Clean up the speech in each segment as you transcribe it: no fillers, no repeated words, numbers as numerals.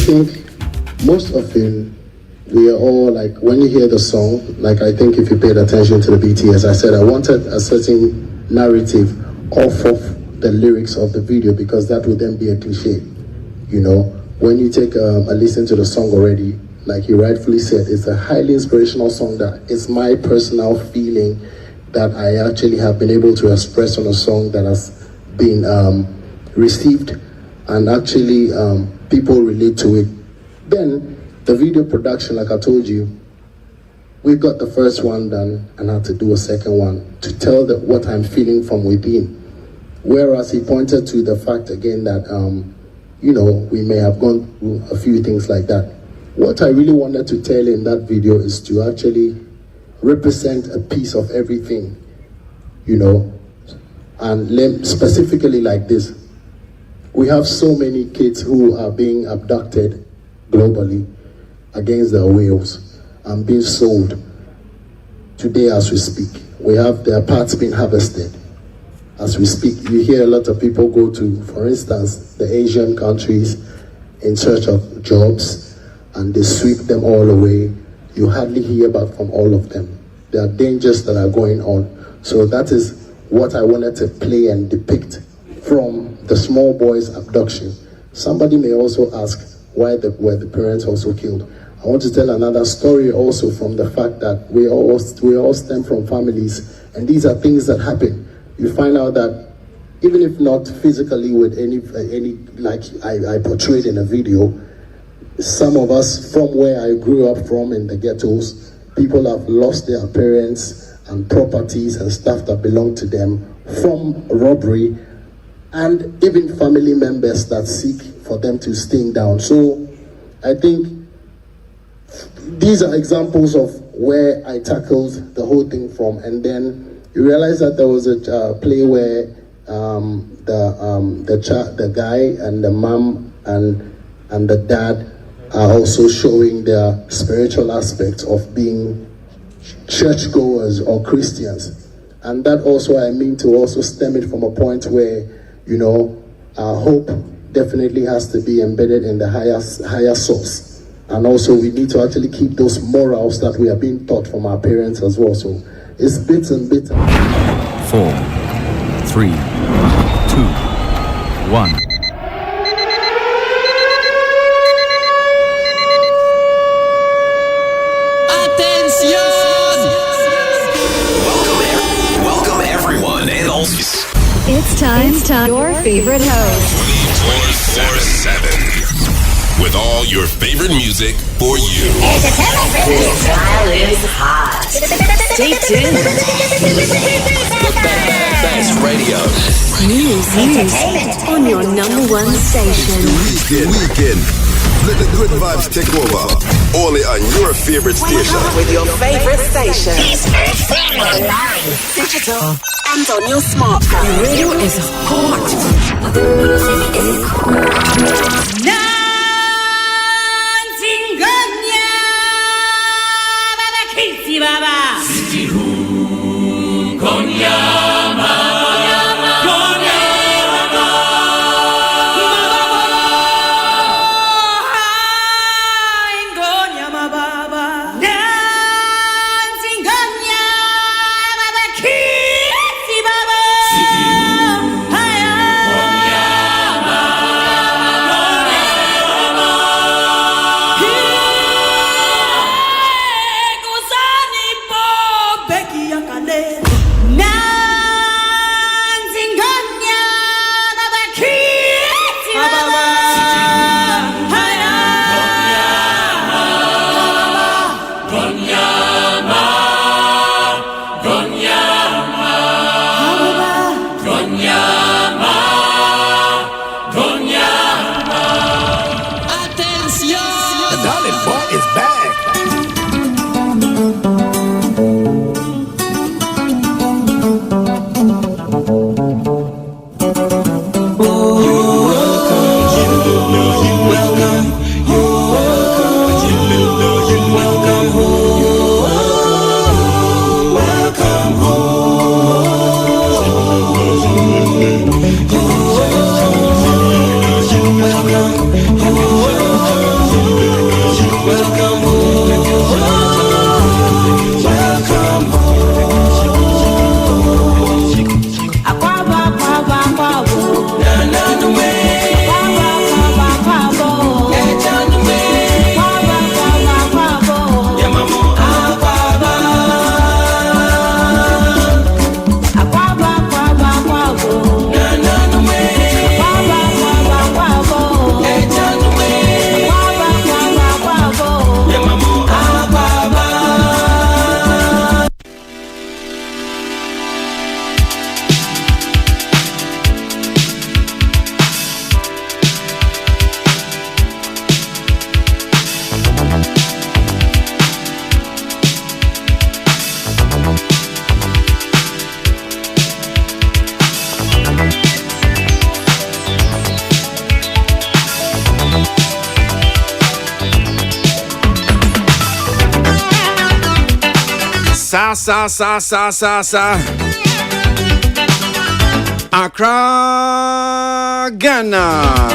think most often we are all like, when you hear the song, like I think if you paid attention to the BTS, I said I wanted a certain narrative off of the lyrics of the video, because that would then be a cliche. You know, when you take a listen to the song already, like you rightfully said, it's a highly inspirational song that is my personal feeling that I actually have been able to express on a song that has been received, and actually people relate to it. Then the video production, like I told you, we got the first one done and had to do a second one to tell what I'm feeling from within. Whereas he pointed to the fact again that, you know, we may have gone through a few things like that. What I really wanted to tell in that video is to actually represent a piece of everything, you know, and specifically like this. We have so many kids who are being abducted globally against their wills and being sold today as we speak. We have their parts being harvested as we speak. You hear a lot of people go to, for instance, the Asian countries in search of jobs, and they sweep them all away. You hardly hear back from all of them. There are dangers that are going on. So that is what I wanted to play and depict from the small boy's abduction. Somebody may also ask why were the parents also killed. I want to tell another story also from the fact that we all stem from families, and these are things that happen. You find out that even if not physically with any like I portrayed in a video, some of us from where I grew up from in the ghettos, people have lost their parents and properties and stuff that belong to them from robbery, and even family members that seek for them to sting down. So I think these are examples of where I tackled the whole thing from. And then you realize that there was a play where the guy and the mom and the dad are also showing their spiritual aspects of being churchgoers or Christians. And that also, I mean to also stem it from a point where, you know, hope definitely has to be embedded in the higher source. And also we need to actually keep those morals that we are being taught from our parents as well. So it's bits and bits. 4, 3, 2, 1. Welcome everyone and all. It's time. Your favorite host. 24/7. With all your favorite music for you. This style is hot. Stay tuned. The best radio. News on your #1 station. Weekend. Let the good vibes take over. Only on your favorite station. With your favorite station. Live, digital, and on your smartphone. The radio is hot. The music is hot. Baba. Sa. Accra, Ghana.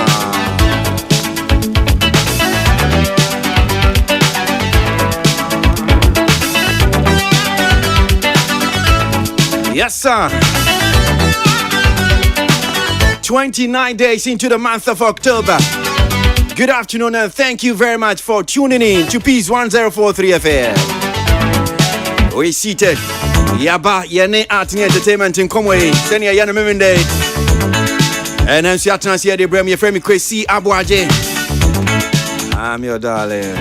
Yes, sir. 29 days into the month of October. Good afternoon and thank you very much for tuning in to Peace 1043 FM. We seated. Yaba Yene Art Entertainment in Comway. Senior Yana Miminde. And I'm Siatans here, the Brem, your friend Kwasi, Aboagye. I'm your darling.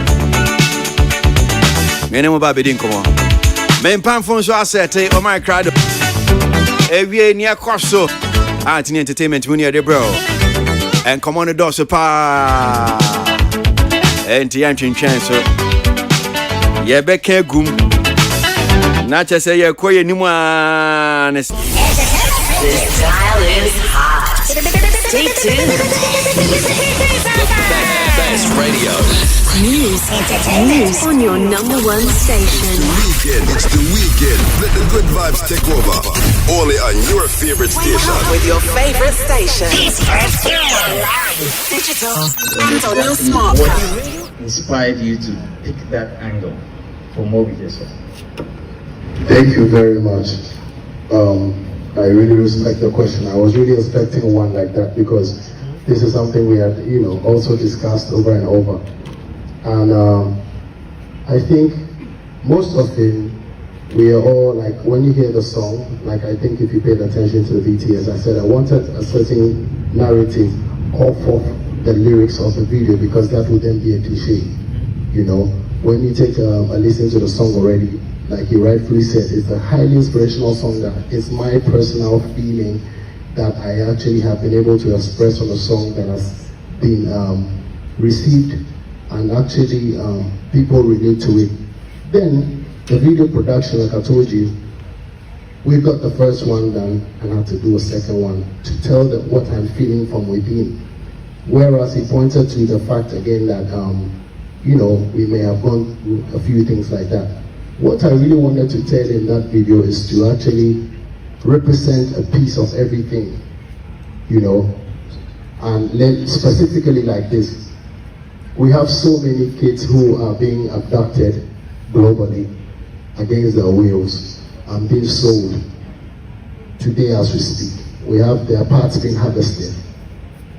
My name is Baby Dinkomo. Men Pamphon so I said, oh my crowd. Every near Corso. Art Entertainment, we near the bro. And come on the door, so pa. And the entry chance. Yeah, Becca Goom. Not just say you're quite anyone. This dial is hot. Stay tuned. Best radio. News on your number one station. It's the weekend. Let the good vibes take over. Only on your favorite station. With your favorite station. Digital and on your smartphone. What inspired you to pick that angle for Moby yourself? Thank you very much. I really respect the question. I was really expecting one like that because this is something we had, also discussed over and over. And I think most of it, we are all like, when you hear the song, like I think if you paid attention to the BTS, I said I wanted a certain narrative off of the lyrics of the video because that would then be a cliche. When you take a listen to the song already, like you rightfully said, it's a highly inspirational song that is my personal feeling that I actually have been able to express on a song that has been received and actually people relate to it. Then the video production, like I told you, we got the first one done and had to do a second one to tell them what I'm feeling from within. Whereas he pointed to the fact again that, we may have gone through a few things like that. What I really wanted to tell in that video is to actually represent a piece of everything, and then specifically like this. We have so many kids who are being abducted globally against their wills and being sold today as we speak. We have their parts being harvested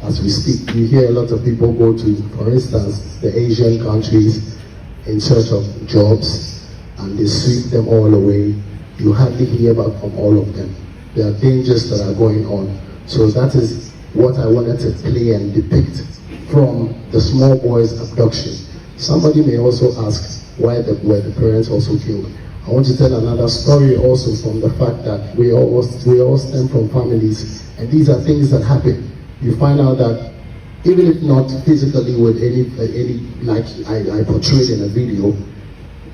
as we speak. You hear a lot of people go to, for instance, the Asian countries in search of jobs and they sweep them all away. You hardly hear back from all of them. There are dangers that are going on. So that is what I wanted to play and depict from the small boy's abduction. Somebody may also ask why were the parents also killed. I want to tell another story also from the fact that we all stem from families, and these are things that happen. You find out that even if not physically with any like I portrayed in a video,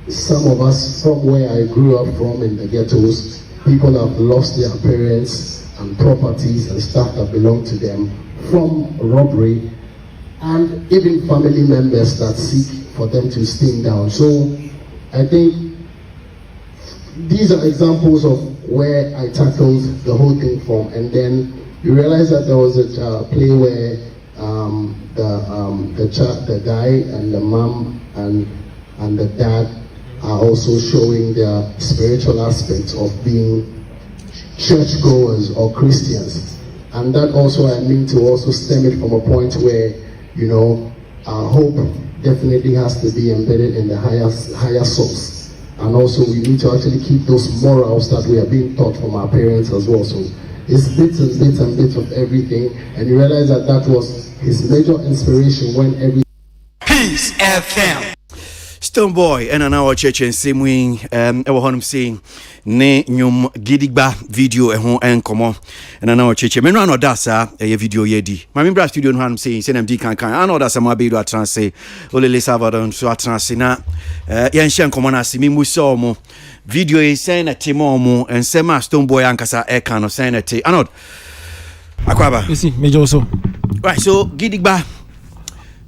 some of us from where I grew up from in the ghettos, people have lost their parents and properties and stuff that belong to them from robbery, and even family members that seek for them to sting down. So I think these are examples of where I tackled the whole thing from. And then you realize that there was a play where the guy and the mom and the dad are also showing their spiritual aspects of being churchgoers or Christians. And that also I mean to also stem it from a point where, our hope definitely has to be embedded in the higher source. And also we need to actually keep those morals that we are being taught from our parents as well. So it's bits and bits and bits of everything. And you realize that that was his major inspiration when every Peace FM. Stonebwoy and an hour church and same wing honum saying ne nyum gidigba video and come and an hour church me no dasa a video yedi my bra studio no hanum saying send them kan an dasa ma be do atranse olele savadon so atranse na yan hye come na simi mu so mo video e send at mo and sema Stonebwoy ankasa e kan no send at anod akwaba you see major so right so gidigba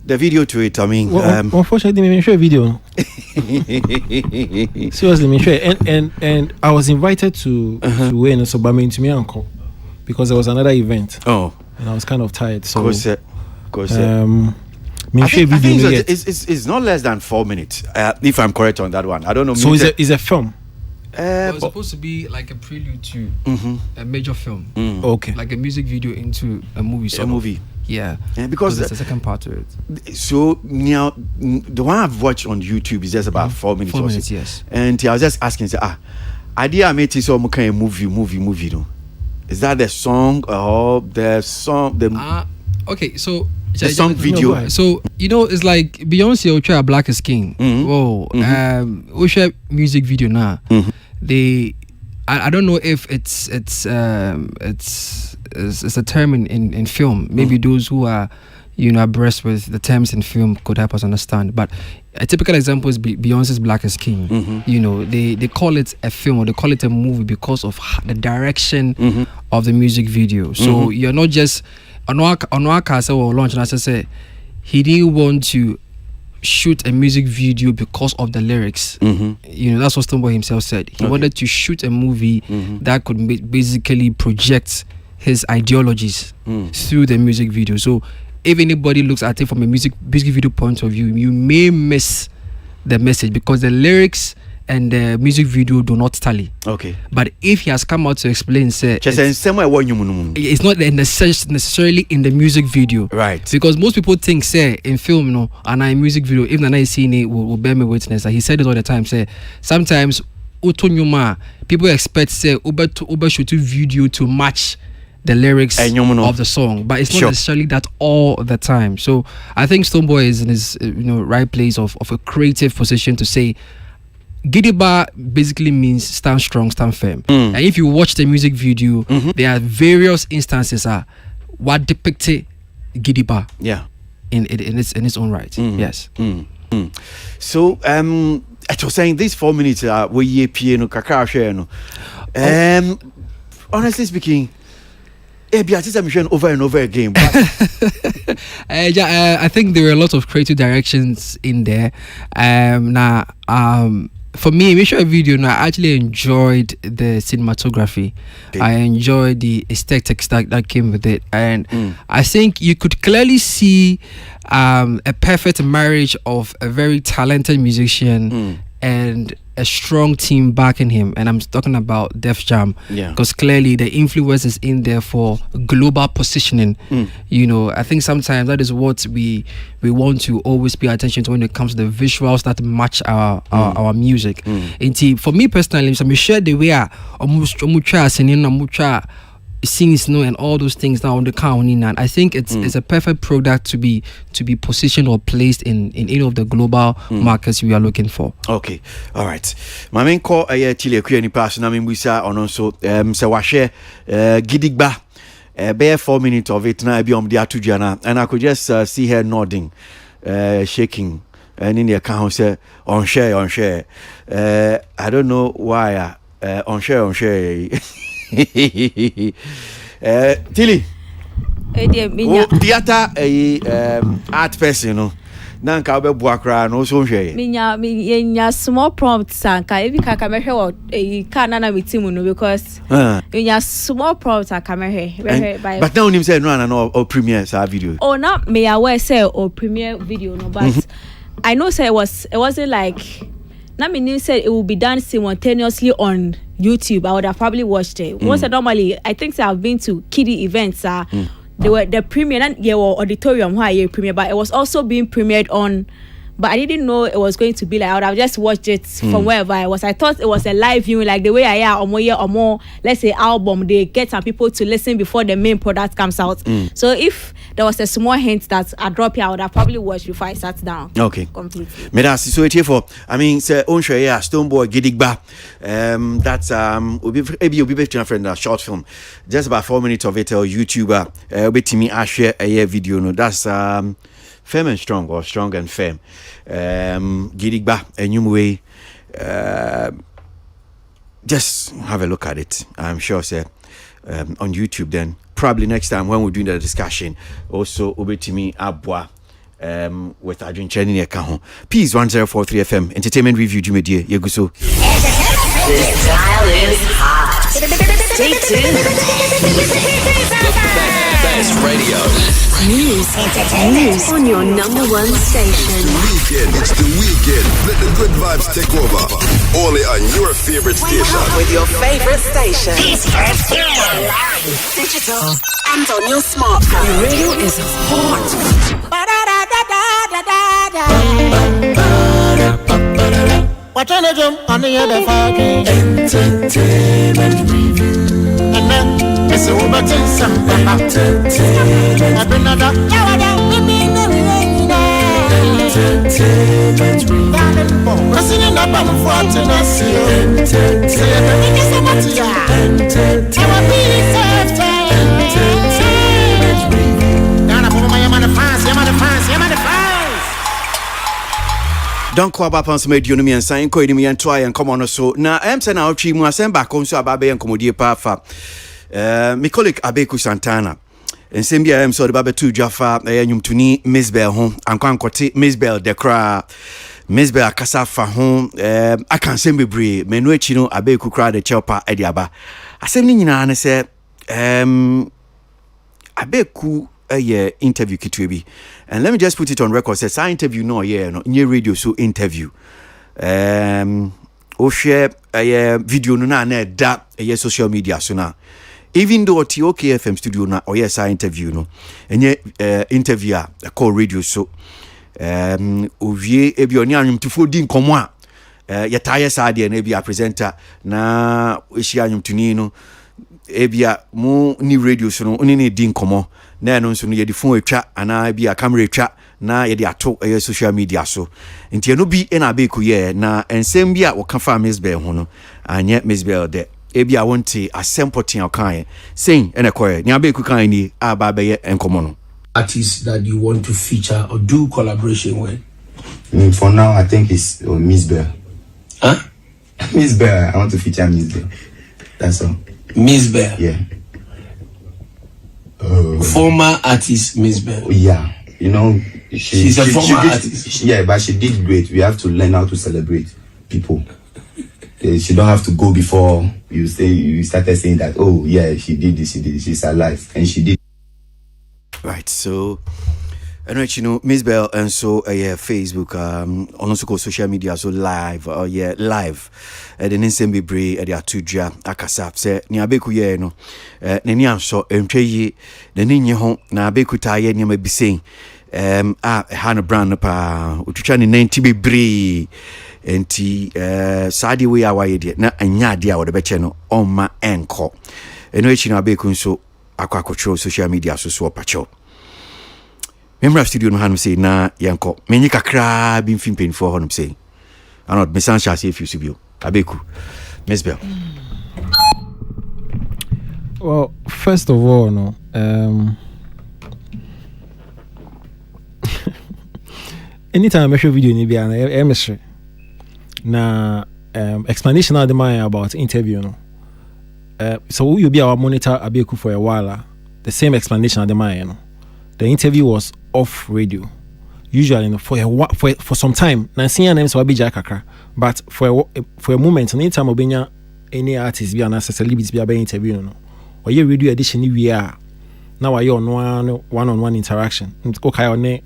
the video to it, I mean, unfortunately, me show a video. Seriously, me show, and I was invited to win Sobame into me uncle because there was another event. Oh, and I was kind of tired. So, I think it's not less than 4 minutes. If I'm correct on that one, I don't know. So it's a film. It's supposed to be like a prelude to a major film. Okay. Like a music video into a movie. A movie. Yeah. Because there's a second part to it. So now the one I've watched on YouTube is just about 4 minutes. 4 minutes, yes. And I was just asking, idea I made this kind of movie. No? Is that the song or the song? Okay, so the song video. So it's like Beyonce Ultra Black is King. Whoa. Ultra music video now. I don't know if it's a term in film. Maybe those who are abreast with the terms in film could help us understand. But a typical example is Beyonce's Black is King. They call it a film or they call it a movie because of the direction of the music video. So you're not just on our castle or launch, and as I say, he didn't want to shoot a music video because of the lyrics. That's what Stonebwoy himself said. He wanted to shoot a movie that could basically project his ideologies through the music video. So if anybody looks at it from a music video point of view, you may miss the message because the lyrics and the music video do not tally. Okay. But if he has come out to explain, say it's not necessarily in the music video. Right. Because most people think, say, in film, and in music video, if Nana is seeing it, will bear me witness. He said it all the time, say, sometimes people expect, say, Uber shoot video to match the lyrics of the song, but it's not necessarily that all the time. So I think Stonebwoy is in his right place of a creative position to say Gidigba basically means stand strong, stand firm. And if you watch the music video, there are various instances what depicted Gidigba. Yeah, in its own right. Yes. So I was saying these 4 minutes we kakra share honestly speaking, over and over again. But I think there were a lot of creative directions in there. For me, visual video, I actually enjoyed the cinematography. I enjoyed the aesthetics that came with it, and I think you could clearly see a perfect marriage of a very talented musician and a strong team backing him, and I'm talking about Def Jam, because clearly the influence is in there for global positioning. I think sometimes that is what we want to always pay attention to when it comes to the visuals that match our music. And for me personally, so I'm sure the way scenes and all those things now on the count, and I think it's a perfect product to be positioned or placed in any of the global markets we are looking for. Okay, all right. My main call Chile Queenie Pass, and we saw on also Sawashe Gidigba. Bare 4 minutes of it now be on the Atujana, and I could just see her nodding, shaking, and in the account say on share. I don't know why on share. Tilly, theater art person, Nanka Aboagye no so hwe. Minya small prompt sanka ebi kaka mehwe wo kana with team no because minya small prompt aka mehwe. But now him say no or premiere sa video. Oh, not me aware say or premiere video no, but I know say it wasn't like Namini said it will be done simultaneously on YouTube. I would have probably watched it. Once normally, I think I've been to kiddie events. They were the premiere and auditorium where I premiere, but it was also being premiered on. But I didn't know it was going to be like I would have just watched it from wherever I was. I thought it was a live viewing, like the way I am or more, let's say album. They get some people to listen before the main product comes out. So if there was a small hint that I drop here, I would have probably watched before I sat down. Okay, completely. Medasi, so it's here for. I mean, say Onsha, Stonebwoy Gidigba. That's maybe be friend a short film, just about 4 minutes of it. Or YouTuber, with me, I share a video. No, that's firm and strong, or strong and firm. Gidigba, a new way. Just have a look at it. I'm sure, sir, on YouTube. Then probably next time when we're doing the discussion, also over to me Aboagye with Adrian Chenny Kaho. Peace 1043 FM Entertainment Review Jumedie Yeguso. This dial is hot. Stay tuned. Best radio. News on your number one station. Weekend, it's the weekend. Let the good vibes take over. Only on your favorite station. With your favorite station. Live, digital, and on your smartphone. The radio is hot. Watching the jump on the other fucking Entertainment review. and then it's over to some Entertainment. I've been another Entertainment review. Pressing in the bottom for to not see you. Entertainment. Entertainment review. Down up over my man, the fans, your man, the fans, your man, the fans. Don't call up on some medium and sign coin me and try and come on so. Now, I'm saying I'll treat my send back on so about and commodity pafa. My colleague Abeku Santana. And same year, I'm sorry about 2 Jaffa, Yum to me, Miss Bell home, and Quanquati, Miss Bell, the cra, Miss Bell Casafa home. I can't send me brave, Menuchino, Abeku cry the chopper, Ediaba. I said, Nina, and I said, Abeku. A interview kitwebi, and let me just put it on record. Says I interview no new radio so interview. Share a video no na that a social media so now. Even though TOK FM studio na or yes I interview no, and interviewer a call radio so. Ovie ebi oni anyum tifo din komo a ya tire side and ebi a presenter na eshi anyum tuni no. Ebia mu ni radio so no oni ne din komo na no so no ye di phone etwa ana bia camera etwa na ye di ato social media so nti no bi na Abeku ye na ensem bia wo ka fa Miss Bell ho no anye Miss Bell de ebia wonte asempotin okan saying ene koye ni Abeku kan ni aba be ye enkomo no artists that you want to feature or do collaboration with? For now I think it's Miss Bell. Huh? Miss Bell, I want to feature Miss Bell. That's all. Miss Bell. Yeah. Former artist Miss Bell. Yeah. You know, she's a former artist. Yeah, but she did great. We have to learn how to celebrate people. She don't have to go before you started saying that, oh yeah, she did this, she's alive. And she did. Right, so I know Miss Bell and so Facebook also social media so live live the nsem bebre e dia tudwa akasa se ni Abeku ye no nani anso entwe yi nani nye ho na Abeku ta ye nyama bisen Hannah Brown pa ututwa ni 90 bebre enti sadi we awaye de na anya de a wo de beche no onma enko eno echi na Abeku nso akwa social media so opacho. Member studio no hanum say na yanko menyi kakra bi mfimpen for honum say anot me san chance if you subio Abeku Miss Bell. Well, first of all, no anytime I show video ni bia na mystery na explanation of the mind about interview no so you be our monitor Abeku for a while the same explanation of the mind no. The interview was off radio. Usually, for some time, na senior names will be Jakaka. But for a moment, anytime obenya any artist be an celebrity be interview no. Or your radio edition we are now are on one-on-one interaction. Okay, on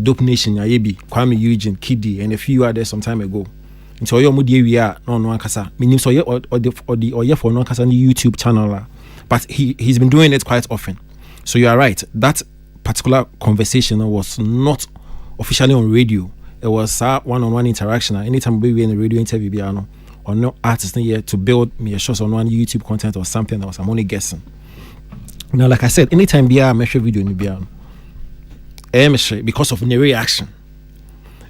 Dope Nation, Ayebi, Kwame Eugene, Kiddy, and a few others some time ago. Into your mood we are no one kasa. Meaning so or for no kasa YouTube channel. But he's been doing it quite often. So you are right. That particular conversation was not officially on radio. It was one-on-one interaction. Anytime we in a radio interview, or no artist here to build me a show on one YouTube content or something else. I'm only guessing. Now, like I said, anytime I make a video in the because of the reaction.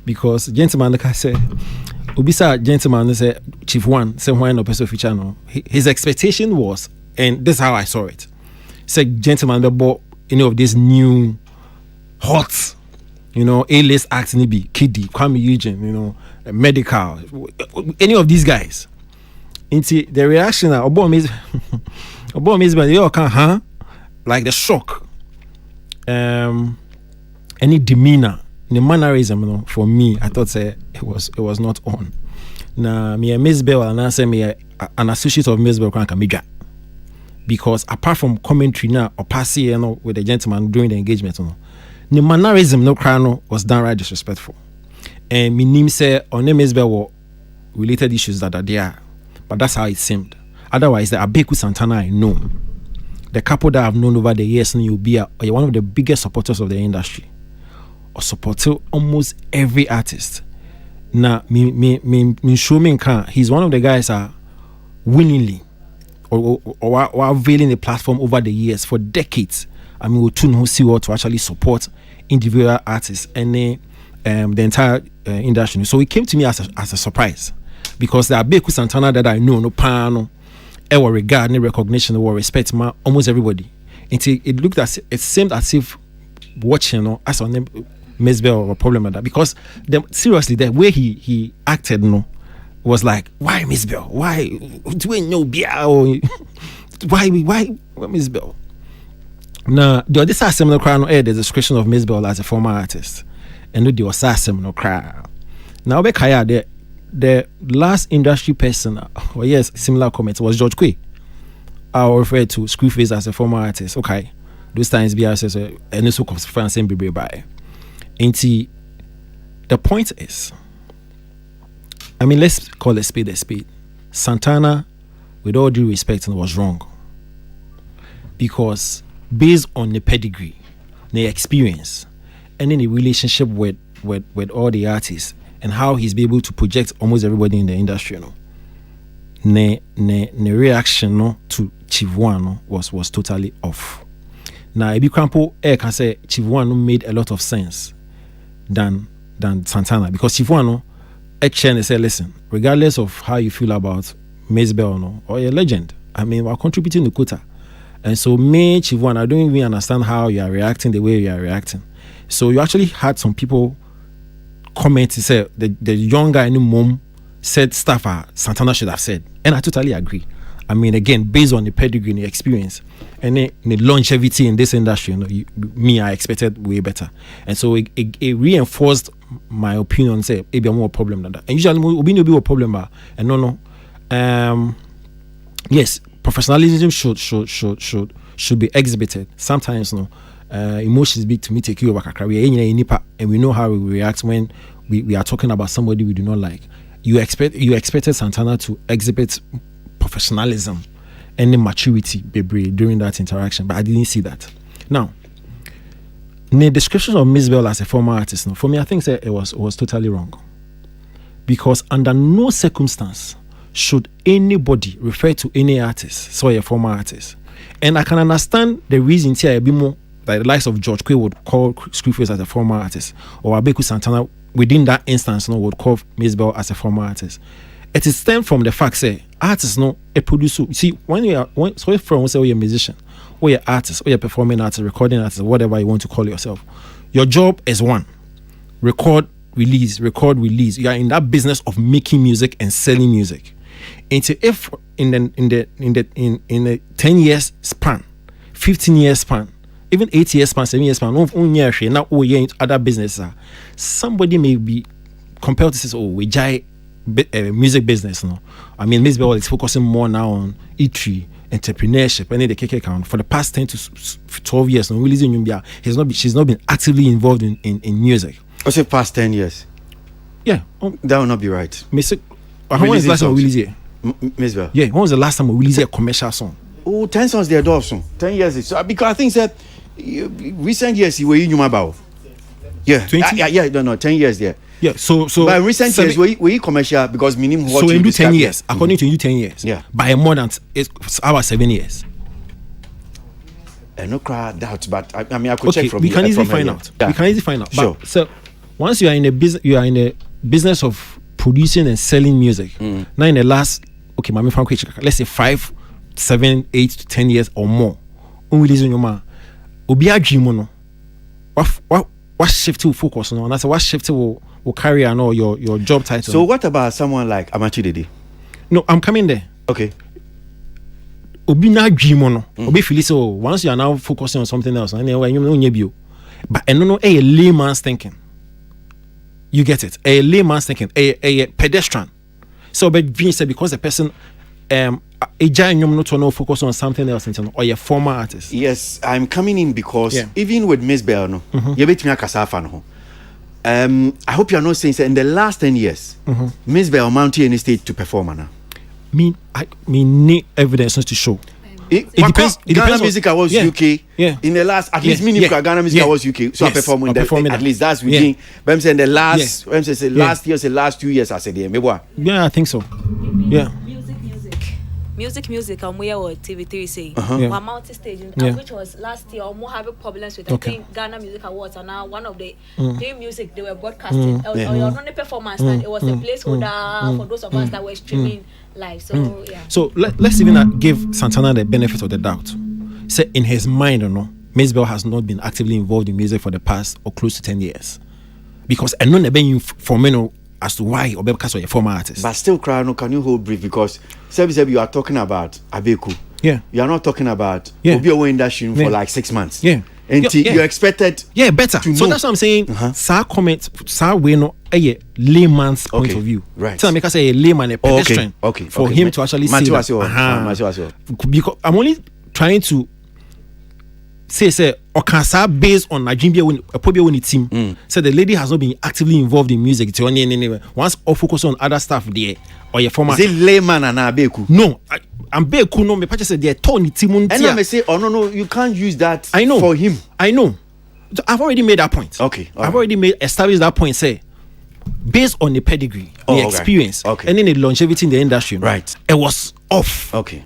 Because gentleman, like I said, Ubisa gentleman say Chief One, say why no person feature no. His expectation was, and this is how I saw it. Say gentleman, the bought any of these new hot, A-list acts be Kiddy, Kwame Eugene, Medical, any of these guys. Into the reaction about me, but they all can like the shock. And any demeanor, the mannerism, you know, for me, I thought it was not on. Now, me a Miss Bell and I say me an associate of Miss Bell Krankamidra. Because apart from commentary now or passing, you know, with the gentleman during the engagement, you know, the mannerism no crano was downright disrespectful. And me name say on the Miss Bell were related issues that are there. But that's how it seemed. Otherwise, the Aboagye Santana I know, the couple that I've known over the years, you'll be one of the biggest supporters of the industry, or supporting almost every artist. Now, me show me he's one of the guys willingly or availing the platform over the years for decades. I mean, we too see what to actually support individual artists and the entire industry. So it came to me as a surprise, because the Aboagye Santana that I know, no pano, ever regard, no recognition, or respect, almost everybody. It looked as it seemed as if watching, you know, as on Miss Bell or a problem like that, because seriously, the way he acted, you know, was like, why Miss Bell? Why do we know beer? Why Miss Bell? Now, this is similar crowd air the description of Miss Bell as a former artist, and the was similar crowd. Now, the last industry person, or yes, similar comments was George Kwasi. I refer to Screwface as a former artist. Okay, those times be as a so conference and be by. And the point is, I mean, let's call a spade a spade. Santana, with all due respect, was wrong, because based on the pedigree, the experience, and in the relationship with all the artists, and how he's been able to project almost everybody in the industry, you know, the reaction, no, to Chief One, no, was totally off. Now, Ebi Krampo can say Chief One made a lot of sense than Santana, because Chief One, no, actually say, listen, regardless of how you feel about Miss Bell, no, or a legend, I mean, we're contributing to quota. And so, me, Chief One, I don't even understand how you are reacting the way you are reacting. So, you actually had some people comment to say the young guy in the mom said stuff Santana should have said. And I totally agree. I mean, again, based on the pedigree and the experience and the longevity in this industry, you know, I expected way better. And so it reinforced my opinion, say, maybe more problem than that. And usually, we'll be a problem, and no. Yes, professionalism should be exhibited. Sometimes, no. Emotions big to me take you over and we know how we react when we are talking about somebody we do not like. You expected Santana to exhibit professionalism and the maturity during that interaction, but I didn't see that. Now, the description of Miss Bell as a former artist, no, for me, I think it was totally wrong, because under no circumstance should anybody refer to any artist so a former artist. And I can understand the reason here a bit more. Like the likes of George Kwasi would call Screwface as a former artist, or Aboagye Santana within that instance, no, would call Miss Bell as a former artist. It is stemmed from the fact, say, artists, no, a producer. You see, when you're a musician, or you're an artist, or you're a performing artist, recording artist, whatever you want to call yourself, your job is one: record, release. You are in that business of making music and selling music. And so if in the 10 years span, 15 years span, even 8 years span, 7 years span, now other businesses, somebody may be compelled to say, oh, we jai music business. No, I mean, Miss Bell is focusing more now on E3 entrepreneurship and the KK account for the past 10 to 12 years. No, she's not been actively involved in music. What's the past 10 years? Yeah, that will not be right. When was the last time we released it? Miss Bell. Yeah, when was the last time we released a commercial song? Oh, 10 songs they adore song. 10 years. So, because I think that recent years you were in about. Yeah. 10 years there. Yeah, so but recent years we commercial because minimum what so you do 10 years. According to you 10 years. Yeah. By more than our 7 years. No crowd doubt, but I mean I could check from we can easily find out. Yeah. We can easily find out. Sure. But, so once you are in the business of producing and selling music. Now in the last let's say 5, 7, 8 to 10 years or more. What shift to focus on? That's what shift will carry on your job title. So what about someone like Amachi Dede? No, I'm coming there. Okay. Obi na dream on. Obi feel so once you are now focusing on something else, and But and no a layman's thinking. You get it? A layman's thinking, a pedestrian. So but being said because the person a giant not to know focus on something else or a former artist. Yes, I'm coming in because even with Miss Bell, no, you bet me a kasafa no. I hope you are not saying in the last 10 years, Miss Bell mounted any stage to perform now. Me need evidence to show. It depends. Ghana Music Awards UK. Yeah. In the last, at least Ghana Music Awards UK. So I perform in the at least that's within. But I'm saying the last. I'm saying last year, say last 2 years. I said yeah, I think so. Yeah. Music. And we are TV3 say. Our mountain stage, which was last year. More having problems with I think Ghana Music Awards are now one of the new music they were broadcasting. Or not the performance. It was a placeholder for those of us that were streaming live. So yeah. So let's even give Santana the benefit of the doubt. Say in his mind or no, Miss Bell has not been actively involved in music for the past or close to 10 years. Because I know never for me as to why or because of a former artist. But still, can you hold brief? Because you are talking about Abeku. Yeah. You are not talking about Obi industry for like 6 months. Yeah. And you expected better. So that's what I'm saying. Sa comment, sa we no a layman's point of view. Right. So I make us say a layman, a pedestrian. For him to actually say that. Because I'm only trying to say or can say based on Nigeria when a probably when team. So the lady has not been actively involved in music to anywhere. Once or focus on other stuff there or your former. Is it layman and Abeku? No. I'm Beku no me purchase the Tony Timon. And I may say, oh no, you can't use that for him. I know. I've already made that point. Okay. I've already established that point, say, based on the pedigree, the experience, and then the longevity in the industry. Right. It was off. Okay.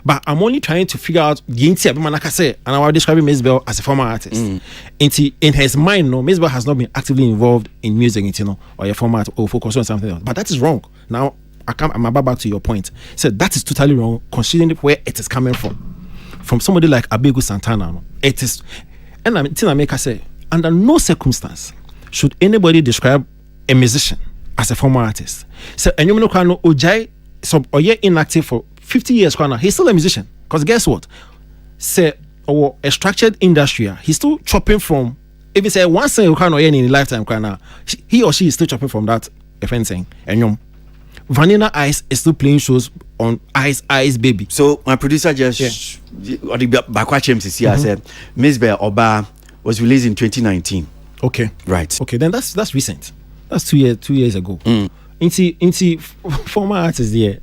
But I'm only trying to figure out the entire like I say, and I was describing Miss Bell as a former artist. In his mind, no, Miss Bell has not been actively involved in music, or a former artist, or focus on something else. But that is wrong. Now I'm about back to your point. So that is totally wrong, considering where it is coming from somebody like Abegu Santana. No? It is, and I make her say, under no circumstance should anybody describe a musician as a former artist. So, and you know, Ojai, or you're inactive for 50 years, he's still a musician. Because guess what? Say, or a structured industry, he's still chopping from. If you say one thing you can't in a lifetime, he or she is still chopping from that offending. And Vanilla Ice is still playing shows on Ice Baby. So my producer just or the Bakwachem I said Miss Bell Oba was released in 2019. Okay. Right. Okay, then that's recent. That's 2 years ago. Into former artists there.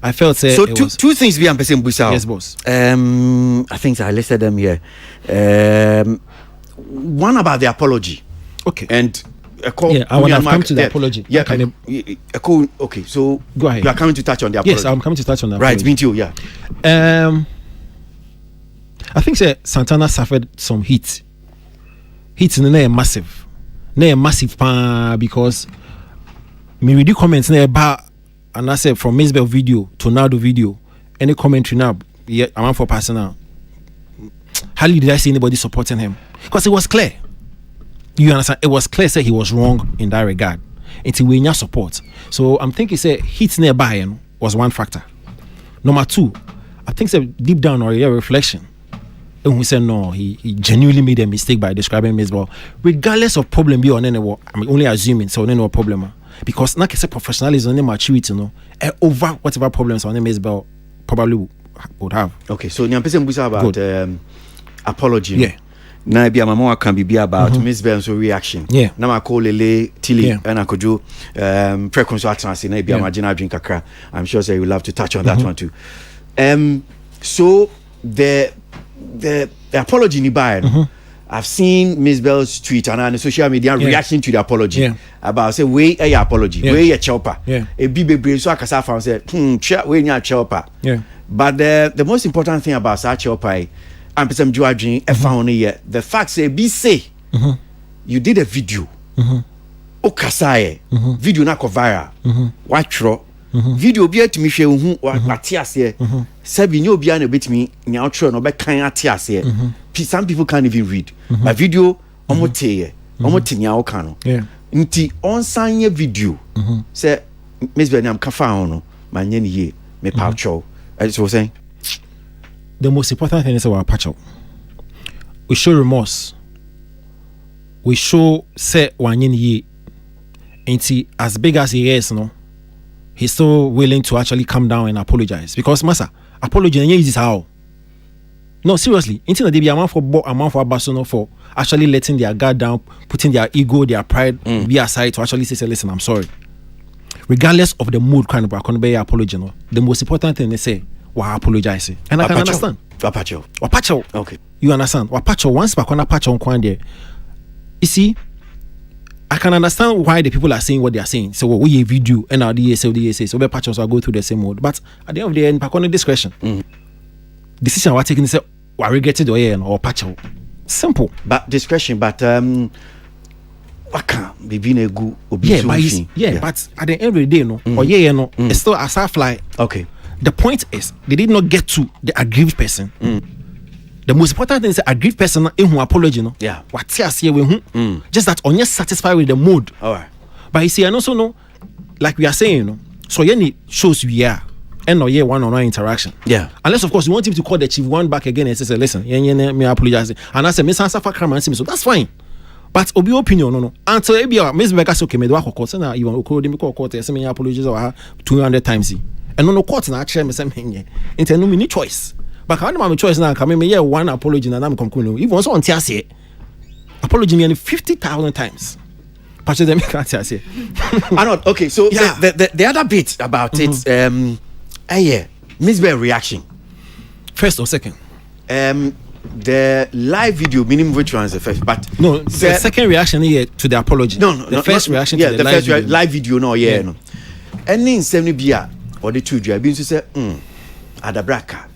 I felt so two things we am person Busao. Yes, boss. I think I listed them here. One about the apology. Okay. And I want to come to the apology. Yeah, okay, so go ahead. You are coming to touch on the apology. Yes, I'm coming to touch on that. Right, me too, yeah. I think Santana suffered some heat. Heat in the massive. Because me read the comments about and I said from Miss Bell video to Nado video, any commentary now, I'm for personal. Hardly did I see anybody supporting him. Because it was clear. You understand? It was clear he was wrong in that regard. Until we need support. So I'm thinking heat nearby was one factor. Number two, I think deep down or a reflection. And we said no, he genuinely made a mistake by describing Miss Bell. Regardless of problem be on any, I'm only assuming so no problem. Because like I said, professionalism and maturity, over whatever problems on Miss Bell probably would have. Okay, so Nyampese Mbusa about apology. Yeah. Now be mama can be about Miss Bell's reaction. Yeah. Now I call Lele Tilly and I could do preconsultancy. Now be imagine drink kakra. I'm sure you will love to touch on that one too. So the apology ni buy. I've seen Miss Bell's tweet and on social media reaction to the apology about say way a apology, way a chopper. A big so akasa found said, we nya chopper. But the most important thing about such chopper and some judging found here the fact say be say you did a video. Okasaye video na ko viral. Watchro video bi atimi hwe hu wate ase sabi nye obi na betimi nya otro no be kan ate ase. Some people can't even read. My video omote nya oka no. Nti onsanye video say Miss Beniam ka fa ho no manye ne ye me pacho. That's what saying. The most important thing is our patch out. We show remorse we show say wanyin ye. Ain't as big as he is, no, he's still willing to actually come down and apologize. Because massa, apology is how. No, seriously, ain't the be a man for Barcelona for actually letting their guard down, putting their ego, their pride be aside to actually say, listen, I'm sorry. Regardless of the mood kind of apology, no, the most important thing they say, why apologize. And I can understand. Wapacho. Okay. You understand? Wapacho, once bakona pacho on kwande. You see, I can understand why the people are saying what they are saying. So we video and our DSA, so we patches will go through the same mode. But at the end of the day, in Pakona discretion, decision we're taking is we regretted or patch. Simple. But discretion, but waka be a good but at the end of the day, no, or it's still a soft fly. Okay. The point is they did not get to the aggrieved person. The most important thing is the aggrieved person in who apology, no. Yeah. What's here with whom? Just that on you satisfied with the mood. All right. But you see, and also know, like we are saying, you know, so any shows we are and no one-on-one interaction. Yeah. Unless of course you want him to call the chief one back again and say, listen, me apologize. And I say, Miss Hansa for crime, so that's fine. But obi opinion no. Until Miss Becca say, okay, me do a court na you want to call court say me apologize or 200 times. And no court na actually me say me. Inte no me need choice. But I have choice now. Come me one apology and I'm concluding. Even so on say apology me 50,000 times. Patch them can't say. I not okay. So yeah. the other bit about it, Miss Bear reaction. First or second? The live video, meaning which one is the first? But no, the second reaction here to the apology. The first reaction. Yeah, to the first video. Live video. No, no. Any in 70 beer or the two dry beans to say, Adabraka.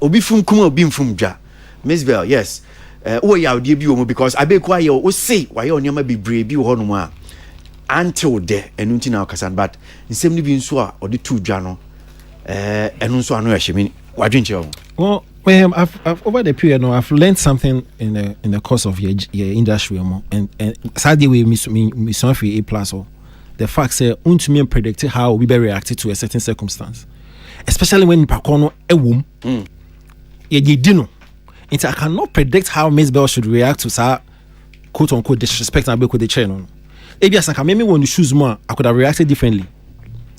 Obi fum kuma obi fum dwa. Miss Bell, yes. Oh yeah, odi bi omo because I be kwa ye o say why on yama be brave bi ho no mu a until there enu nti na okasan but nsem ni bi nso a odi tu dwa no enu nso anu ehye me wadwenche o. Well, I've over the period now I've learned something in the course of your industry and sadly we miss A plus or the fact say untumi predict how we be reacted to a certain circumstance. Especially when Pakono a womb, no. I cannot predict how Miss Bell should react to sa quote unquote disrespect and break with the channel. Maybe as I maybe when you choose more, I could have reacted differently.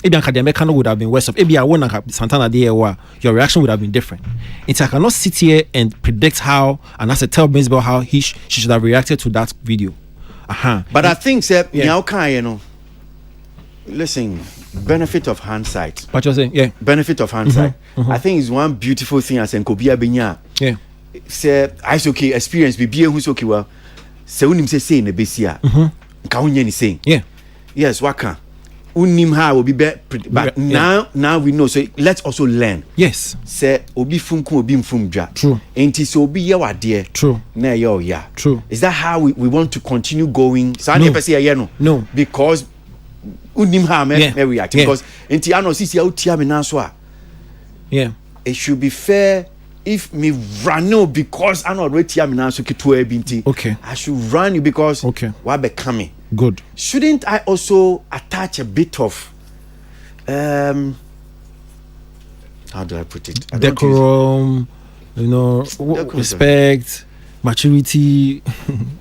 Maybe Akademekano would have been worse off. Maybe I won Santana there where your reaction would have been different. I cannot sit here and predict how and as I tell Miss Bell how she should have reacted to that video. But I think you know. Listen, benefit of hindsight. What you're saying, yeah. Benefit of hindsight. I think it's one beautiful thing as Nkobia Benya. Yeah. Say, I okay experience be who's okay well. Say unim say na besia. Nka hunye ni saying. Yeah. Yes, waka. Unim ha will be but now we know. So let's also learn. Yes. Say obi funku obi mfumdwa. True. Enti so obi ye wade. True. Na yo ya. True. Is that how we want to continue going? So no. Because unim ha me react because enti ano sisi ya utia me na so a. Yeah. It should be fair if me run because I not ready am now so keto binti. Okay. I should run you because why be coming. Good. Shouldn't I also attach a bit of how do I put it? Decorum, respect, maturity,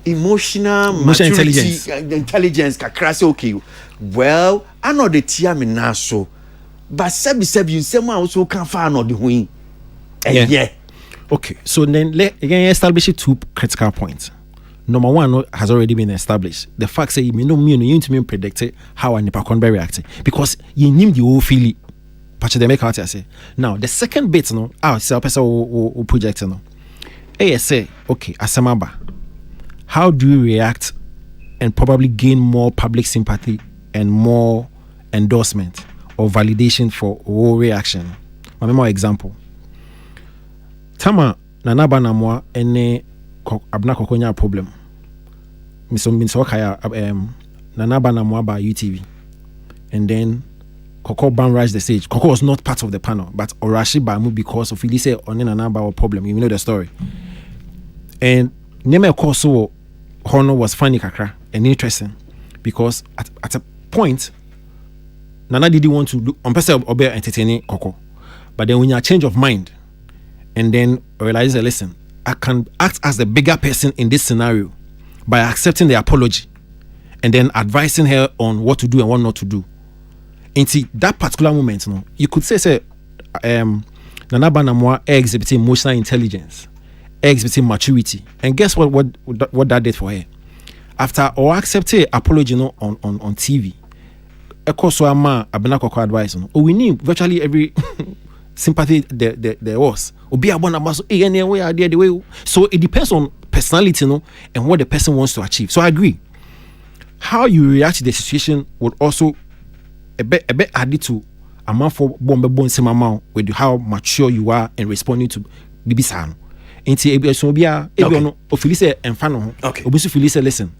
emotional intelligence kakra say okay. Well, I know the tia me now so but sebi you say ma also can find not the win. Yeah. Okay. So then again establish two critical points. Number one has already been established. The fact say you need to predict how a nipa can be reacting because you need the whole feeling. Patch the make out say. Now the second bit say a person will project say okay asemaba. How do you react and probably gain more public sympathy and more endorsement or validation for all reaction? My more example. Tama nanaba namwa ene abna kokonya problem. Miso kaya nanaba namwa by UTV. And then Koko ban rise the stage. Koko was not part of the panel, but Orashi Bamu because of Elise on nanaba or problem. You know the story. And Neme Koso Hono was funny kakra and interesting because at a point Nana didn't want to do on person or entertaining Koko. But then when you change of mind and then realize listen, I can act as the bigger person in this scenario by accepting the apology and then advising her on what to do and what not to do. And see that particular moment, you could say Nana Banamwa exhibiting emotional intelligence, exhibiting maturity. And guess what that did for her? After or accepted apology on TV, advice. We knew virtually every sympathy there was. So it depends on personality, and what the person wants to achieve. So I agree. How you react to the situation would also a bit added to amount for bomb with how mature you are in responding to Bibi San. Inti ebia no ofilise enfano obusu filise listen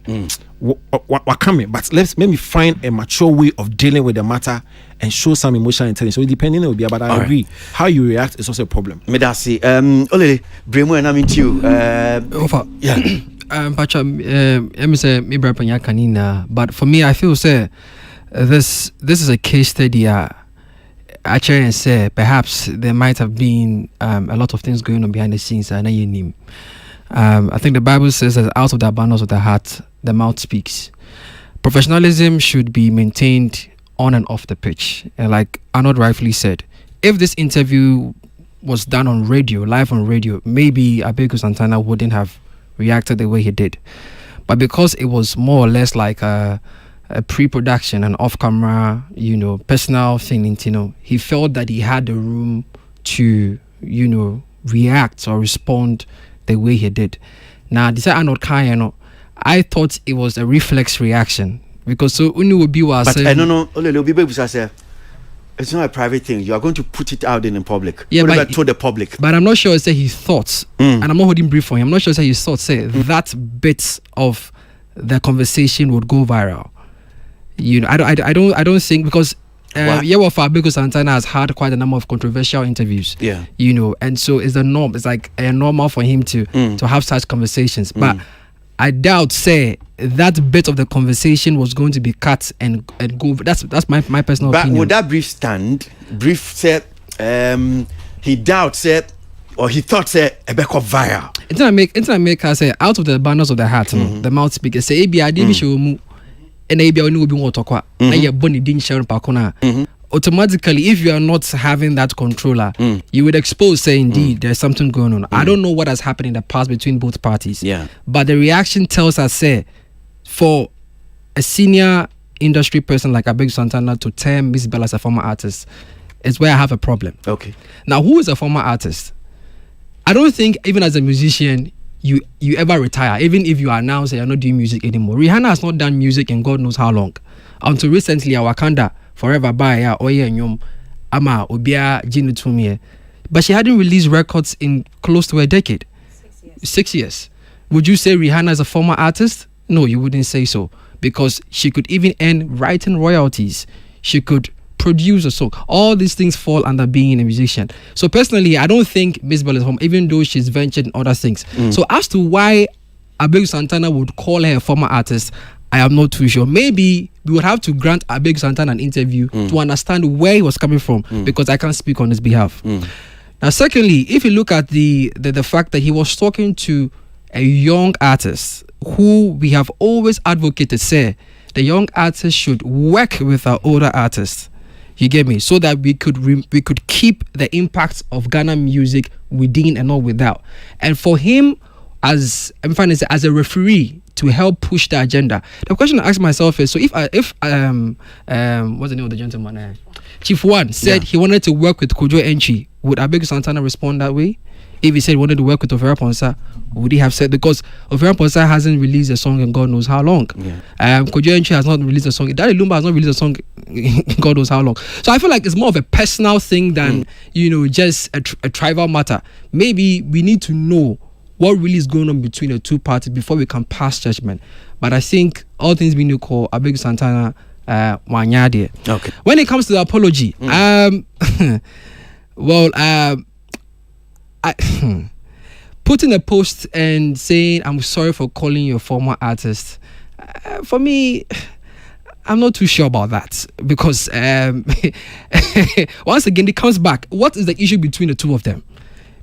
what coming, but let me find a mature way of dealing with the matter and show some emotional intelligence. So depending on but I agree how you react is also a problem. Medasi Olele Bremo and I'm into you Pacha me say me brapanya kanina, but for me I feel say this is a case study. Actually, and say perhaps there might have been a lot of things going on behind the scenes. I think the Bible says that out of the abundance of the heart, the mouth speaks. Professionalism should be maintained on and off the pitch. And like Arnold rightfully said, if this interview was done on radio, live on radio, maybe Aboagye Santana wouldn't have reacted the way he did. But because it was more or less like a pre-production and off-camera, personal thing, he felt that he had the room to, react or respond the way he did. Now, this I thought it was a reflex reaction because so Unu would be was. But I don't know. It's not a private thing. You are going to put it out in the public. Yeah, but told the public. But I'm not sure. Say he thought, and I'm not holding brief for him. I'm not sure. Say he thought. Say that bit of the conversation would go viral. I don't think because Aboagye Santana has had quite a number of controversial interviews. Yeah. And so it's the norm. It's like a normal for him to have such conversations. But I doubt say that bit of the conversation was going to be cut and go. That's my personal opinion. But would that brief stand? Brief said he doubts said or he thought said a back of viral. It's not make her say out of the abundance of the heart, the mouth speaks. Say automatically, if you are not having that controller, you would expose, say, indeed, there's something going on. I don't know what has happened in the past between both parties. Yeah. But the reaction tells us, say, for a senior industry person like Aboagye Santana to term Miss Bella as a former artist is where I have a problem. Okay. Now, who is a former artist? I don't think, even as a musician, you ever retire, even if you are now say you're not doing music anymore. Rihanna has not done music in God knows how long. Until recently, Wakanda Forever by Oye and Yom Ama Obia Jinu Tumie. But she hadn't released records in close to a decade. 6 years. Would you say Rihanna is a former artist? No, you wouldn't say so. Because she could even earn writing royalties. She could produce a song. All these things fall under being a musician. So personally, I don't think Miss Bell is home, even though she's ventured in other things. So as to why Aboagye Santana would call her a former artist, I am not too sure. Maybe we would have to grant Aboagye Santana an interview to understand where he was coming from, because I can't speak on his behalf. Now, secondly, if you look at the fact that he was talking to a young artist who we have always advocated, say, the young artist should work with our older artists. You get me? So that we could keep the impact of Ghana music within and not without. And for him, as a referee, to help push the agenda. The question I ask myself is: so if what's the name of the gentleman? Chief One said he wanted to work with Kojo Enchi, would Aboagye Santana respond that way? If he said he wanted to work with Ofera Ponsa, would he have said, because Ofera Ponsa hasn't released a song in God knows how long? Kojo Enchi has not released a song. Daddy Lumba has not released a song in God knows how long. So I feel like it's more of a personal thing than just a tribal matter. Maybe we need to know what really is going on between the two parties before we can pass judgment. But I think all things being equal, Aboagye Santana wanyade. Okay. When it comes to the apology, putting a post and saying I'm sorry for calling you a former artist, for me, I'm not too sure about that, because once again it comes back. What is the issue between the two of them?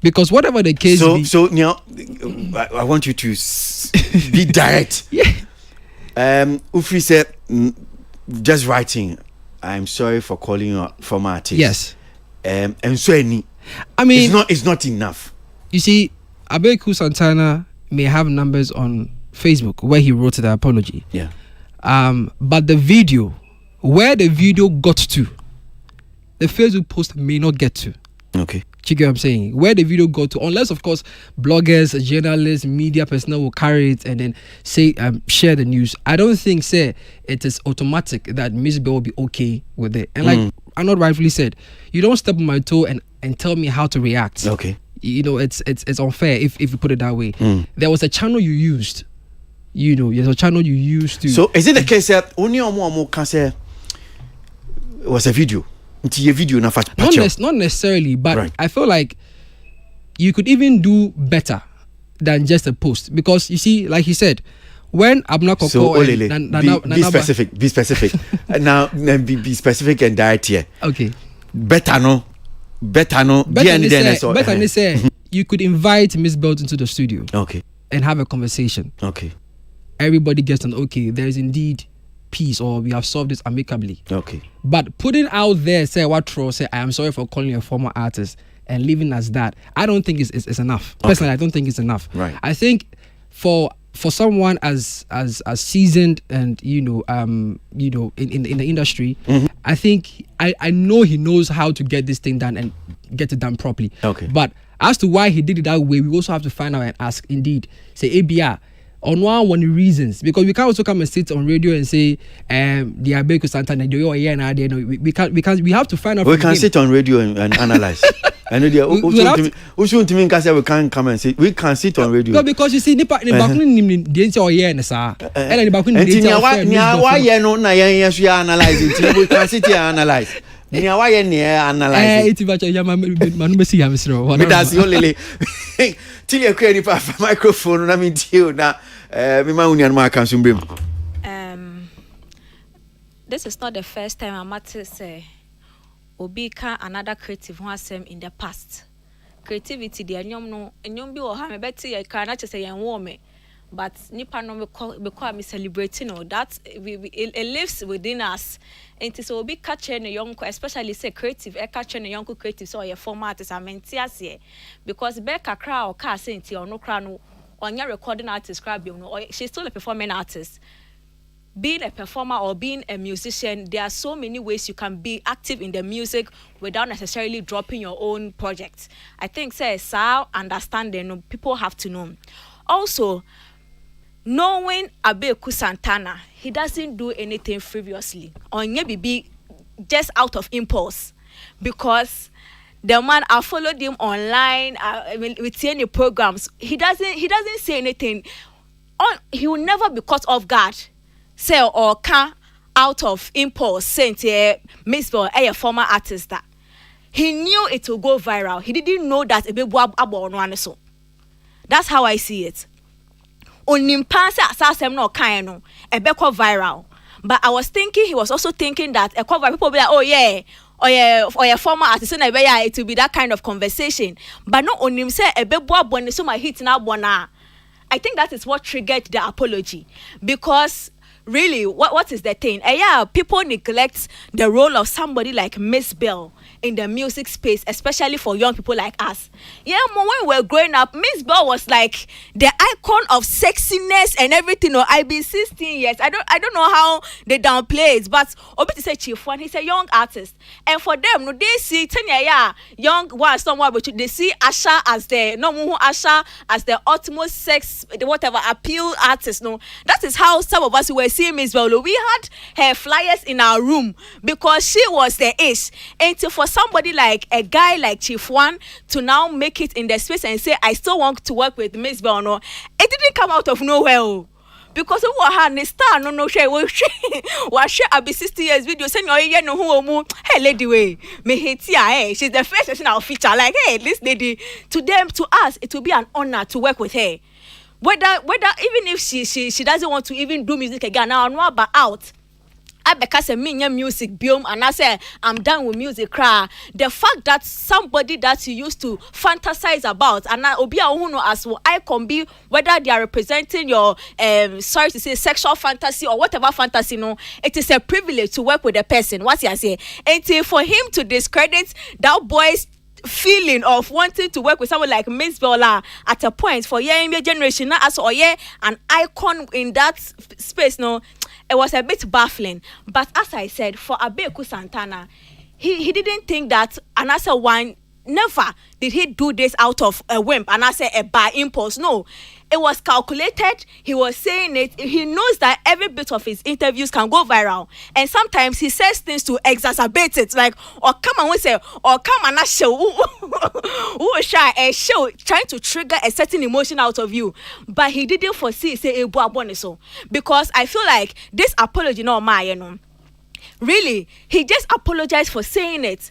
Because whatever the case be, so now I want you to be direct. Yeah. Ufri said, just writing, I'm sorry for calling you a former artist. Yes. And so I mean, it's not enough. You see, Aboagye Santana may have numbers on Facebook where he wrote the apology. Yeah. But the video, where the video got to, the Facebook post may not get to. Okay. You get what I'm saying? Where the video got to, unless of course bloggers, journalists, media personnel will carry it and then say share the news. I don't think it is automatic that Miss Bell will be okay with it. And like Arnold rightfully said, you don't step on my toe and tell me how to react. Okay. You know, it's unfair if you put it that way. There was a channel you used. You know, there's a channel you used to. So is it the case that only Omo can say it was a video? Not necessarily, but right. I feel like you could even do better than just a post, because you see, like he said, when Abna Koko be specific now be specific and direct here. Okay, better no say you could invite Miss Belt into the studio, okay, and have a conversation. Okay, everybody gets an okay, there is indeed peace, or we have solved this amicably. Okay. But putting out there, say I am sorry for calling you a former artist and leaving as that, I don't think it's enough. Okay. Personally, I don't think it's enough. Right. I think for someone as seasoned and in the industry, I think I know he knows how to get this thing done and get it done properly. Okay. But as to why he did it that way, we also have to find out and ask. Indeed, say ABR. On one of the reasons, because we can't also come and sit on radio and say the Aboagye Santana we have to find out. We can sit on radio and analyze. I know we can't come and sit. We can sit on radio. No, because you see, why analyze it? We can sit here and analyze. This is not the first time I'm at to say Obi can another creative who has him in the past. Creativity, the anyom bi or ha me beti I can not say yan warm, but nipa no because me celebrating that it lives within us. And it is Obi catching a young, especially say creative, catching a young creative, so your format is a mentias because Becca crowd car saying or no crown or your recording artist, or she's still a performing artist. Being a performer or being a musician, there are so many ways you can be active in the music without necessarily dropping your own projects. I think understanding people have to know. Also, knowing Aboagye Santana, he doesn't do anything frivolously or maybe just out of impulse, because the man I followed him online with any programs. He doesn't say anything. He will never be caught off guard. Say or can out of impulse saying Miss Bell a former artist that he knew it will go viral. He didn't know that a baby abo so. That's how I see it. Onimpanse asasem no kind no e be go viral. But I was thinking he was also thinking that a cover people be like, oh yeah, or your former artist na be it will be that kind of conversation. But no onim say e be boa so my hit na bona. I think that is what triggered the apology, because really, what is the thing? People neglect the role of somebody like Miss Bell in the music space, especially for young people like us. When we were growing up, Miss Bell was like the icon of sexiness and everything. I've been 16 years. I don't know how they downplay it, but Obi say Chief One, he's a young artist, and for them, no, they see 10 year young one somewhere, but they see Asha as the utmost sex, whatever appeal artist. No, that is how some of us were seeing Miss Bell. We had her flyers in our room because she was the ace. And for somebody like a guy like Chief One to now make it in the space and say, I still want to work with Miss Bell, no, it didn't come out of nowhere. Because we had a star, no share. We share abi 60 years video. Say no who hey lady way me hate here. She's the first person I'll feature. Like hey, this lady, to them, to us, it will be an honor to work with her. Whether even if she doesn't want to even do music again now, no, but out because me music biome and I say I'm done with music cry. The fact that somebody that you used to fantasize about and now obi know as well I can be whether they are representing your sorry to say sexual fantasy or whatever fantasy, no, it is a privilege to work with a person. What you say? And for him to discredit that boy's feeling of wanting to work with someone like Miss Bella at a point for your generation, not as an icon in that space, no, it was a bit baffling. But as I said, for Abeku Santana, he didn't think that another one. Never did he do this out of a whim and I say a by impulse. No, it was calculated. He was saying it. He knows that every bit of his interviews can go viral, and sometimes he says things to exacerbate it. Like, or come and we say, or come and show, who shy a show trying to trigger a certain emotion out of you. But he didn't foresee say so because I feel like this apology, no, really, he just apologized for saying it.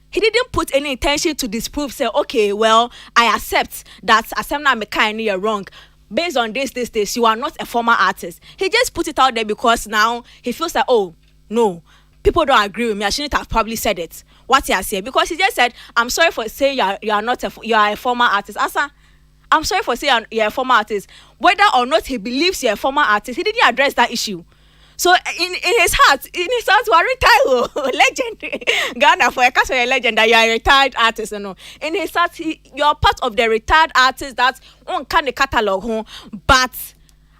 He didn't put any intention to disprove, say, okay, well, I accept that Asemna Mekai you're wrong. Based on this, you are not a former artist. He just put it out there because now he feels like, oh, no, people don't agree with me. I shouldn't have probably said it. What he has said. Because he just said, I'm sorry for saying you are a former artist. Asa, I'm sorry for saying you're a former artist. Whether or not he believes you're a former artist, he didn't address that issue. So in his heart, you are retired, legend. Ghana for a legend that you are a retired artist, you know. In his heart, you are part of the retired artists that on kind of catalog, but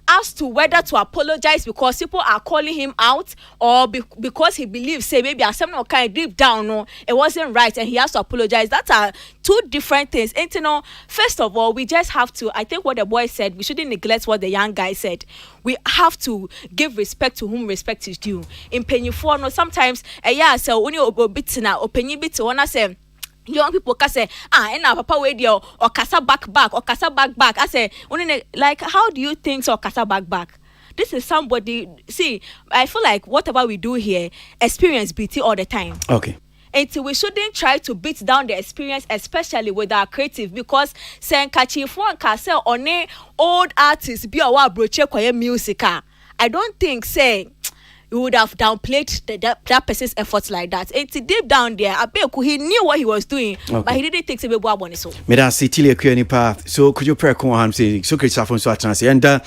as to whether to apologize because people are calling him out or because he believes, say, maybe something kind of deep down, no, it wasn't right and he has to apologize. That are two different things. And you know, first of all, we just have to, I think what the boy said, we shouldn't neglect what the young guy said. We have to give respect to whom respect is due. In penny for no, sometimes, so when you bit now, or penny bit, when I say, young people can say, and now papa radio or kasa back or kasa back. I say, like, how do you think so, kasa back? This is somebody. See, I feel like whatever we do here, experience BT all the time. Okay. And we shouldn't try to beat down the experience, especially with our creative, because saying catchy if one can say on a old artists be our broche choir music. I don't think say. You would have downplayed that person's efforts like that. It's deep down there. Abeku, he knew what he was doing, but he didn't take Sebebo Abone so. Meda Citilia Kuanipa. So could you pray Kuan say so Christopher so atransi and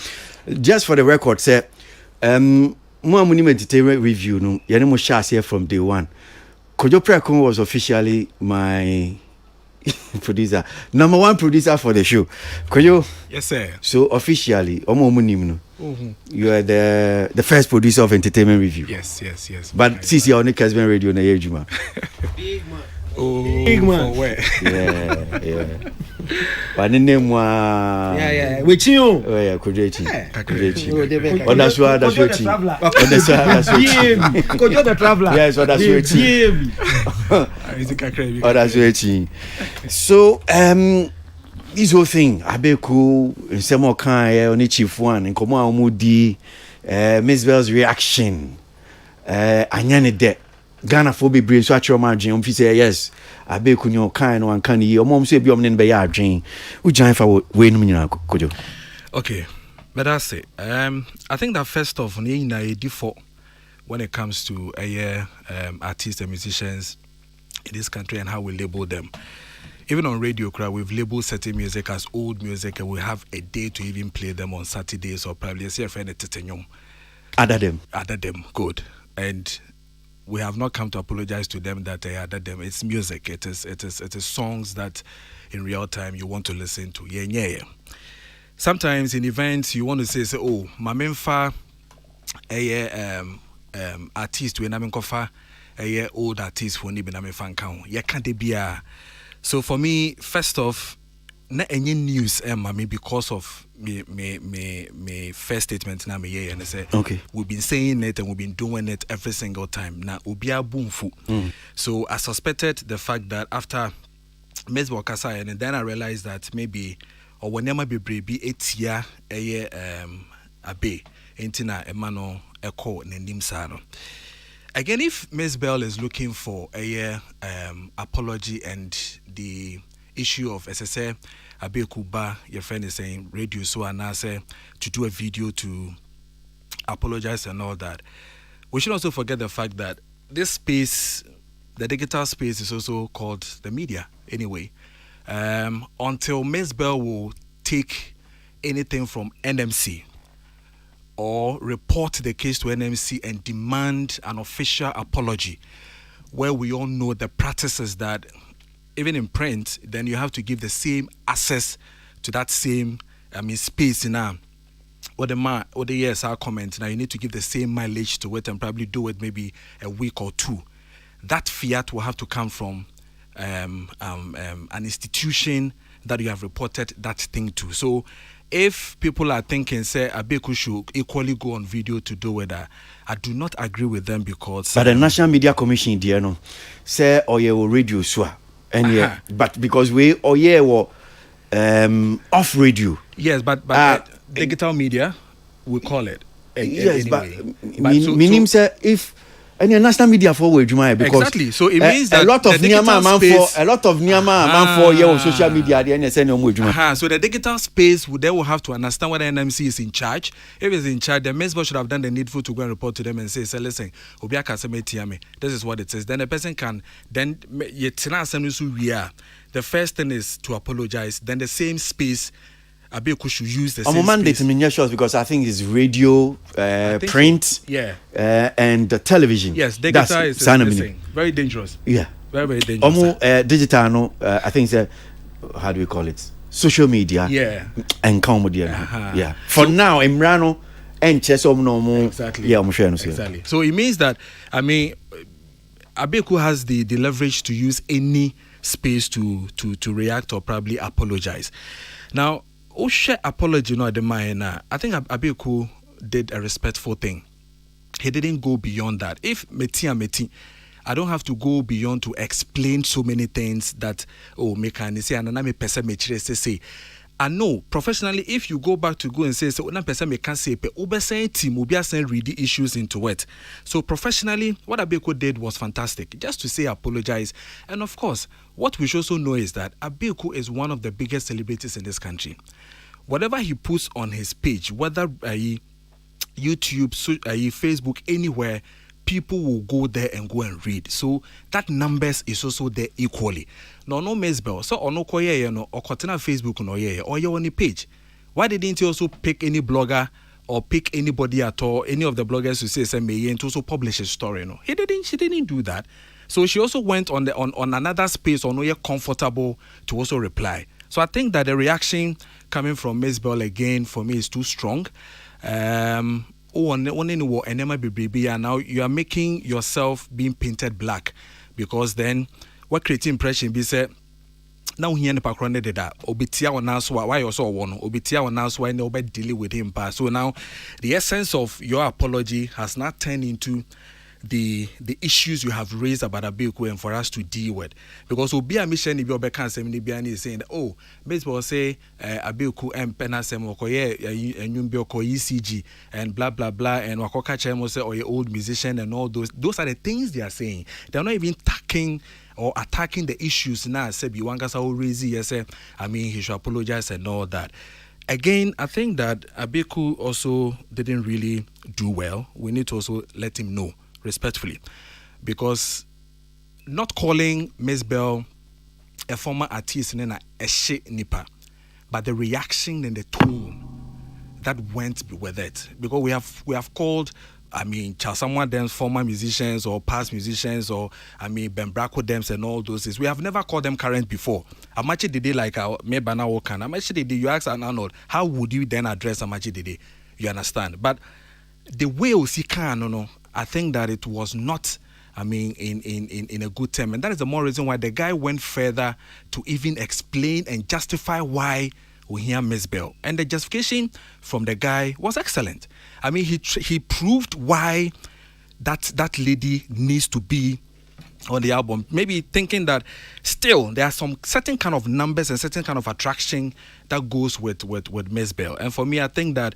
just for the record, say mo amuni entertainment review no yene mo share here from day one. Could you pray Kuan was officially my producer, number one producer for the show. Could you? Yes, sir. So officially, you are the first producer of Entertainment Review. Yes. But CC on Casban Radio na Yejuma. Big man. Oh, big man. Yeah. But the name was With you. Oh yeah, Kujechi. Oh, that's what. Kojo the traveler. Yes, that's what. So this whole thing, Abeku, in some kind, only chief one, in Koma Omudi, Miss Bell's reaction, Anyane de Ghana for be brave, so at your margin, say yes, Abeku no kind one can ye, or mom say be omnin by your drain. We join for way no could you? Okay, but I say, I think that first off, a default when it comes to artists and musicians in this country and how we label them. Even on radio, we've labeled certain music as old music, and we have a day to even play them on Saturdays or probably a friend Other them, good. And we have not come to apologize to them that they added them. It's music. It is songs that in real time you want to listen to. Yeah. Sometimes in events you want to say, oh, my memfa artist when I'm kofa old artist for ni bename fan count. Yeah, can't they be a. So for me, first off, not any news, me because of me first statement na me and I say, okay, we've been saying it and we've been doing it every single time. Na ubia boomfu. So I suspected the fact that after Ms. Wakasa, and then I realized that maybe or whenever be etia abe entina emano eko nendim sano. Again, if Ms. Bell is looking for a apology and the issue of SSA Abekuba, your friend is saying radio so and I say to do a video to apologize and all that. we should also forget the fact that this space, the digital space, is also called the media anyway. Until Ms. Bell will take anything from NMC or report the case to NMC and demand an official apology, where we all know the practices that even in print, then you have to give the same access to that same, space now. What the years are comment now, you need to give the same mileage to it and probably do it maybe a week or two. That fiat will have to come from an institution that you have reported that thing to. So if people are thinking, say, Abeku should equally go on video to do with that, I do not agree with them because. But the National Media Commission, dear, no, say, or radio, swa, and yeah, but because we, off radio. Yes, but digital media, we call it. Yes, anyway. Meaning, say, if. And the national media forward, because exactly. So it means that a lot of Nyama man for your social media, so the digital space they will have to understand whether NMC is in charge. If it's in charge, the MESBO should have done the needful to go and report to them and say, listen, this is what it says. Then the person can the first thing is to apologize. Then the same space Abeku should use the same mandate space. because I think it's radio, print, so. and the television. Yes, digital is very dangerous. Yeah, very dangerous. Digital, no, I think it's how do we call it? Social media. Yeah, and comedy. Yeah. For now, Imrano and Chesom exactly. Yeah, exactly. So it means that Abeku has the leverage to use any space to react or probably apologize. Now. Apology no the mind. I think Abeku did a respectful thing. He didn't go beyond that. If meti, I don't have to go beyond to explain so many things that me can say and na me person me say. I know professionally if you go back to go and say na person me can say pe obesen team obi asen read the issues into it. So professionally what Abeku did was fantastic. Just to say apologize. And of course, what we should also know is that Abeku is one of the biggest celebrities in this country. Whatever he puts on his page, whether YouTube, Facebook, anywhere, people will go there and go and read. So that numbers is also there equally. No Mesbel. So ono koye no or kotena Facebook no ye or your only page. Why didn't you also pick any blogger or pick anybody at all, any of the bloggers who say me and to also publish a story? No, she didn't do that. So she also went on another space or no you're comfortable to also reply. So I think that the reaction coming from Ms. Bell again for me is too strong. And now you are making yourself being painted black because then what creating impression be said now he and Pakrone did that obitia on us why you saw one obitia on us why nobody dealing with him. So now the essence of your apology has not turned into the issues you have raised about Abeku and for us to deal with, because obi a mission if you be can say is saying that baseball say Abeku and penasem okoye enyumbi okoye ECG and blah blah blah and wakoka chemo say or old musician and all those are the things they are saying. They're not even attacking the issues now. Say Biwanga so raise say he should apologize and all that. Again, I think that Abeku also didn't really do well. We need to also let him know respectfully, because not calling Ms. Bell a former artist and a shit nipper, but the reaction and the tone that went with it, because we have called someone them former musicians or past musicians or Ben Bracco them and all those things. We have never called them current before. Amachi Dede like Mebana Wokan. Amachi Dede, you ask an Arnold, how would you then address Amachi Dede? You understand? But the way Osika I think that it was not, in a good term. And that is the more reason why the guy went further to even explain and justify why we hear Ms. Bell. And the justification from the guy was excellent. He proved why that lady needs to be on the album. Maybe thinking that still there are some certain kind of numbers and certain kind of attraction that goes with Ms. Bell. And for me, I think that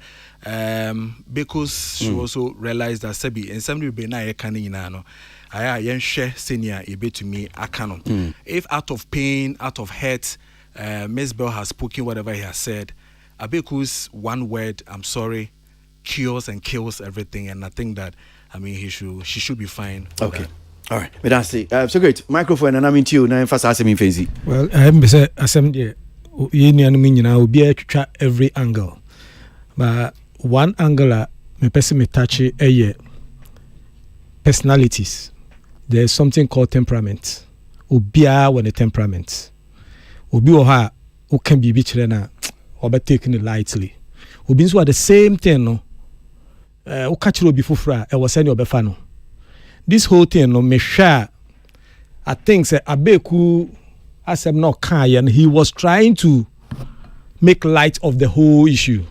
because she also realized that Sebi and somebody be na yekanino I share senior to me akano. If out of pain, out of hurt, Ms. Bell has spoken whatever he has said, Abeku's one word, I'm sorry, cures and kills everything. And I think that I mean, she should be fine. Okay. All right. But that's it. So great. Microphone and I'm into you. Now, first, ask me fancy. Well, I haven't said assembly. You know, be a try every angle. But one angle, me person me touch a personalities. There's something called temperament. Ubia when a temperament. Ubi oha who can be bichirena or be taken it lightly. Ubi so the same thing no. Who catch you before I was sending your befano. This whole thing no me share. I think say Abeku as I'm not kind and he was trying to make light of the whole issue.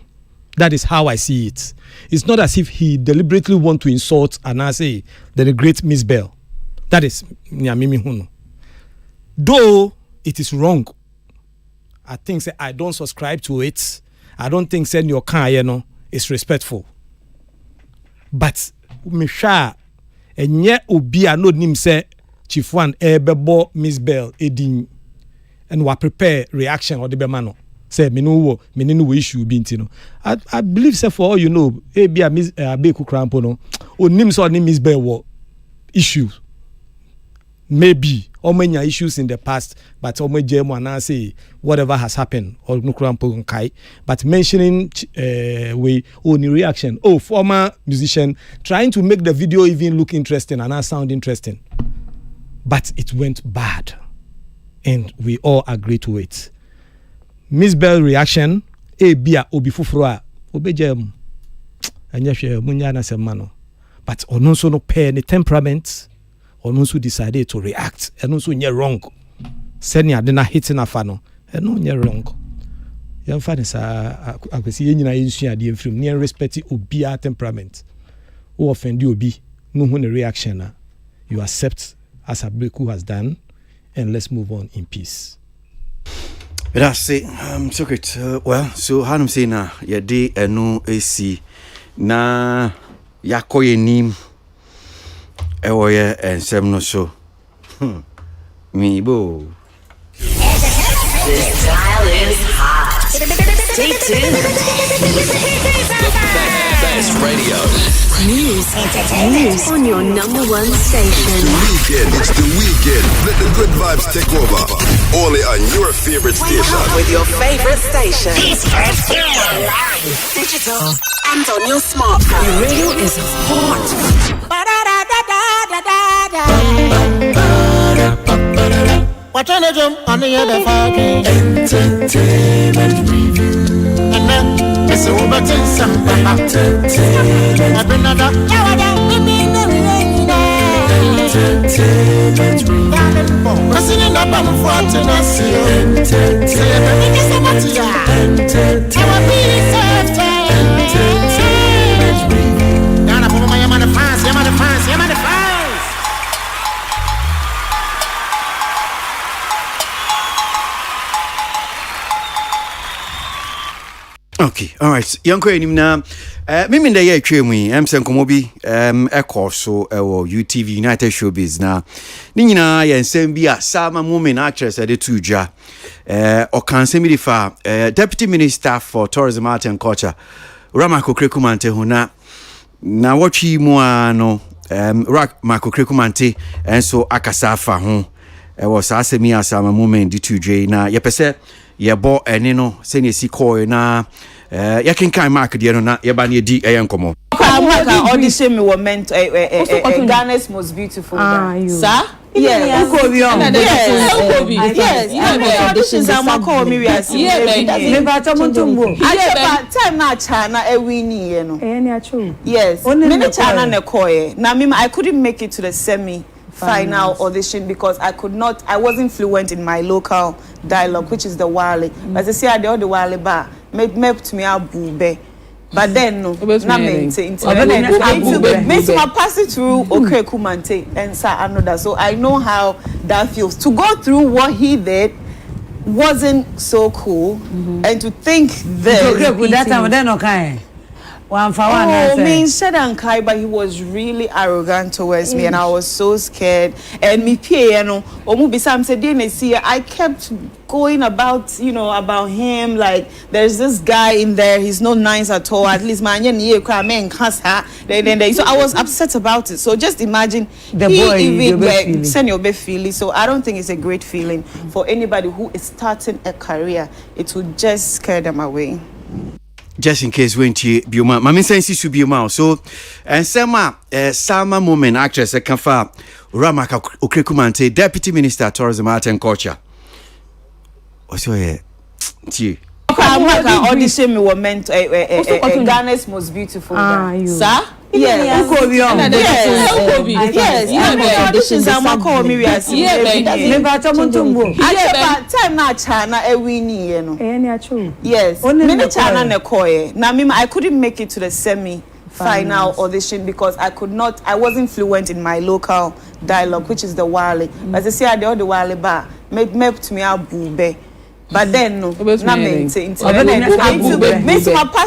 That is how I see it. It's not as if he deliberately want to insult and I say the great Miss Bell. That is Nyamimi Huno. Though it is wrong, I think say I don't subscribe to it. I don't think send your car, is respectful. But Misha and yet Ubia no nim say Chief One Ebebo Miss Bell Edin and wa prepare reaction or the bemano. Say me issue bintino. I believe say for all you know, Ebia Miss Abeku Crampo no or nim so nim Miss Bell issues. Maybe or many issues in the past, but or may say whatever has happened or no crampo kai. But mentioning we only reaction. Oh, former musician trying to make the video even look interesting and not sound interesting. But it went bad. And we all agree to it. Miss Bell reaction, bia obi fufroa, obejem. Anyashe munyana semano. But ononso no pair ni temperament. Or also decided to react and also you're wrong. Sending adena hitting a fano and no you're wrong. Young fans are I could see any from near respect obia temperament. Who offend you be no one a reaction. You accept as Abeku has done and let's move on in peace. But that's it. So great. Well, so Hanum say na ya day no AC na yakoye nim. And some no so. Me bo. This dial is hot. Stay tuned. The best radio. News on your number one station. It's the weekend. Let the good vibes take over. Only on your favorite station. With your favorite station. Digital and on your smartphone. The radio is hot. Watch on the jump on the other fucking Entertainment review. and then it's over to some Entertainment. I've been another Entertainment review. Pressing in the bottom for to not see you. Entertainment. Entertainment review. Down up over my man the fans, man the fans, man the fans. Okay, all right. Yanko enim na mimi nda ye atwa mu komo bi ekọ so UTV United Showbiz na ni nyina ye nsem bi a Sama Mumin actress de tuja o kan semi difa Deputy Minister for Tourism, Art and Culture Ramako Krekumante ho na watchi mu ano Ramako Krekumante enso akasafa ho was asemi Sama Mumin di tuja na ye pese ye bo ene no se ne si koy na ya ken kan mark de no na ye ba ne di enkomo audition me were meant Ghana's most beautiful sir yes auditions am call me yes time na China ewini no yes me China na koye na me I couldn't make it to the final audition because I wasn't fluent in my local dialogue, which is the Wale. As I say, I the Wale bar, me to me abube. But then no, na maintain. Makes my pass it through okay Kumante and sa another. So I know how that feels. To go through what he did wasn't so cool, and to think that that time then okay. Oh, me said and Kai, but he was really arrogant towards me, and I was so scared. And me piano, Omubisam said, "Didn't see?" I kept going about, about him. Like there's this guy in there. He's not nice at all. At least my so I was upset about it. So just imagine the boy send your best feeling. So I don't think it's a great feeling for anybody who is starting a career. It would just scare them away. Just in case when you bioma mama sense su bioma so and sama moment actress Kafa Ramaka Okrekumante Deputy Minister Tourism Art and Culture also ti Amaka audition me were meant Ghana's most beautiful sir. Yes. Auditions are more call me as time na China yes. Many China ne koye. Na me I couldn't make it to the semi-final audition because I wasn't fluent in my local dialogue, which is the Wale. As I say, I the Wale bar. Me to me abube. But then no, na me pass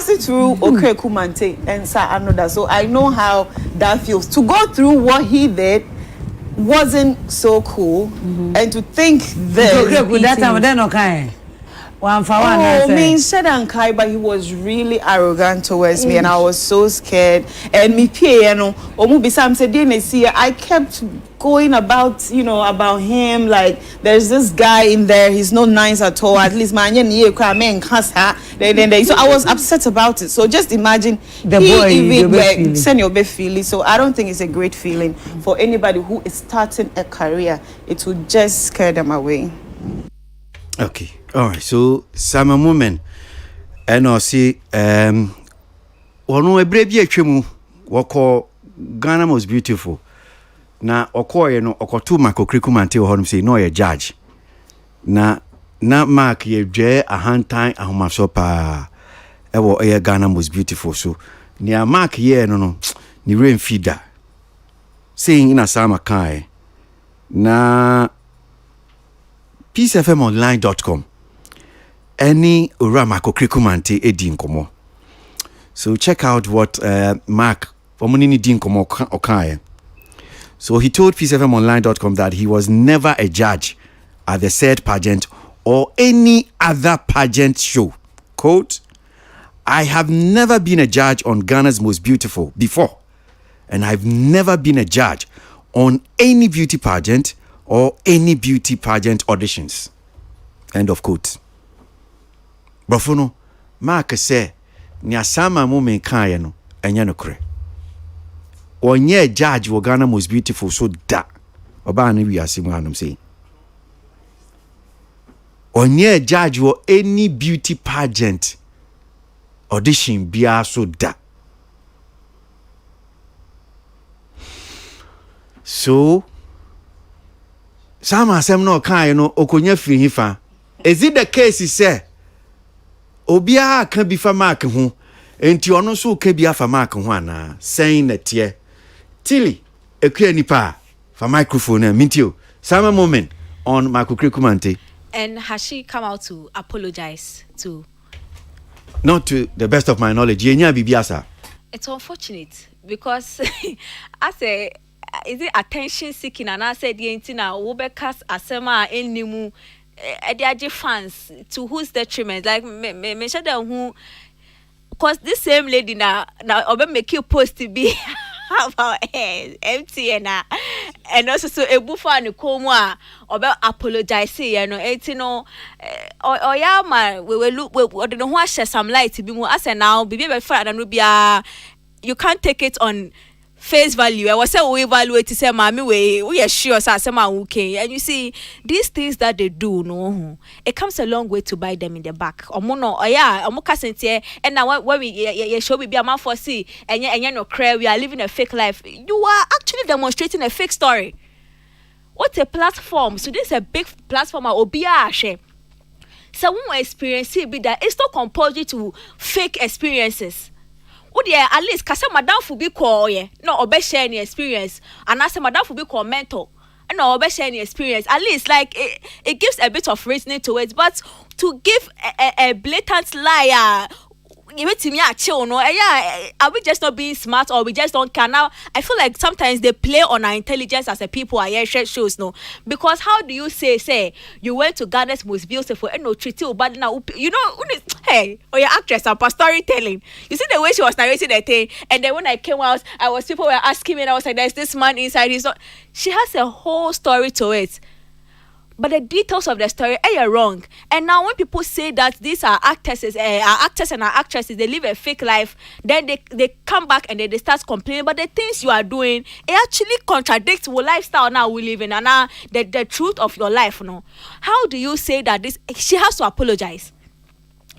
it through Kumante and Sa Anoda. So I know how that feels. To go through what he did wasn't so cool, and to think that me said and Kai, but he was really arrogant towards me, and I was so scared. And me piano, Omubisam said, "Didn't see?" I kept going about, about him. Like there's this guy in there. He's not nice at all. At least my so I was upset about it. So just imagine the boy send your best feeling. So I don't think it's a great feeling for anybody who is starting a career. It would just scare them away. Okay. All right. So some moment and I see ono ebrebi atwemu woko Ghana most beautiful na okoye no okotu makokrikumante ho no say no ye judge na mark ye dwe ahantan ahomaso pa ewo ye Ghana most beautiful so nia mark ye no ni rain feeder saying in asama kai na peacefmonline.com any Uramako Krikumante Edin Komo. So check out what Mark Omunini Din Komo Okaye. So he told peacefmonline.com that he was never a judge at the said pageant or any other pageant show. Quote, "I have never been a judge on Ghana's Most Beautiful before, and I've never been a judge on any beauty pageant or any beauty pageant auditions." End of quote. Brofono, Mark say, "Nya sama moment kan no, enya no kre. Onye judge wo Ghana Most Beautiful so da. Oba na wi asimu hanum say. Onye judge wo any beauty pageant audition bia so da." So Sama asem no kan no okonya firi hifa. Is it the case he say obia kan bi fa mark ho enti ono so ka bi afa mark ho ana saying that tie tili ekua nipa fa microphone na mintio Sama moment on Makukrikumante. And has she come out to apologize to? Not to the best of my knowledge. Yenya bibiasa. It's unfortunate because I say, is it attention seeking? And I said, "Yentina, Ubekas asema enimu ediaji fans to whose detriment? Like me sure them who, cause this same lady now obe make you post to be about empty and also so ebu fa ni komwa obe apologize etino oya ma we look we don't want share some light to be more as now bibi be fa na no bia you can't take it on face value. I was say we evaluate to say mommy we are sure say okay. And you see these things that they do, no, it comes a long way to buy them in the back. And now when we show we be a man for see and you no cry, we are living a fake life. You are actually demonstrating a fake story. What a platform! So this is a big platform. Obiashe. So when experience it be that it's not compulsory to fake experiences. At least kasa madam fu bi call ye no obe share any experience and I say madam fu bi call mentor and no obe share any experience. At least like it gives a bit of reasoning to it, but to give a blatant liar give it to me a chill, no? Yeah, are we just not being smart or we just don't care? Now, I feel like sometimes they play on our intelligence as a people. I share shows, no? Because how do you say you went to Ghana's most beautiful and no treat you, but now you know, hey, or your actress and storytelling. You see the way she was narrating the thing, and then when I came out, people were asking me, and I was like, "There's this man inside." He's not. She has a whole story to it. But the details of the story are wrong. And now when people say that these are actors and actresses, they live a fake life, then they come back and they start complaining. But the things you are doing, it actually contradicts what lifestyle now we live in and now the truth of your life. No, how do you say that this? She has to apologize.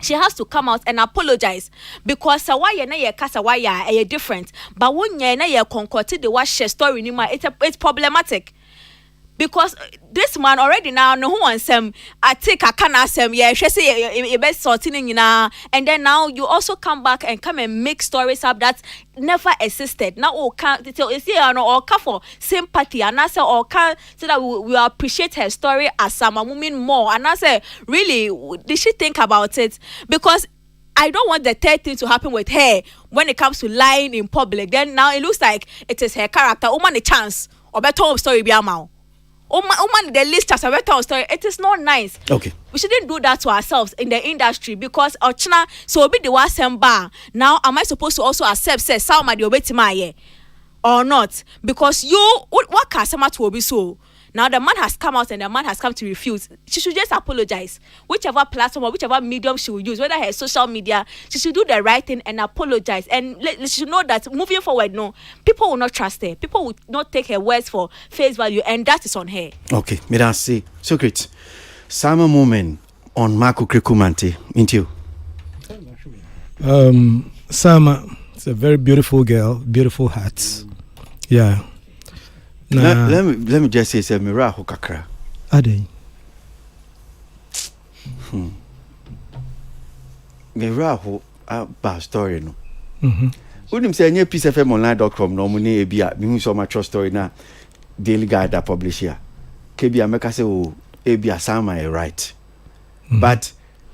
She has to come out and apologize because sawaya na ye kasawaya are different. But when ye na ye concocted the wash story nima, it's problematic. Because this man already now no who wants him. I take a can ask him, yeah, she say you best sorting in and then now you also come back and come and make stories up that never existed. Now all can you see or for sympathy and I say or can so that we appreciate her story as some woman more. And I say, really, did she think about it? Because I don't want the third thing to happen with her when it comes to lying in public. Then now it looks like it is her character. Woman a chance or better story be amount. Man, the list as a better story. It is not nice. Okay. We shouldn't do that to ourselves in the industry because Ochina so be the wasem bar. Now am I supposed to also accept say Salma the obetimaye or not? Because you what customer to be so. Now the man has come out and the man has come to refuse. She should just apologize. Whichever platform or whichever medium she will use, whether her social media, she should do the right thing and apologize. And she should know that moving forward, no, people will not trust her. People will not take her words for face value, and that is on her. Okay, me that say. So great. Summer moment on Marco Krikumante. Into you. Sama, it's a very beautiful girl, beautiful heart. Yeah. Nah. Let me just say it's miracle kakra. Ade. Miracle about story no. Unim say any piece of online.com no money ebia me so much story na daily guide that publish here. Kebia make say o ebia Sama right. But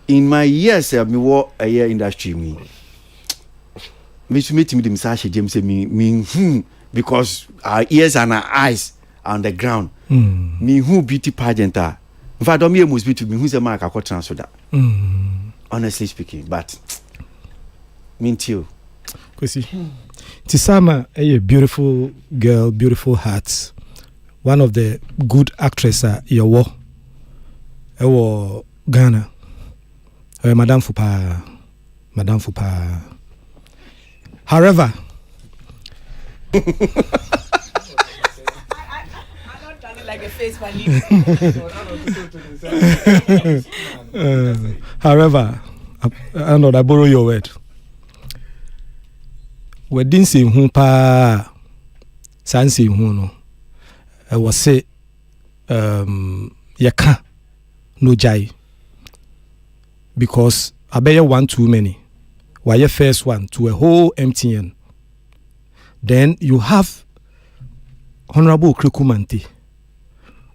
in my years me wo a year industry me to meet me the James say me because our ears and our eyes are on the ground. Me who beauty pageant are. In fact, don't me must be to me who's a mark I could transfer that. Honestly speaking, but mean to you. Kwasi. Tisama a beautiful girl, beautiful heart. One of the good actresses Yawo. Ewo Ghana. Madame Fupa. However, like a face however, I know that borrow your word. We didn't see who pa sansi who no. I was say yaka no jai because I bet you one too many. Why your first one to a whole MTN. Then you have Honorable Krikumante.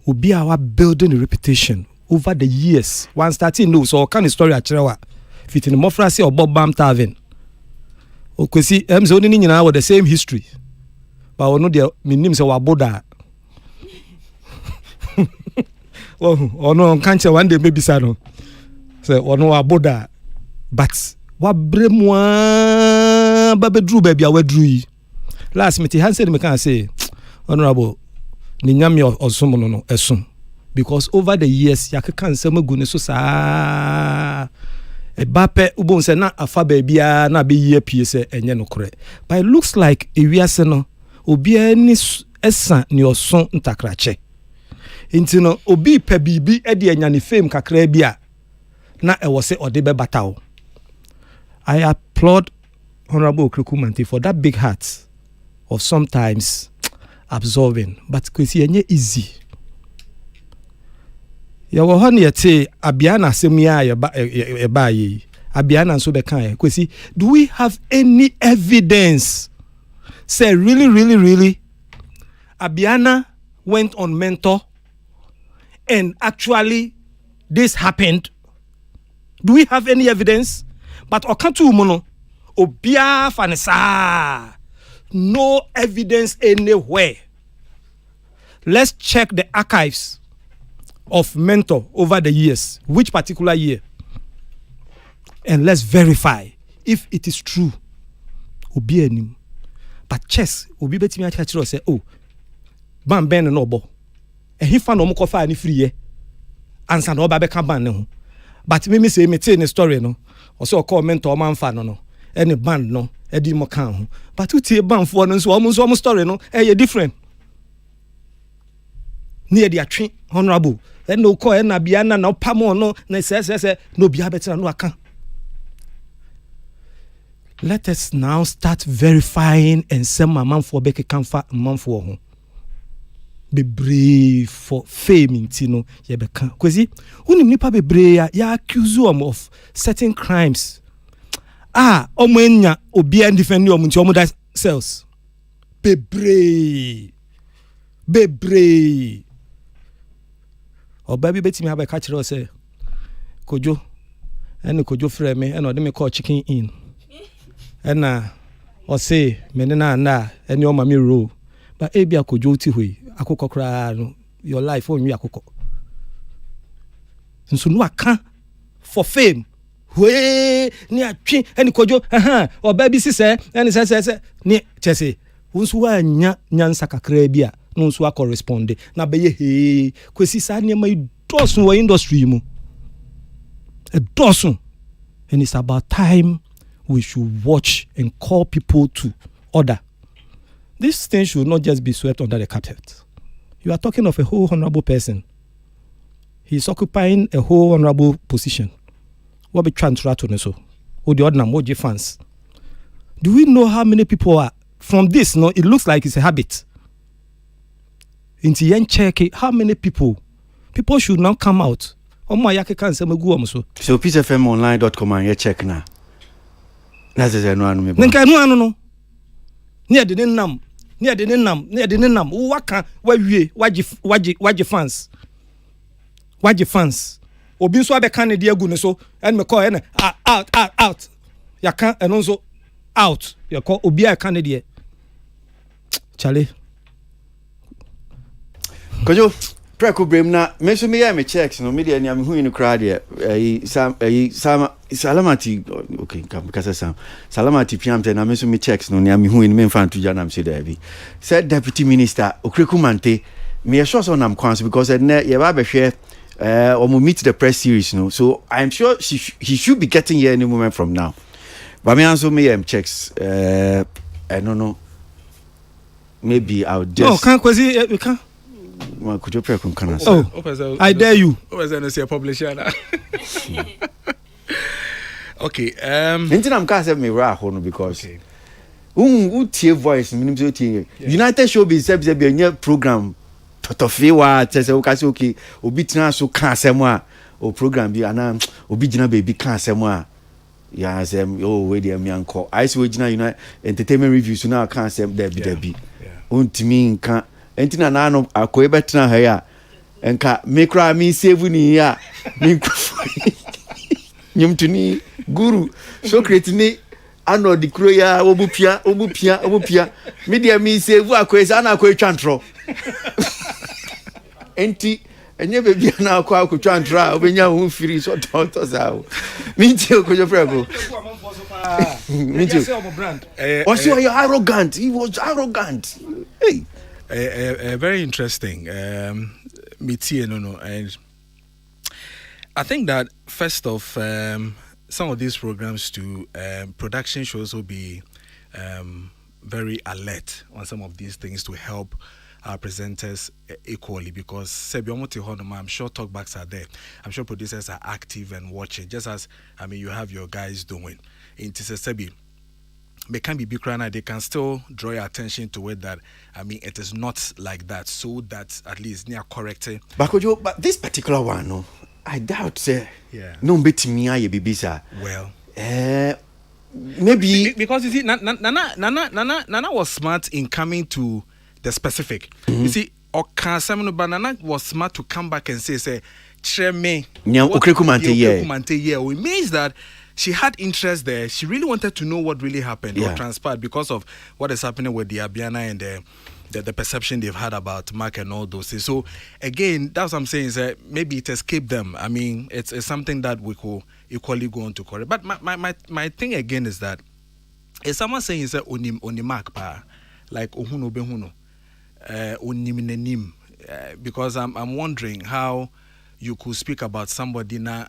Ubi our building a reputation over the years. One starting no, so kind of story at Cherewa. Fitting Mofrasi or Bob Bam Tavin. Okay, see, I'm only in with the same history. But I know the name is Waboda. Oh, no, can't you one day maybe Sano? So, or no, Waboda. But what Bremwa Baby Drew baby, I drew. Last meeting, Hansen me can say, Honorable, Ninyami or someone no esum. Because over the years, ya can say me gune so sa e bape ubon se na afa bia na be ye pie enye no kore. But it looks like e wiase no obi ani esa ni oson ntakrache. Nti no obi pe bibi e de anya ne fame kakra bia na e wo se ode be batawo. I applaud Honorable Krikumante for that big heart of sometimes absorbing, but Kwasi enye easy. Ya wo hon yete abiana semia ya ba yi abiana so be kan Kwasi, do we have any evidence say really abiana went on mentor and actually this happened? Do we have any evidence? But okantu mono obia fanisa. No evidence anywhere. Let's check the archives of Mentor over the years, which particular year, and let's verify if it is true. Obi enim, but chess obi betimi achachiro say oh, ban ben no bo, and he found no kofa ani free ye, ansa no ba beka ban ne ho. But me say me tell the story no, or so call Mentor man fa no, any band no, edi mo kan ho. But you tie ban for no so almost story no, eh different. Near the atwe honorable and no call na biana no pamo no na say no bia better no aka. Let us now start verifying and send my man for beke kanfa man for ho. Be brave for fame intino ye beka. Kwasi unim nipa be brave ya accuse of certain crimes. Omo enya obi and defend you omo omo that cells. Be brave. Be brave. Or baby betimi have a catch or say Kojo and Kojo frame me and or me call chicken in. And or say menena na and your mommy rule. But ebia Kojo ti hui akoko kra no your life on you akoko. So no aka for fame. We ni atwe and Kojo or baby sister and say ni chese unsu anya nyansa kakra bia no so correspond na beye he kwesi sa ne mai dosun wo industry mu a dosun, and it's about time we should watch and call people to order. This thing should not just be swept under the carpet. You are talking of a whole honorable person. He's occupying a whole honorable position. What be transfer to so? Or the ordinary moji fans. Do we know how many people are from this? No, it looks like it's a habit. Into yen check it, how many people should now come out. So peacefmonline.com and you check now. That's the no. No. Near the nam. Waka waji fans. Waji fans. Obi so abe kan dia gu ne so and me call and out. Ya kan and also out. Ya call obi a kan dia. Charlie. Kojo preko brem na me so me ya me checks no media ni am hu in crowd here salamati okay because sam salamati piamte na me so me checks no ni am hu in me fan to janam say there be said deputy minister Okreku Mante me sure so nam kwans because ye ba be hwe or meet the press series no, so I'm sure he should be getting here any moment from now. But me also me checks I don't know, maybe I'll just no can't Kwasi we can't. Could you pray from Canada? Oh, I dare you. Say publisher. Okay. Anything I'm gonna say me right hono because tie voice minimum tie United Showbiz say be a program totofe wa say o ka say okay obi tena so ka asem a o program bi ana obi gina baby ka asem a ya asem we dey me anko I say we gina United entertainment reviews na ka asem there be ontimi nka entina na no akoe betena ha ya enka me kra me save ni ya me nyumtuni guru so create ni ano di kro ya obupia media me save akoe sa na akoe twantro enti enye bebi na akwa twantro obenya hu firi so tonto za o minti okojo prego minti also you arrogant, he was arrogant. Hey, very interesting. And I think that first off, some of these programs to production should also be very alert on some of these things to help our presenters equally, because I'm sure talkbacks are there. I'm sure producers are active and watching, just as you have your guys doing. In Sebi, they can be big crana, they can still draw your attention to it that it is not like that, so that at least near correcting. But this particular one, no, I doubt yeah. No bet me I be sir. Well, maybe because you see, Nana was smart in coming to the specific. You see, Nana was smart to come back and say, "Cheme, Okreku Mante, it means that she had interest there. She really wanted to know what really happened or transpired because of what is happening with the Abiana and the perception they've had about Mark and all those things. So again, that's what I'm saying, is that maybe it escaped them. I mean, it's something that we could equally go on to correct. But my thing again is that if someone saying is that oni Mark pa like ohuno behuno onim nenim, because I'm wondering how you could speak about somebody na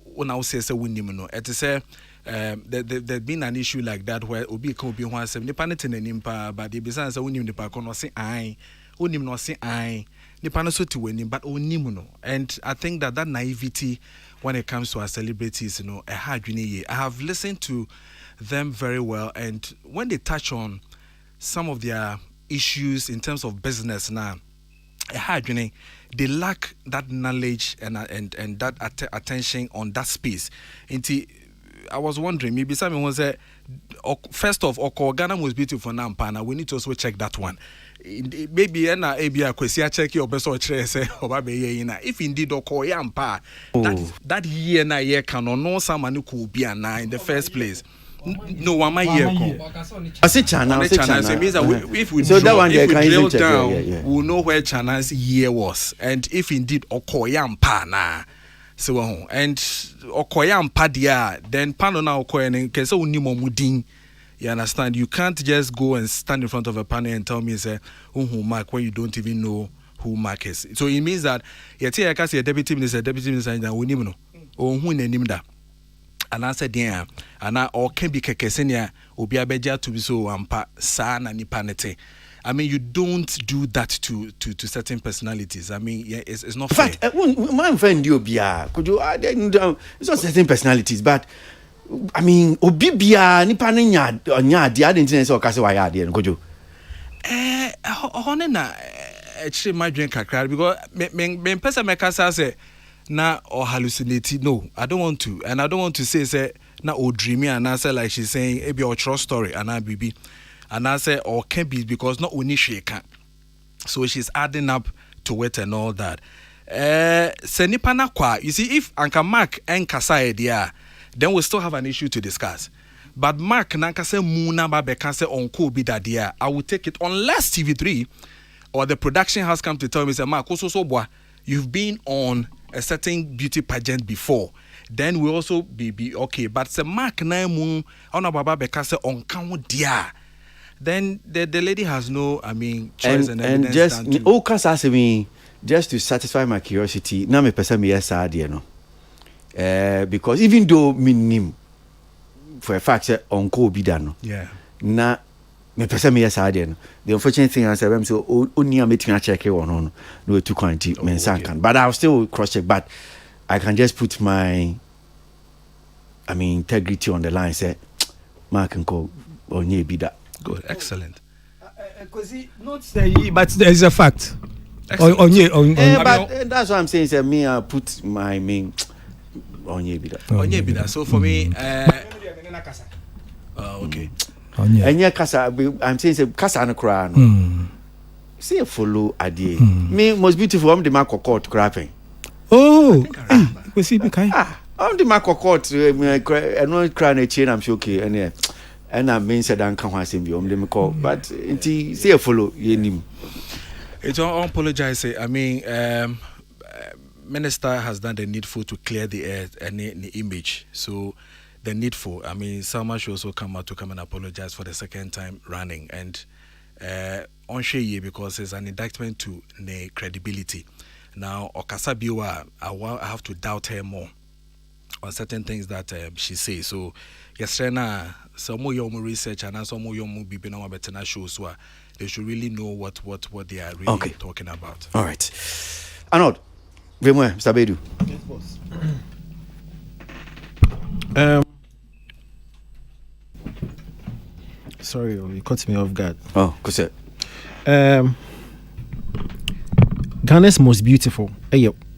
when I say winning, it is there's been an issue like that where obi can be one seven nipa nimpa, but the business unim nipa kono say I unim no say I nipa no so to win, but unim no. And I think that naivety when it comes to our celebrities, you know, I have listened to them very well, and when they touch on some of their issues in terms of business now, they lack that knowledge and that attention on that space. I was wondering, maybe someone was first off, Ghana was beautiful now, Pana. We need to also check that one. Maybe a question check your best or if indeed Okoyampa that year na year can or no someone who could be in the first place. No, one year. I say China. It means that if we drill down, we'll know where China's year was, and if indeed Okoyampa na. So and Okoyampa dia, then Panona Okoyan can so mudin. You understand? You can't just go and stand in front of a panel and tell me say who Mark when you don't even know who Mark is. So it means that I can say deputy minister, and we know or who name that. And I said, yeah, and I or can be Kekesenia or be a beja to be so ampa san and nipanete. I mean, you don't do that to certain personalities. I mean, yeah, it's not fair. In fact, my friend you be could you it's not certain personalities, but I mean, Obibia nipanenya nya dia the internet so kase wa ya dia could you? Honena actually my drink kakra because me person make us say na or hallucinate. No, I don't want to, and I don't want to say na or dreamy and I say like she's saying it be a true story and I be and I say or can be because not only she can. So she's adding up to it and all that. Senipana kwa you see if Anka Mark and Kasa idea, then we'll still have an issue to discuss. But Mark Nankase Muna Babekase on be that dear, I will take it unless TV3 or the production house come to tell me say Mark boy, you've been on a certain beauty pageant before, then we also be okay. But the Mark Naimu on Baba Bekase on count dia, then the lady has no, I mean, choice and evidence. And just oh, cause ask me just to satisfy my curiosity. Now me person me yes you know, because even though me for a fact say on ko be done, yeah. Na me person me yes the unfortunate thing is I'm so only I'm meeting a check on no too quantity mensan, but I'll still cross check. But I can just put my, I mean, integrity on the line. Say, Mark and Co. on ye be that. Good, excellent. Not say, but there is a fact. But that's what I'm saying. Say me, I put my main on ye be that. On ye be that. So for me, okay. And yeah, Kasa, I'm saying say Kasa and Crown. See a follow idea. Me most beautiful. I'm the Marco Court crapping. Oh, we see okay. I'm the Marco Court. I know crown a chain. I'm sure okay. And I mean said I can't say I'm the call. But see a follow ye It's all apologize. I mean, minister has done the needful to clear the air and the image. So. The needful. I mean, someone should also come out to come and apologize for the second time running and on Sheye because it's an indictment to the credibility. Now, Okasabiwa, I have to doubt her more on certain things that she says. So, yesterday, some more young research and some more young people now better shows so they should really know what they are really talking about. All right, Arnold, Vemwe, Mr. Bedu. Yes, boss. Sorry, you caught me off guard. Oh, go ahead. Ghana's Most Beautiful.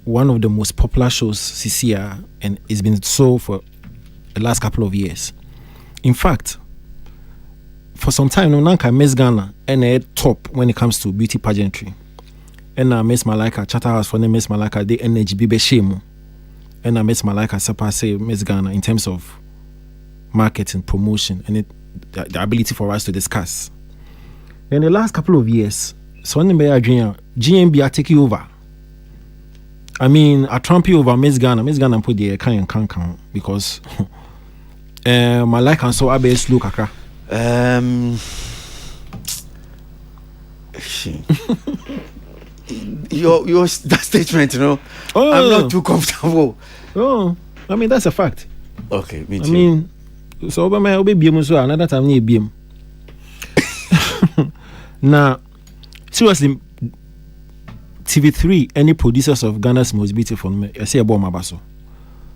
One of the most popular shows CCR, and it's been so for the last couple of years. In fact, for some time, Nanka Miss Ghana and top when it comes to beauty pageantry. And Miss Malika, Charterhouse for Miss Malika, they energy be shame. and I miss Malika Sapa say Miss Ghana in terms of marketing, promotion, and the ability for us to discuss. In the last couple of years, so when GMB are taking over. I mean, I trump you over Miss Ghana. Miss Ghana put the can because Malika and so I slow kakra. Your that statement, I'm not too comfortable. Oh, I mean that's a fact. Okay, me too. I mean, so I'll be so another time near BM. Now, seriously, TV3, any producers of Ghana's Most Beautiful, I say about Mabaso,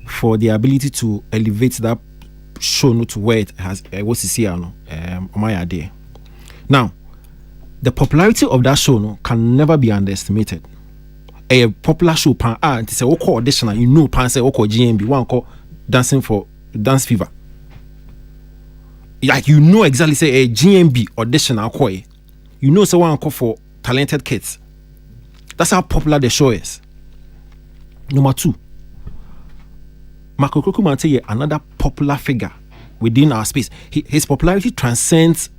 for the ability to elevate that show to where it has what's the my idea. Now, the popularity of that show can never be underestimated. A popular show pan it's a local audition, pan say GMB one call dancing for Dance Fever. Like exactly say a GMB audition say one call for Talented Kids. That's how popular the show is. Number 2, Marco Mante, another popular figure within our space. His popularity transcends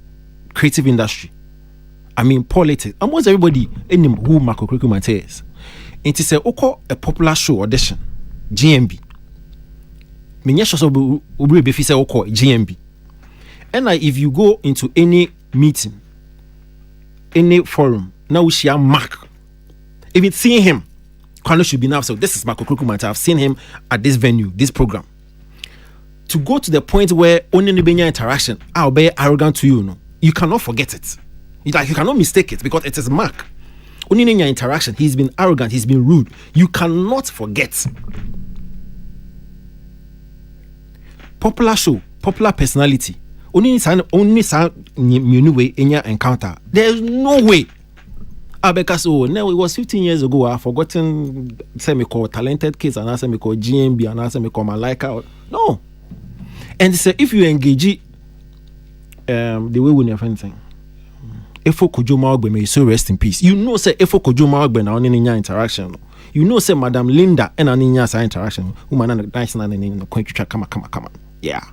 creative industry. I mean, politics. Almost everybody in who Marco Mante is. It is a popular show audition, GMB. GMB. And if you go into any meeting, any forum, now we share Mark. If it's seeing him, Kwano should be now. So this is Marco Mante. I've seen him at this venue, this program. To go to the point where only Nibenya interaction, I'll be arrogant to you. You cannot forget it. You cannot mistake it because it is Mark. Only in your interaction, he's been arrogant, he's been rude. You cannot forget. Popular show, popular personality. Only new way in your encounter. There's no way. Because now it was 15 years ago. I've forgotten semi-called Talented Kids and I semi-called GMB and I semi-called Malika. No. And say if you engage the way we never anything. Efo Kojoma Ogbe, may you so rest in peace. Say Efo Kojoma Ogbe na only interaction. Say Madam Linda and Aninya sa interaction. Woman nice na no come. Yeah.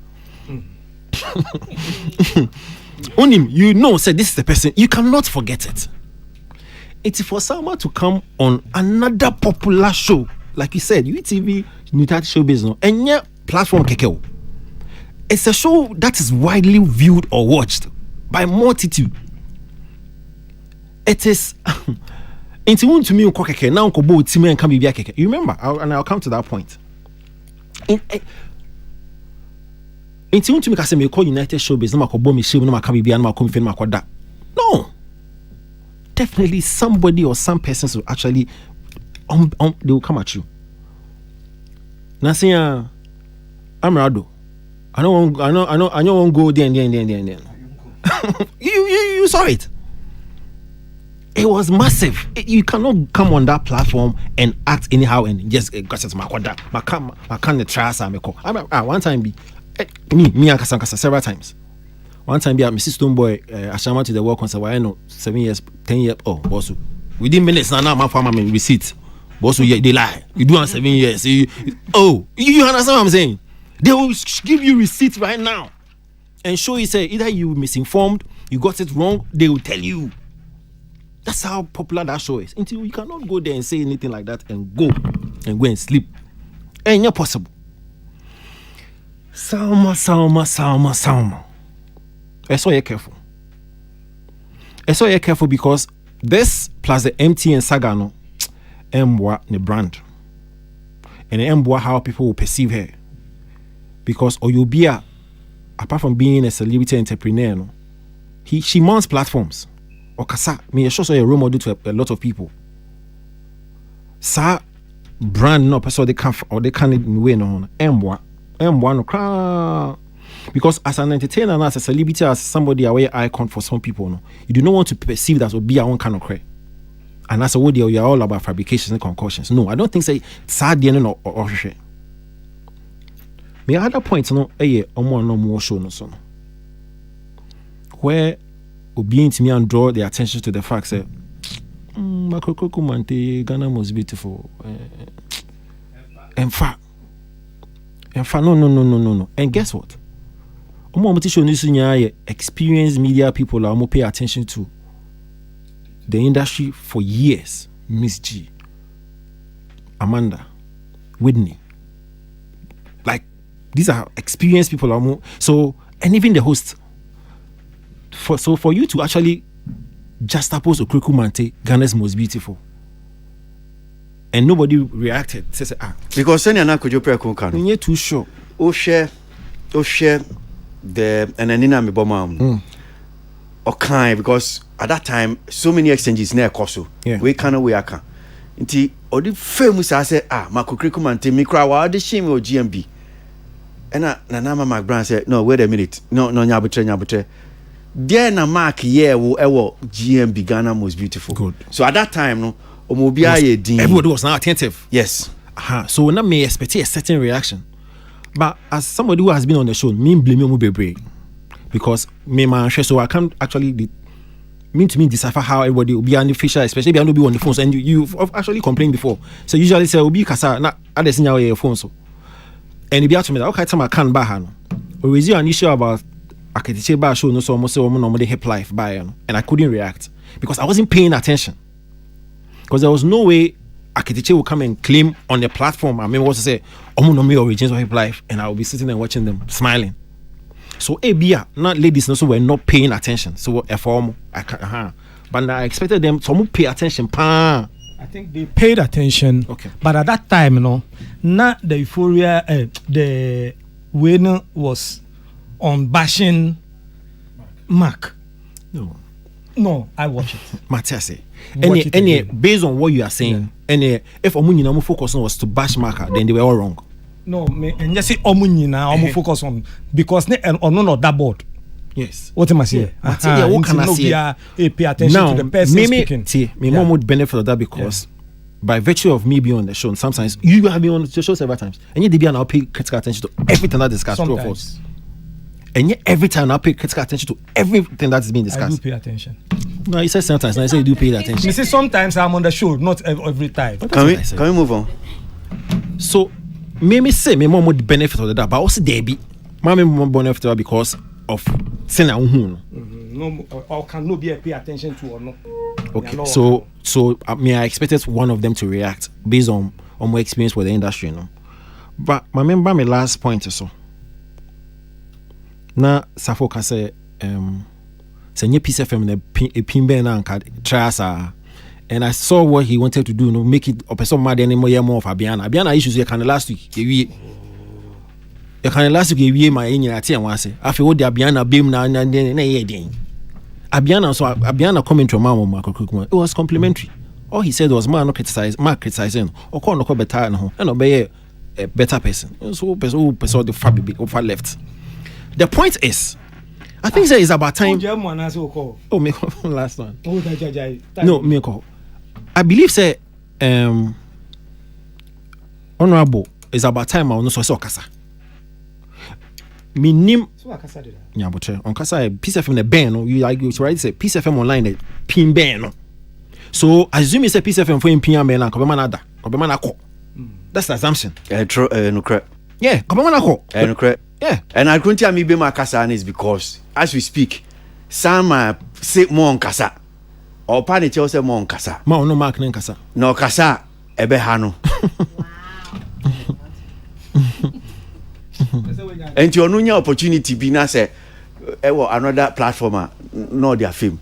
Only say this is the person. You cannot forget it. It's for someone to come on another popular show, like you said, UTV, United Show Business, and yeah, platform Kekeo. It's a show that is widely viewed or watched by multitude. It is into to me now and can be keke. You remember, I'll come to that point. Into to me say me call United Show Business, no. Definitely somebody or some persons will actually they will come at you. Now say I'm Rado. I don't want go there. You saw it. It was massive. You cannot come on that platform and act anyhow and just got it I can't trust one time be me several times. One time, Mrs. Stonebwoy, Ashama to the work concert, I know 7 years, 10 years. Oh, boss, within minutes now, my farmer receipt. Boss, they lie. You do on 7 years. You understand what I'm saying? They will give you receipts right now and show you say either you misinformed, you got it wrong. They will tell you. That's how popular that show is. Until you cannot go there and say anything like that and go and sleep. Ain't not possible. Salma. So you're careful. You're careful because this plus the MTN saga no Mbwa the brand. And Mbwa how people will perceive her. Because Oyobia, apart from being a celebrity entrepreneur, no, she mounts platforms. Okasa, me sure so a role model to a lot of people. Sa brand no person they can't in way no Mbwa no cry. Because as an entertainer and as a celebrity, as somebody aware icon for some people, no, you do not want to perceive that will be your own kind of cray. And as a word, you're all about fabrications and concoctions. No, I don't think say sad or share. Me other points no more show no so. Where being to me and draw the attention to the fact that Ghana Most Beautiful. In fact, No. And guess what? Experienced media people are pay attention to the industry for years. Miss G, Amanda, Whitney. Like, these are experienced people. So, and even the host. For you to actually juxtapose Okriku Mante, Ghana's most beautiful, and nobody reacted. Says because senior na could you pray Kunkano? You're too sure. Share the and then me bomb. Okay, because at that time so many exchanges near Koso. Yeah. We can. Inti odi famous I say Makukriku Mante me cry wa the shame or GMB. And na Mark Brown said no wait a minute no nyabutre. There na mark wo GMB Ghana most beautiful. Good. So at that time no everybody was now attentive. Yes. So when I may expect a certain reaction. But as somebody who has been on the show, me blame you be because me man so I can't actually decipher how everybody will be on the facial, especially if be on the phones. And you've actually complained before. So usually say will be kasa na other seen your phone so. And if you ask me okay time I can't buy her. Or is there an issue about architecture bar show no so almost say woman normally hip life by and I couldn't react because I wasn't paying attention. Because there was no way architecture would come and claim on the platform. I mean, what to say, me origins of hip life, and I will be sitting and watching them smiling. So, not ladies, also were not paying attention. So, but I expected them to pay attention. I think they paid attention. Okay. But at that time, not the euphoria, the winner was on bashing Mark. No, I watch it. Matthias, any based on what you are saying, any if Omunina focus on was to bash Mark, then they were all wrong. No, and just say Omunina, focus on because on none of that board. Yes. What am I saying? What can I say? Pay attention to the person speaking. Me mom would benefit of that because by virtue of me being on the show, and sometimes you have been on the show several times, and yet they be and I'll pay critical attention to everything that discussed. True of us. And yet every time I pay critical attention to everything that's being discussed. I do pay attention. No, you said sometimes. No, I say you do pay attention. You say sometimes I'm on the show, not every time. Can we move on? So, me say me mom would benefit of that, but also Debbie, my mom benefit of that because of saying no, or can no be pay attention to or no. Okay, so I expected one of them to react based on my experience with the industry, But my remember my last point or so. Na Safoka say nye piece FM na pimbe na anka trasa, and I saw what he wanted to do, make it a person mad anymore of Abiana issues you can last week my enyi ati and say afi wo de Abiana bim na ye den Abiana comment to mama it was complimentary. All he said was Mark criticizing or call no better no and obey a better person, so person the far left. The point is, I think it's about time. Oh, me last one. No, me call. I believe say honorable is about time I want to say Okasa. Me name. Yeah, but on Kasa Peace FM the ban. You like you right say Peace FM online the pin ban. So assume you say Peace FM for in pin ban and Kobemana ko. That's the assumption. No crap. Yeah, Kobemana ko. No crap. Yeah, and I couldn't tell me be my Kasa is because as we speak, some say more on Kasa or Panichel say more on Kasa. Ma no mark name Kasa. No Kasa ebehano. And you no opportunity be na say another platformer no their film.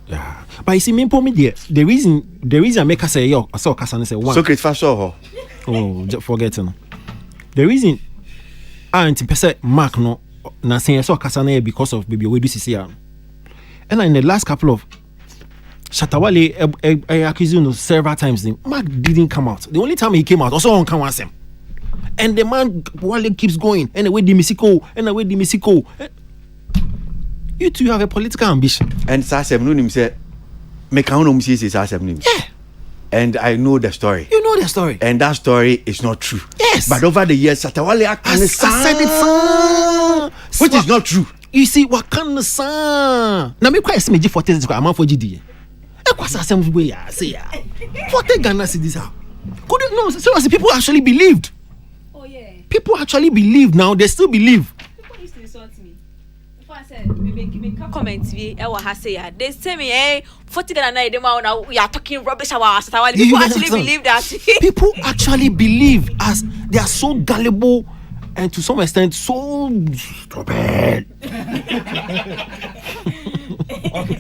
Yeah, but you see me there. The reason I make Kasa yo I saw Kasa and say one. So great for sure. Oh, just forgetting. The reason Auntie Pese Mark no na saying so Kasana because of baby we do CCR. And in the last couple of Shatawale I accused him several times. Mark didn't come out. The only time he came out also on Kawasem. And the man Wale keeps going. And the way the Mexico. You two have a political ambition. And Sasem no him say make no say Sasem. Yeah. And I know the story. You know the story. And that story is not true. Yes. But over the years, Satawale I said it, which is not true. You see, what can the son? Now, me quite smidgy for this. I'm for GD. I was some way. I say, what the Ghana see this out? Couldn't know. So as the people actually believed. Oh, People actually believe now. They still believe. People used to insult me. Before I said, me comment me, they say me, hey, 40 Ghana now we are talking rubbish about us. People actually believe that. People actually believe as they are so gullible and to some extent so stupid.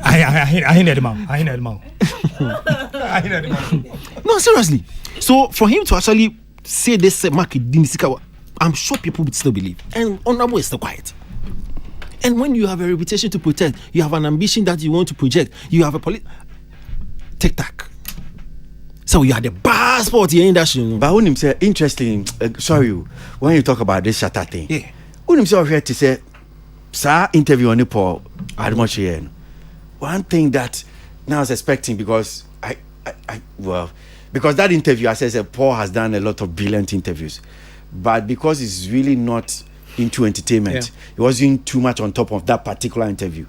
I hear them out. No, seriously. So for him to actually say this market I'm sure people would still believe. And Honorable is still quiet. And when you have a reputation to protect, you have an ambition that you want to project, you have a TikTok. So you are the passport in the industry. But when him say interesting, when you talk about this shatter thing, when him say here to say, sir, interview on the Paul, one thing that now I was expecting because because that interview, I said, Paul has done a lot of brilliant interviews, but because he's really not into entertainment, he was doing too much on top of that particular interview.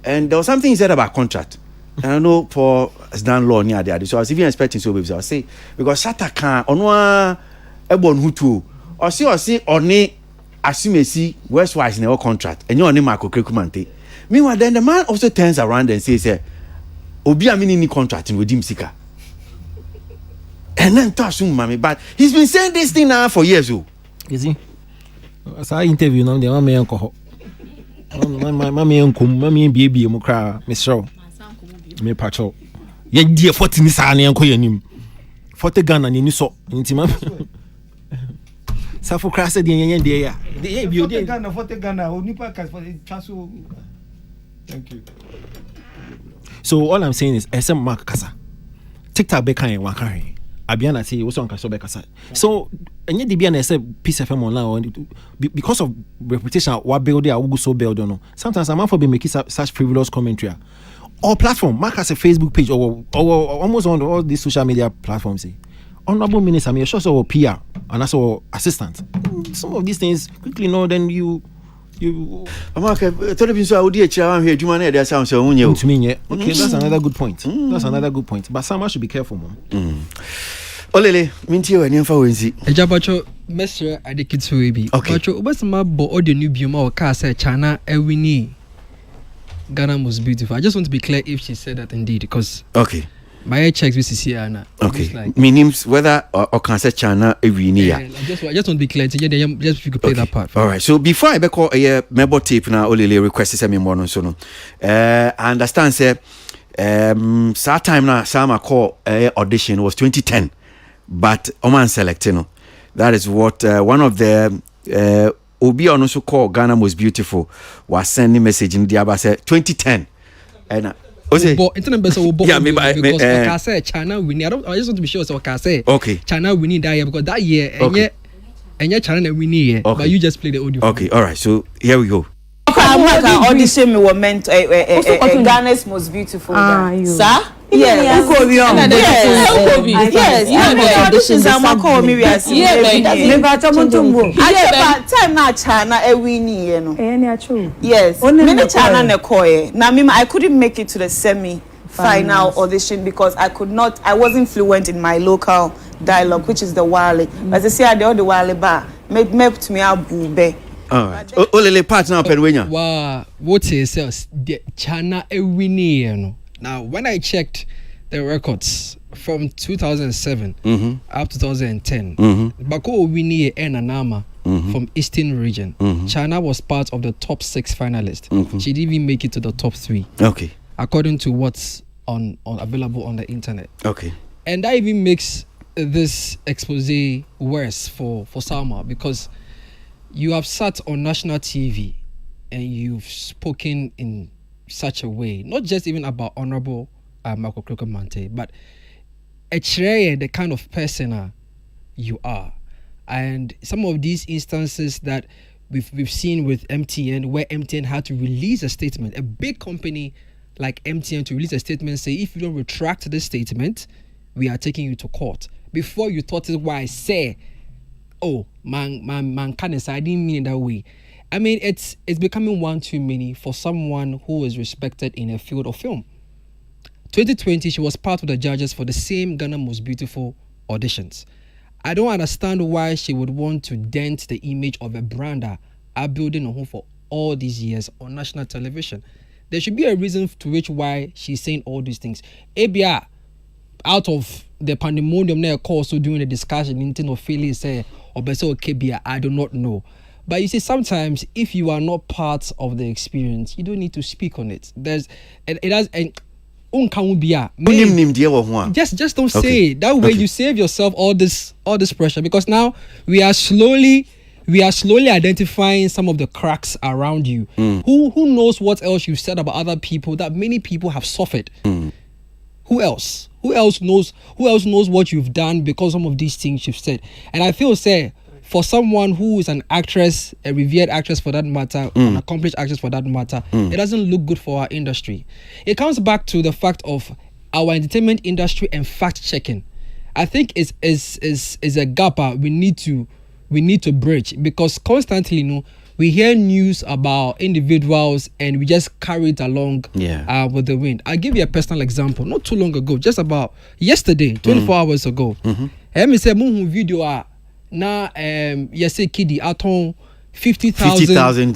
And there was something he said about contract. And I know Paul has done law near there, so I was even expecting so. I say because Shata can on ebon hutu or see oni assume see westwise in our contract and you only Marco Krekumante. Meanwhile, then the man also turns around and says, Obi amini ni contract with him sika. And then touch mommy, but he's been saying this thing now for years. Is he? As I interview now, the mammy uncle. Mammy uncle, mammy baby, Mokra, Miss Shaw. Me patrol. Ye dear 40 Nissan uncle him. 40 gun and you saw intima. Safo crashed the yen dear. The Ghana, 40 Ghana, Nipa for the transfer. Thank you. So all I'm saying is SM Mark Kasa. TikTok be kind wakari. Abiana say also on Kaso Bekasa. So and yet the BN said Peace FM online because of reputation what build there will so build no. Sometimes I'm for be making such frivolous commentary. Or platform, Mark has a Facebook page or almost on all these social media platforms. Honorable Minister, I mean, sure so PR and also assistant. Some of these things quickly know then you Mark, television I would hear here, do man there sounds so to me, okay, that's another good point. That's another good point. But someone should be careful, mom. Olele, minti we nyamfa wenzi. Ejabacho mesre adikitsu ebi. Bacho obasama bo audio new bioma o ka say China ewini Ghana most beautiful. I just want to be clear if she said that indeed because my checks with CCR. Okay. Like, means whether or can say China ewini. I just want to be clear. Just if you could play that part. All right. So before I be call a member tape now, Olele request me more so no. I understand say start time now Sama call audition was 2010. But Oman selecting no. That is what one of the Obi also called Ghana most beautiful was sending message in the said 2010 and internet best because I say China winning. I just want to be sure so I say China winning that year because that year and yet China winning year but you just play the audio. Okay, all right. So here we go. Audition me were meant Ghana's most beautiful. Sir? Yes. Auditions are call me time na China winning, you know. Yes. Many China na koye. Now I couldn't make it to the semi-final audition because I wasn't fluent in my local dialogue, which is the Wale. As I say, I the Wale bar made to me abube. All right. Olele part now Penwenya. Wow, what is the China winning, you know. Now, when I checked the records from 2007 up to 2010, Bako Winnie and Anama from Eastern region, China was part of the top 6 finalists. She didn't even make it to the top 3. Okay. According to what's on available on the internet. Okay. And that even makes this expose worse for Salma because you have sat on national TV and you've spoken in such a way, not just even about Honorable Marco Krekumante, but the kind of person you are. And some of these instances that we've seen with MTN, where MTN had to release a statement, a big company like MTN to release a statement, say, if you don't retract this statement, we are taking you to court. Before you thought it, why I say, oh, man, can't I didn't mean it that way. I mean, it's becoming one too many for someone who is respected in a field of film. 2020, she was part of the judges for the same Ghana Most Beautiful auditions. I don't understand why she would want to dent the image of a brand that are building on home for all these years on national television. There should be a reason to which why she's saying all these things. ABR, out of the pandemonium now, also doing the discussion, into of feeling say, or better, okay, I do not know. But you see, sometimes if you are not part of the experience, you don't need to speak on it. It has just don't say it. That way you save yourself all this pressure, because now we are slowly identifying some of the cracks around you. Who knows what else you've said about other people that many people have suffered? Who else knows what you've done because some of these things you've said? And I feel for someone who is an actress, a revered actress for that matter, an accomplished actress for that matter, it doesn't look good for our industry. It comes back to the fact of our entertainment industry and fact checking. I think is a gap we need to bridge, because constantly, we hear news about individuals and we just carry it along with the wind. I'll give you a personal example. Not too long ago, just about yesterday, 24 hours ago, I say video yes, Kiddy aton 50,000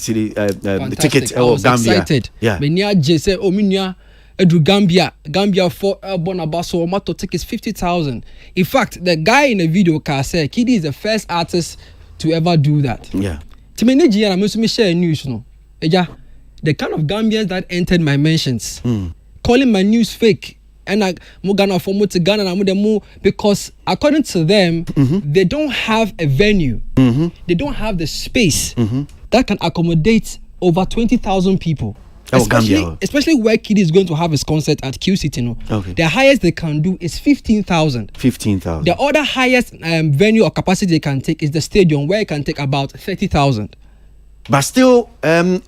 tickets. Oh, Gambia. Excited. Yeah. Menya say Ominia Edu Gambia for Bonabaso Mato tickets 50,000. In fact, the guy in the video can say Kiddy is the first artist to ever do that. Yeah. Timeneji and I'm share news no. Eja, the kind of Gambians that entered my mentions, calling my news fake. And I Mugana for to Ghana and because according to them, they don't have a venue. They don't have the space that can accommodate over 20,000 people. Especially where Kiddy is going to have his concert at Q City. The highest they can do is 15,000. The other highest venue or capacity they can take is the stadium, where it can take about 30,000. But still, Monguse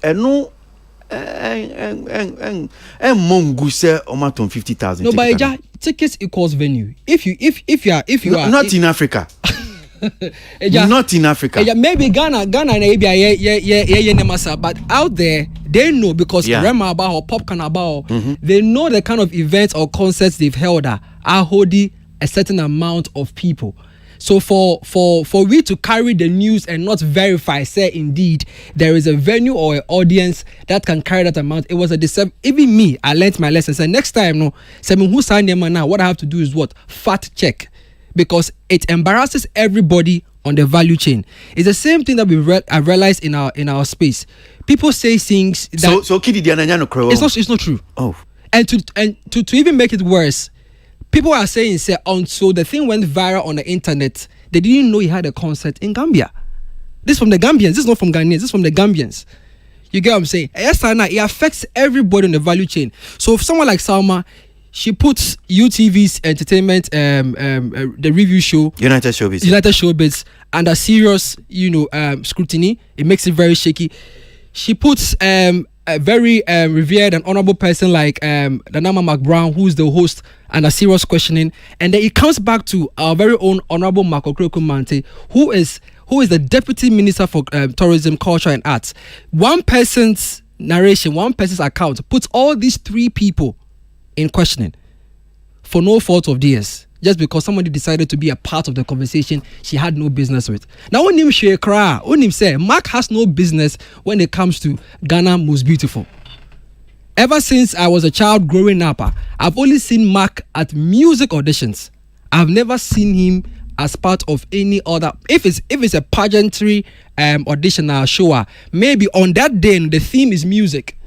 Omaton 50,000. No, but tickets equals venue. If you are not in Africa. Not in Africa. Maybe Ghana and but out there they know, because Rema About or Pop Carnival, they know the kind of events or concerts they've held are holding a certain amount of people. So for we to carry the news and not verify, say indeed there is a venue or an audience that can carry that amount, it was a deception. Even me, I learned my lesson. So next time, who signed them now? What I have to do is what? Fact check, because it embarrasses everybody on the value chain. It's the same thing that I realized in our space. People say things that so Kiddy Diana Crow. It's not true. Oh, and to even make it worse, people are saying, until the thing went viral on the internet, they didn't know he had a concert in Gambia. This is from the Gambians. This is not from Ghanaians. This is from the Gambians. You get what I'm saying? Yes, it affects everybody on the value chain. So if someone like Salma, she puts UTV's entertainment, the review show, United Showbiz, under serious, scrutiny. It makes it very shaky. She puts a very revered and honorable person like Danama McBrown, who's the host, under serious questioning, and then it comes back to our very own honorable Marco Mante, who is the Deputy Minister for Tourism, Culture and Arts. One person's narration, one person's account puts all these three people in questioning for no fault of theirs, just because somebody decided to be a part of the conversation she had no business with. Now, when him share cry, when him say Mark has no business when it comes to Ghana Most Beautiful. Ever since I was a child growing up, I've only seen Mark at music auditions. I've never seen him as part of any other. If it's a pageantry audition or show, maybe on that day the theme is music.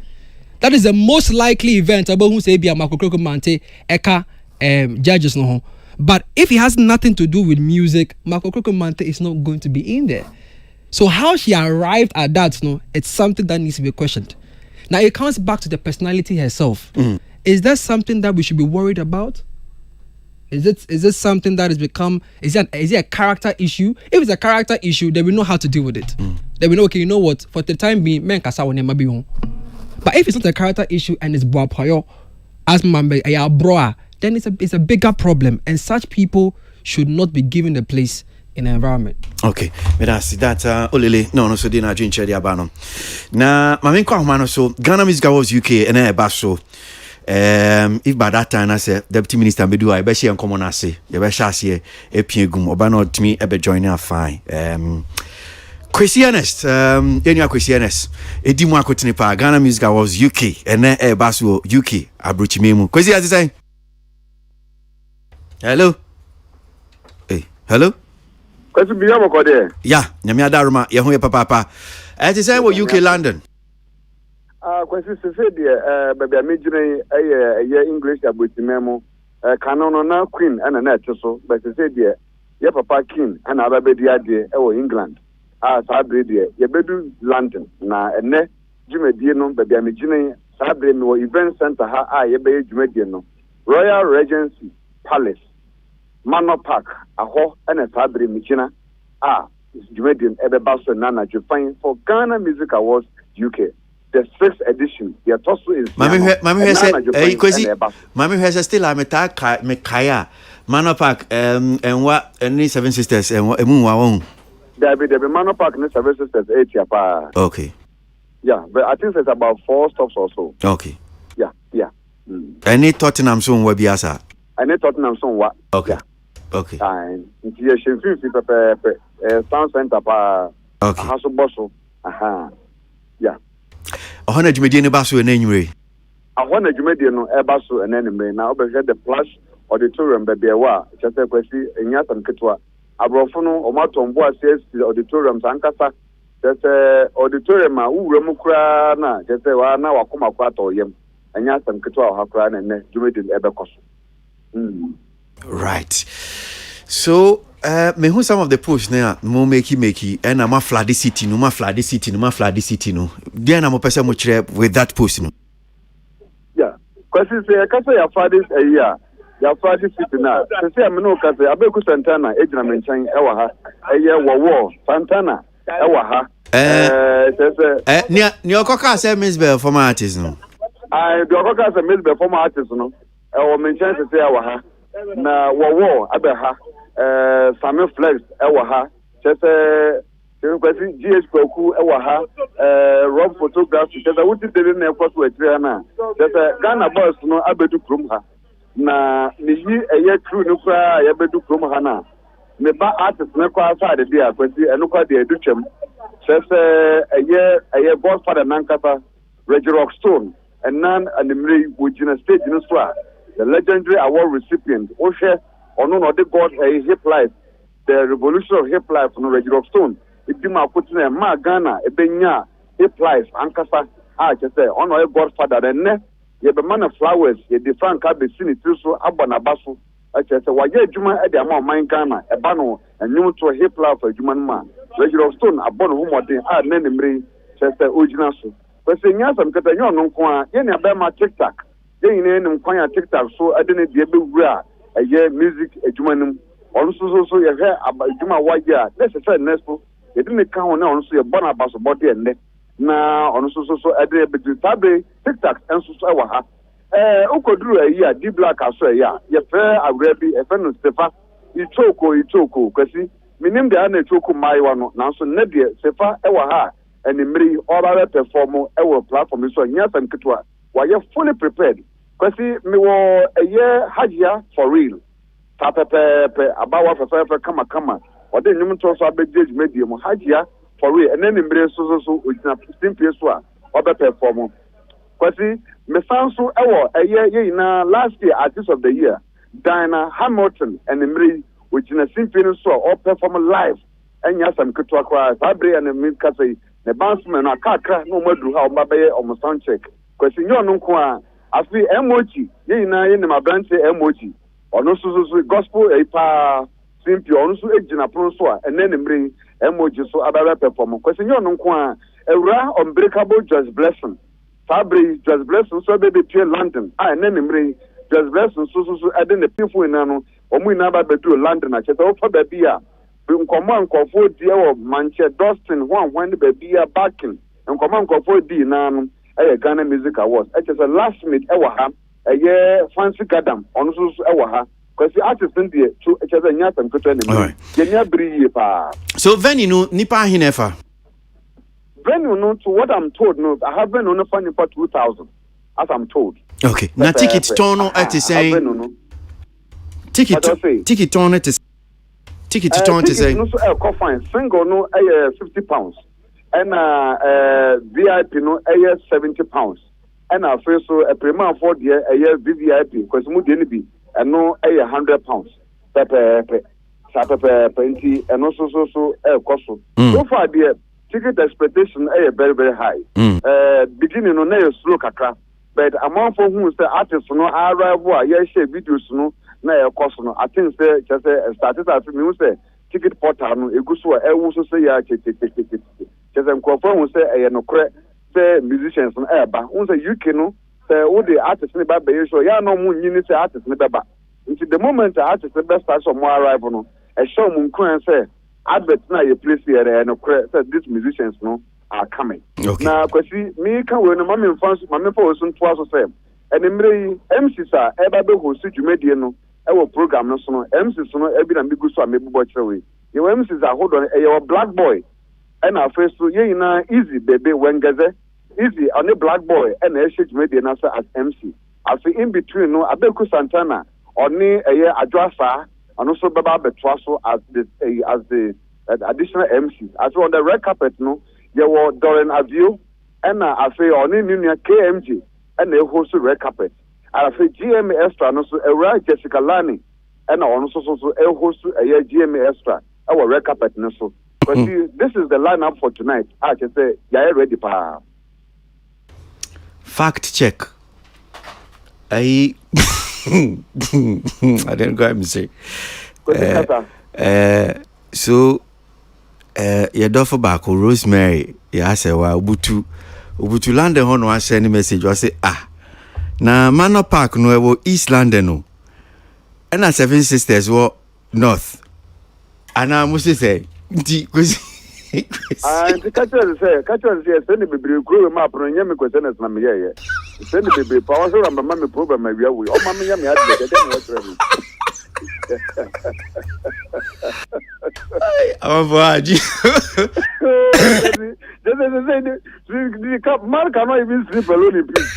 That is the most likely event about who say be a Marco Mante Eka judges no. But if it has nothing to do with music, Marco Mante is not going to be in there. So how she arrived at that, it's something that needs to be questioned. Now it comes back to the personality herself. Is that something that we should be worried about? Is it something that has become? Is it a character issue? If it's a character issue, then we know how to deal with it. Then we know, okay, you know what? For the time being, men kasa won't be home. But if it's not a character issue and it's boapayo, as mambe aya broa, then it's a bigger problem, and such people should not be given a place in the environment. Okay, that's olele no so dey na dwin chede aba no. Na mamenko ahoma no so Ghana Music Awards UK and baso if by that time I say deputy minister be do I be share common as say you be share say e pie gum oba na to me e be join her fine Kwasi Ernest enya Kwasi Ernest edi mu akotene pa Ghana Music Awards UK and e baso UK abrochi memu Kwasi as say hello hello Kwasi biya mo ko de ya nyame adaruma ye ho ye papa e ti say wo UK London Kwasi se de baby amejire eye English abrochi memu kanono na queen ana na eteso but se de ye papa king ana ababedi ade e wo England sabre de yebedu London na ene djumedie no baby amejine sabre no event center ha yebe djumedie no Royal Regency Palace Manor Park aho ene sabre mechina djumedie ebe baso na na jufan for Ghana Music Awards UK the 6th edition the tosu is mami say Kwasi mami say still ameta me kaya Manor Park enwa any Seven Sisters enwa emu wa won There be Manor Park and services at 8 years. Okay. Yeah, but I think it's about 4 stops or so. Okay. Yeah. Any Tottenham soon will be asa. Any Tottenham soon what? Okay. Yeah. Okay. And it's a sound center pa. Okay. Haso bosso. Yeah. A 100 Jumedian basu and anyway. I want a Jumedian basu and enemy. Now we had the Plush Auditorium baby wa. Just a question in Yasan Kitwa. Abrofono omatombo says the auditorium sankasa just auditorium uwremu kra na just wa na wakoma kwa to yem anya sam ketwa ha kra na ne jumedin ebekoso right so me who some of the posts now mo make and I'm a flood city no then I'm a person much with that post no yeah because say kasa ya flood a year ya Friday city na se am no ka se abeku Santana ejina menchan e wa ha eye wo Santana e wa ha ni okoka say Miss Bell former artist no the okoka say Miss Bell former artist no e wo menchan se e wa ha na wo abe ha Samuel Flex e wa ha se Kwasi GH Kwaku e wa ha Rob photography se wuti dele na ekwaso atire na se Ghana boys no abedu krum ha na niyi eye true no kra ya bedu krom ha na me ba artist ne kwa side dia Kwasi eno kwa dia edutwem se eye godfather nankata Reggie Rockstone and nan animre wojina stage no so a the legendary award recipient ohwe ono no de god hip life the revolution of hip life no Reggie Rockstone idima akotuna ma Ghana ebenya hip life ankasa chese ono godfather ne ye be man flowers ye different ka be sini so abona baso achese waye adwuma e de ama man Ghana e ba no anyum to hip life adwuma no ma Reggie Stone abono ho modern nanimre chese original so kwese nya sam kata nyo no nko a ye ne aba ma TikTok ye nyine nim kwan ya TikTok so ade ne de be wura ye music adwuma nim on so ye he adwuma waye a necessary next ye de ne ka ho na on so ye bona baso body enne na ono so ade be tabe TikTok enso so wa ha ukoduru ayi a di black aso ya ye fe awre bi e fe no Stefa itoko Kwasi minim de na itoko mai wa no na so ne de Stefa e wa ha animri oba perform e wo platform so nya sam kitwa wa ye fully prepared Kwasi me wo eye hajia for real ta pepe abawa fefe kama ode nyum to so abejeje medium hajia for real and then embrace so original simple so a obe perform Kwasi me fan so ewo eye na last year artist of the year Diana Hamilton and embrace original simple so or perform live enya sam ketwa kwa sabre and me ka say the bandsman na kakra no madu ha o baye o sound check Kwasi nyo no nko a afi emoji ye na ma branch emoji ono so gospel pa simple ono so ejina pro so a ene nemre emoji so ababa perform Kwasi nyo no nko a ewura unbreakable just blessing fabre just blessing so be pure London ene nemre just blessing so ade ne people ina no omu ina ba bedu London a cheta o fa ba bia nkomo nkofo die wo Manchester Dustin when ba bia backing nkomo nkofo di na no Ghana Music Awards cheta last minute ewa ha fancy gadam ono so ewa ha Kwasi artist ndie to cheta nya tam kotwa ne ye nya bri pa so venue no nipa hinefa venue no to what I'm told no I have venue no funny for 2000 as I'm told Okay. Now ticket tono at the same. Ticket tono at the ticket tono to say. No, so fine. Single no, £50, and VIP no, £70, and our first so a premium for the VVIP because mu deni bi, and no, £100. Pepe, and also so cost. So far, the ticket expectation very very high. Beginning on a slow kakra, but among for whom the artists no arrive share videos no na cost no. I think say just started as me say ticket portal no eguso so say ya ticket. Just confirm say no correct say musicians no ba. Say UK no say all the artists ni ba be so ya no mu nyini say artists ni ba. Into the moment the artists the best start some more arrival no. A show mun kwan say advert na you place here and say these musicians no are coming. Okay. Now Kwasi me can we no mama fans mama for so twa so say and emre MCs are eba be host dwumedie no e wo program no so no MCs no e bi na megu so amebubo kyerwe ye MCs are hold on your black boy and our face so ye na easy baby wengaze easy on the black boy and e shit dwumedie na as MC as in between no abeku Santana oni adwasa and also baba betwaso as the additional MC as on the red carpet no there were Doran Avio and I say oni new KMG and they host red carpet and I say GM Extra no so Jessica Lani and also so host a GM Extra our red carpet no so but see, this is the lineup for tonight. I can say yeah ready pa fact check. I didn't go and say. So, your daughter back, Rosemary, yeah, I say, well, Ubutu London, no, I send a message. I say, now Manor Park, no, East London, no, and our 7 sisters were North, and I must say, and the catcher say, send me be grow map on Yami question as Mamma. Send me be powerful and mammy program my way. Oh, Mamma Yami, Aboagye. Man cannot even sleep alone in peace.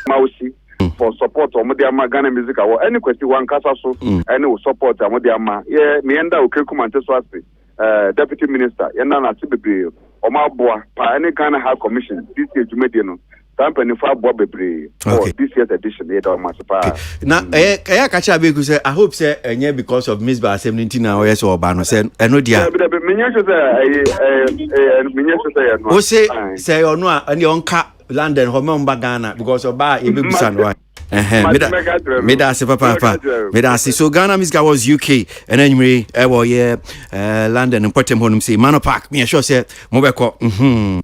Mausi for support on the Ghana music or any question one casa so any support on the ama. Yeah, me and Ukekuman Deputy Minister, Yana Tibi, Omaboa, any Ghana High Commission, this year to Mediano. Company for Bob for this year's edition. Now, I catch up because I hope say and because of Miss Bar 17 hours or Bano said, and no dear. Oh, say or no, and your own cat London, Homon Bagana, because of Bar, you be son, right? Medasi papa. Medasi. So Ghana music was UK and anyway, London and Portem Honum say Manor Park. Me sure say Mobeko.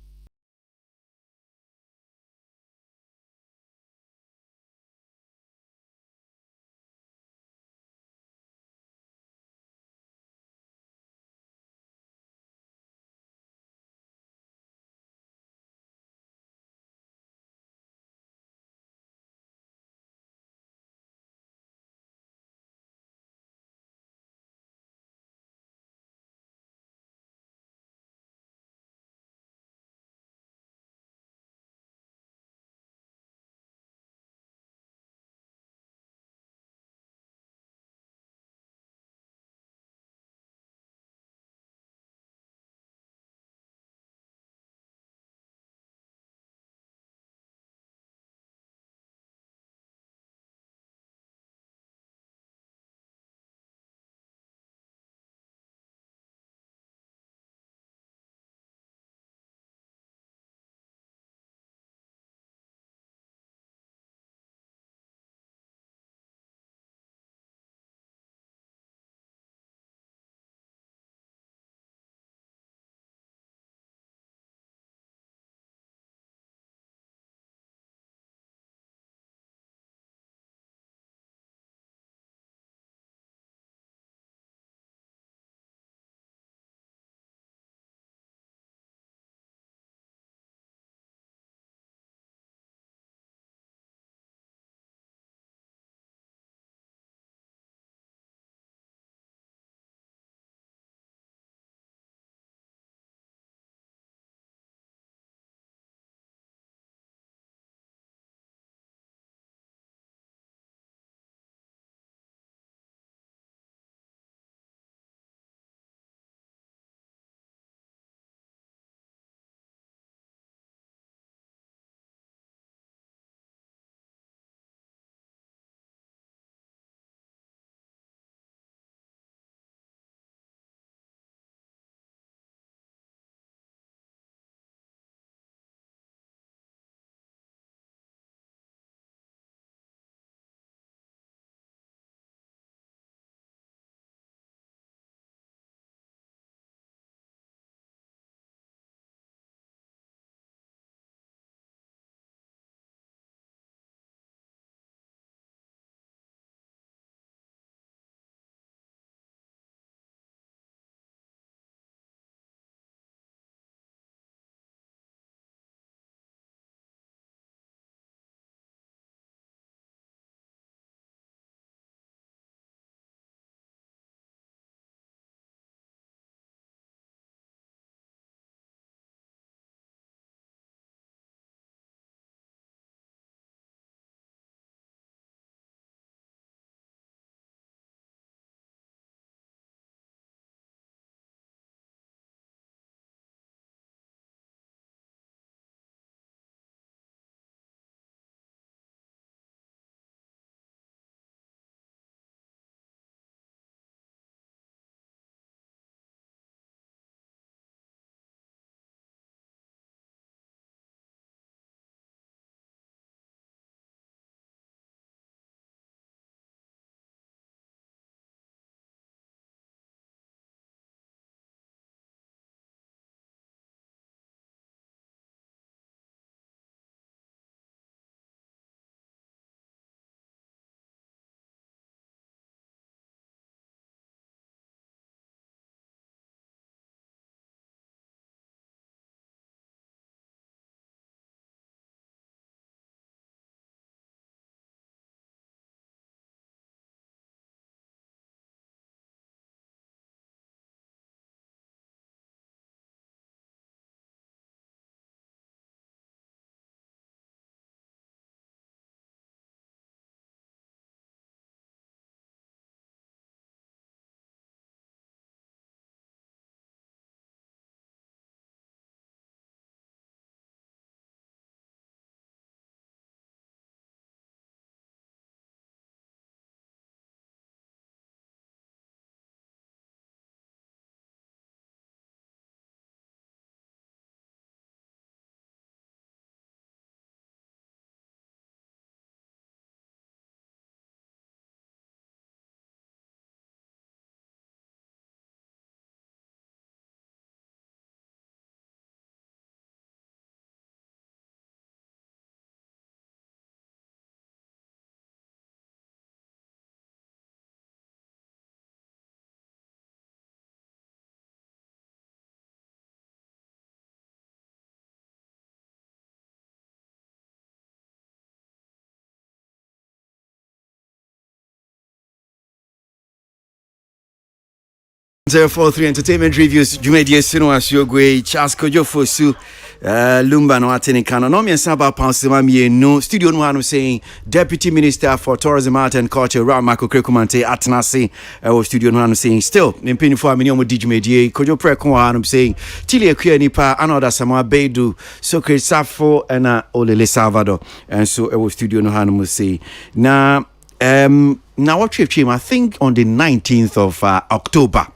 043 Entertainment Reviews, Jumedia Sino Asiogwe, Charles Kojo Fosu, Lumba no Atene Kano. No, me and Saba Pansima no studio no one saying Deputy Minister for Tourism, Art and Culture, Ramako Krekumante, Atnasi, our studio no one saying still, Nimpini for Minimo Dijumedia, Kojo Prekon, saying Tilia Kia Nipa, another Sama Bedu, Sokre Safo, and Olele Salvador, and so our studio no one say. Now, what trip came, I think on the 19th of October.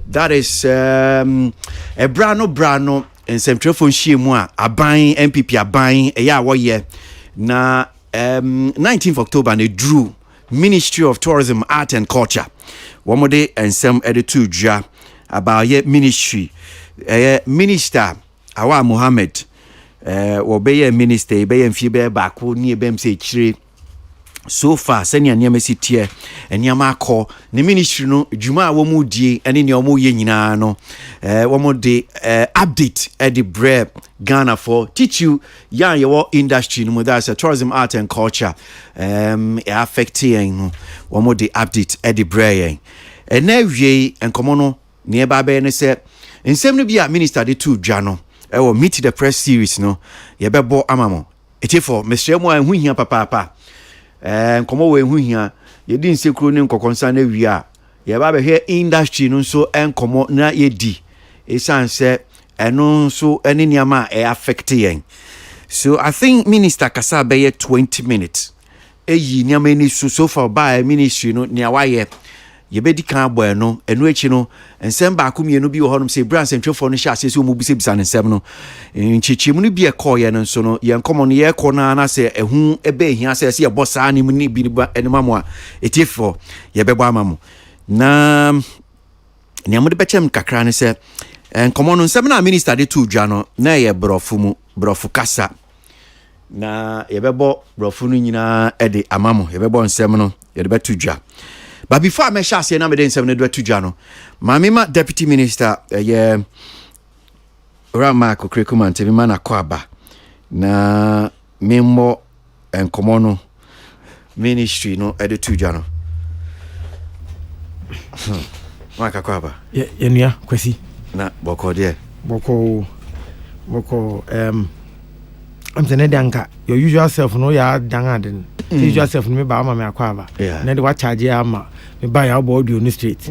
That is a brano and some telephone shimwa a buying MPP a buying a year 1 year. Na 19th October they drew Ministry of Tourism, Art and Culture. One more day and some editor ja about yet ministry. Minister Awa Muhammad obey minister be and fibe back near bem say chire. So far senior nyama sitie enyama akọ ne ministry no dwuma wo mu die ene ne omo ye nyina no wo de update at the bread Ghana for teach you your industry no that's a tourism, art and culture affecting no wo de update at the bread and na wie enkomo no ne ba be ne se nsem no bia minister de to dwa no meet the press series no ye bebo amamo etifo mesremu anhu hia papa komo we hu hia ye di nsekru ne nkokonsa na wi a ye ba be he industry no so enkomo na ye di esanse eno so eni niama affect yen. So I think minister kasa be 20 minutes eyi niama ni so far by ministry no nia wa ye be di kan boy no enu echi no ensem ba akumienu bi wo honum say brands and trefo no sha say so mu bi se bisa nsem no nchichimu no bi e call ye no so no ye nkomo no ye ko na na say ehu ebe hia say ye bossa ni mu ni bi enimamo a etifo ye bebo amamu na niamu de bechem kakra ne say nkomo no nsem na minister de to dwa no na ye brofu kasa na ye bebo brofu no nyina e de amamu ye bebo nsem no ye de beto dwa. But before I shall say number 7 to Jano, Mamima Deputy Minister, Ramako Krekuman, Tevimana Kwaba, na Memo and Komono Ministry, no, edit to Jano. Maka Kwaba. Yeah, Kwasi. Na, Boko, dear. Boko, I'm the Nedanka, your usual self, no, ya dangadin. Usual self, me ba me akwaba. Yeah. Ned what charge ya ma. Me buy our body on the street.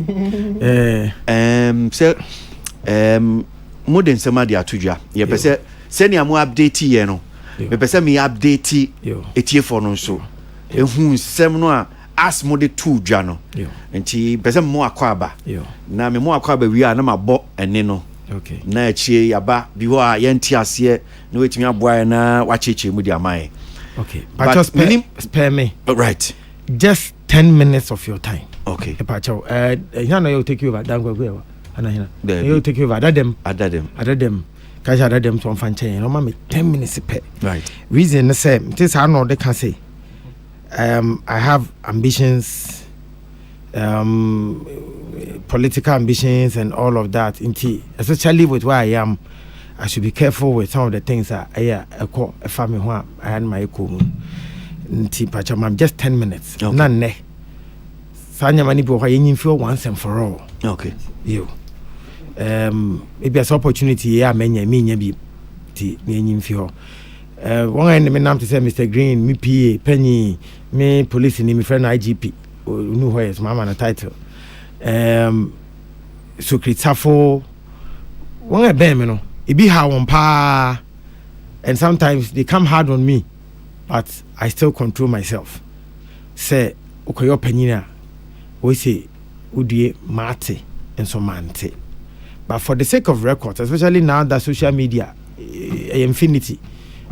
Modern Samadi Atuja. Ye pese send ya mo update ye no. Me pese me update etie for no so. Ehun sem no a as mo de tu dwa no. Enti pese mo akwaba. Na me mo akwaba wi a na mabɔ ene no. Okay. Na achie yaba bi ho a yenti ase na wetumi aboa na wacheche mu di amaye. Okay. But just spare me. Right. Just 10 minutes of your time. Okay. Hina you take you over. Dangwa Anahina. You take you over. Adadem. Kaja adadem to fanchen. No mama 10 minutes per. Right. Reason say this I know they can say. I have ambitions, political ambitions and all of that. Especially with where I am, I should be careful with some of the things that I call a family who I had my cool. I'm just 10 minutes. Okay. None ne. Sanya mani bo you feel once and for all. Okay. You. Maybe as opportunity yeah menya bi ti me feel. One end me name to say Mr. Green, me PA, Penny, me police ni me friend IGP. Who who is mama na title. So Kritafo one be me no. It be how on pa, and sometimes they come hard on me, but I still control myself. Say, okay, your penina, we say, udie mate and so mante. But for the sake of records, especially now that social media, infinity,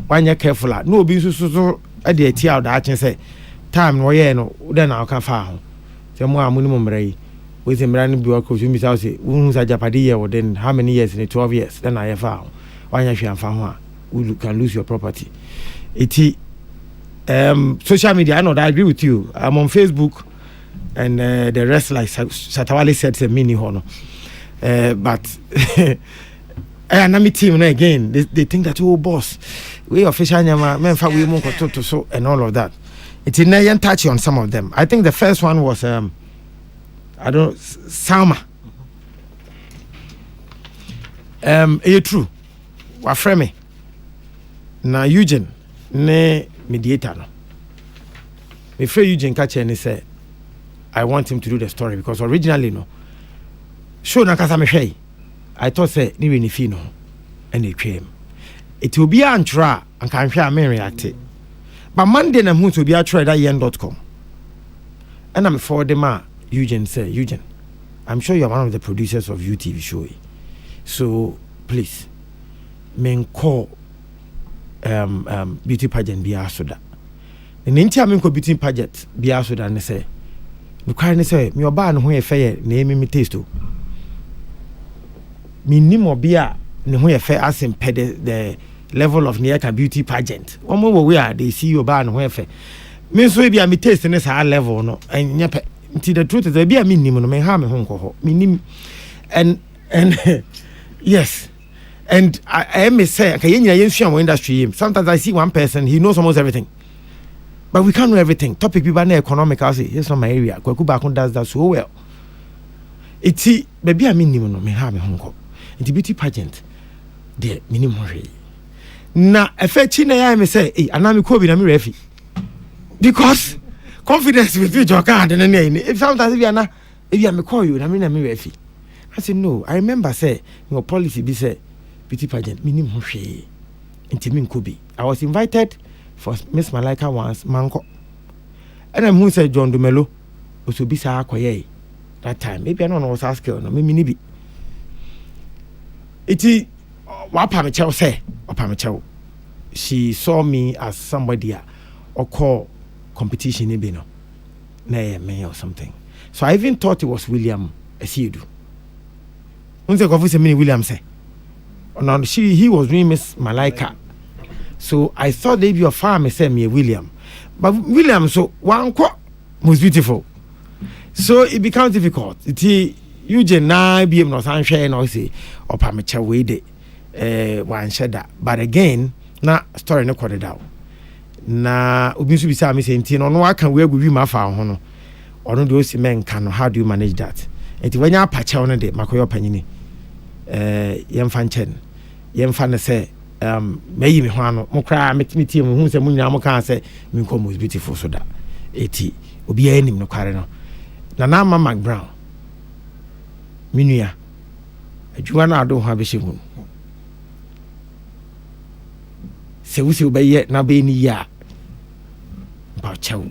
when you're careful, no be so at the tea out that say, time no yeah no, then I'll come far. The more minimum ray. With him running bureaucracy, you miss out say, who's a Japadi or then how many years in the 12 years? Then I have found. Why you found you can lose your property. Social media, I know that I agree with you. I'm on Facebook and the rest, like Satawali said, it's a mini honor. But and I'm team again. They think that boss, we official men for we to so and all of that. It's in a touch on some of them. I think the first one was Salma. true. Wa frame me. Na Eugene ne mediator no. Me frame Eugene catch and say I want him to do the story because originally no. Show na kasa me hwei. I thought say ni we ni fi no and it came. It will be antra and can share me react. But Monday na who to be a try that yen.com. And I'm for the man Eugene say Eugene, I'm sure you're one of the producers of UTV show. So please men call beauty pageant be asoda. And in time ko beauty pageant be asoda ne say me kwai ne say me oba no ho e fe na emi me taste o. Me ni mo bia ne ho e fe asim the level of near beauty pageant. Omo wo we are they see you oba no ho e fe. Me so bia me taste ne sa level no enya pe. Nti the truth is bia me nim no me ha me ho nko ho. Me nim and yes. And I may say, industry. Sometimes I see one person, he knows almost everything. But we can't know everything. Topic people are economic. I say, it's not my area. Kwaku does that so well. It's baby, I mean, me have me home. It's beauty pageant. The minimum rate. Na, a fair chin, I may say, hey, and I'm COVID, I'm refi. Because confidence with you, Joker, and then if sometimes if you are not, if you are me call you, I mean, I'm refi. I said, no, I remember, say, your policy be say, beauty pageant minimum shey intimin kobi. I was invited for Miss Malaika once manko and I'm who said John Dumelo was to be sa akoye that time maybe I don't know was ask no me ni bi iti wapa me chew say wapa me chew she saw me as somebody or call competition e be no na me or something, so I even thought it was William Esiedu. Unse kofu se me William say no, he was doing Miss Malaika. So I thought they'd be a farmer, say me William. But William, so one quote was beautiful. So it becomes difficult. Eugene na be no sunshine or say or pamacha way de one shedda. But again, na story no quarter down. Na Ubinsu bisa me saying, no, I can wear with you my farm. Or no, those men can. How do you manage that? And when you patch on a day, Makoyo Panini. Yemfanchen yemfa say meyi me hwano mo kra metimiti mo hu se mo nyina mo kan say me ko most beautiful so da eti obi anim no kware no na mama Brown minua adwuma na ado ho abehye hu se wusi obeye na be ni ya ba chawo